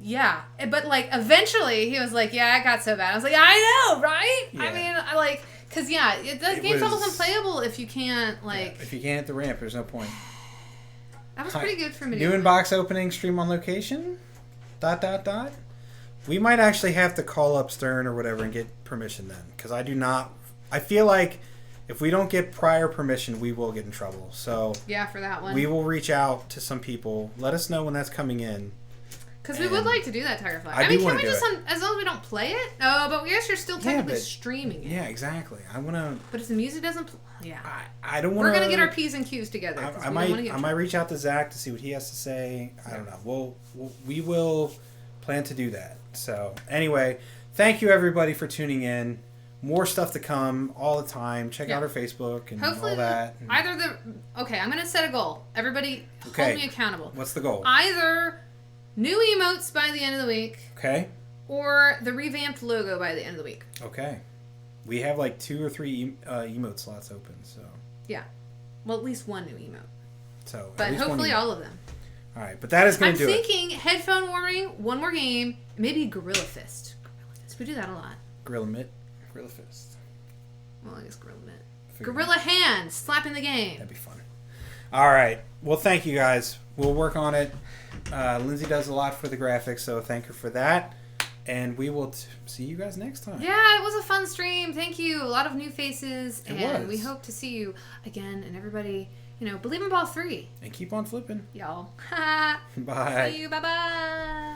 "Yeah," but like eventually he was like, "Yeah, it got so bad." I was like, "I know, right?" Yeah. I mean, I like. Cause yeah, the game's almost was- unplayable if you can't like. If you can't hit the ramp, there's no point. That was pretty good for me. New inbox opening, stream on location. ... We might actually have to call up Stern or whatever and get permission then, because I do not. I feel like if we don't get prior permission, we will get in trouble. So Yeah, for that one. we will reach out to some people. Let us know when that's coming in. Because we would like to do that Tiger Flag. I I do mean, wanna can we do just as long as we don't play it? Oh, but we guess you're still technically but- streaming it. Yeah, exactly. I want to. But if the music doesn't, yeah, I don't want we're to. gonna get our P's and Q's together. 'cause I we don't wanna get might in reach out to Zach to see what he has to say. I don't know. We will plan to do that. So anyway, thank you everybody for tuning in. More stuff to come all the time. Check out our Facebook and Hopefully, all that. okay, I'm gonna set a goal. Everybody, Okay. hold me accountable. What's the goal? Either new emotes by the end of the week, Okay. or the revamped logo by the end of the week. Okay. We have like 2 or 3 emote slots open. So Well, at least one new emote, at but least one hopefully emote. all of them. All right, but that is going I'm to do it. thinking headphone warming, one more game, maybe Gorilla Fist. We do that a lot. Gorilla Mitt, Gorilla Fist. Well, I guess Gorilla Mitt. Figure it Gorilla Hand, slapping the game. That'd be fun. All right. Well, thank you guys. We'll work on it. Lindsay does a lot for the graphics, so thank her for that. And we will see you guys next time. Yeah, it was a fun stream. Thank you. A lot of new faces. It And was. we hope to see you again. And everybody, believe in Ball 3. And keep on flipping. Y'all. Bye. See you. Bye-bye.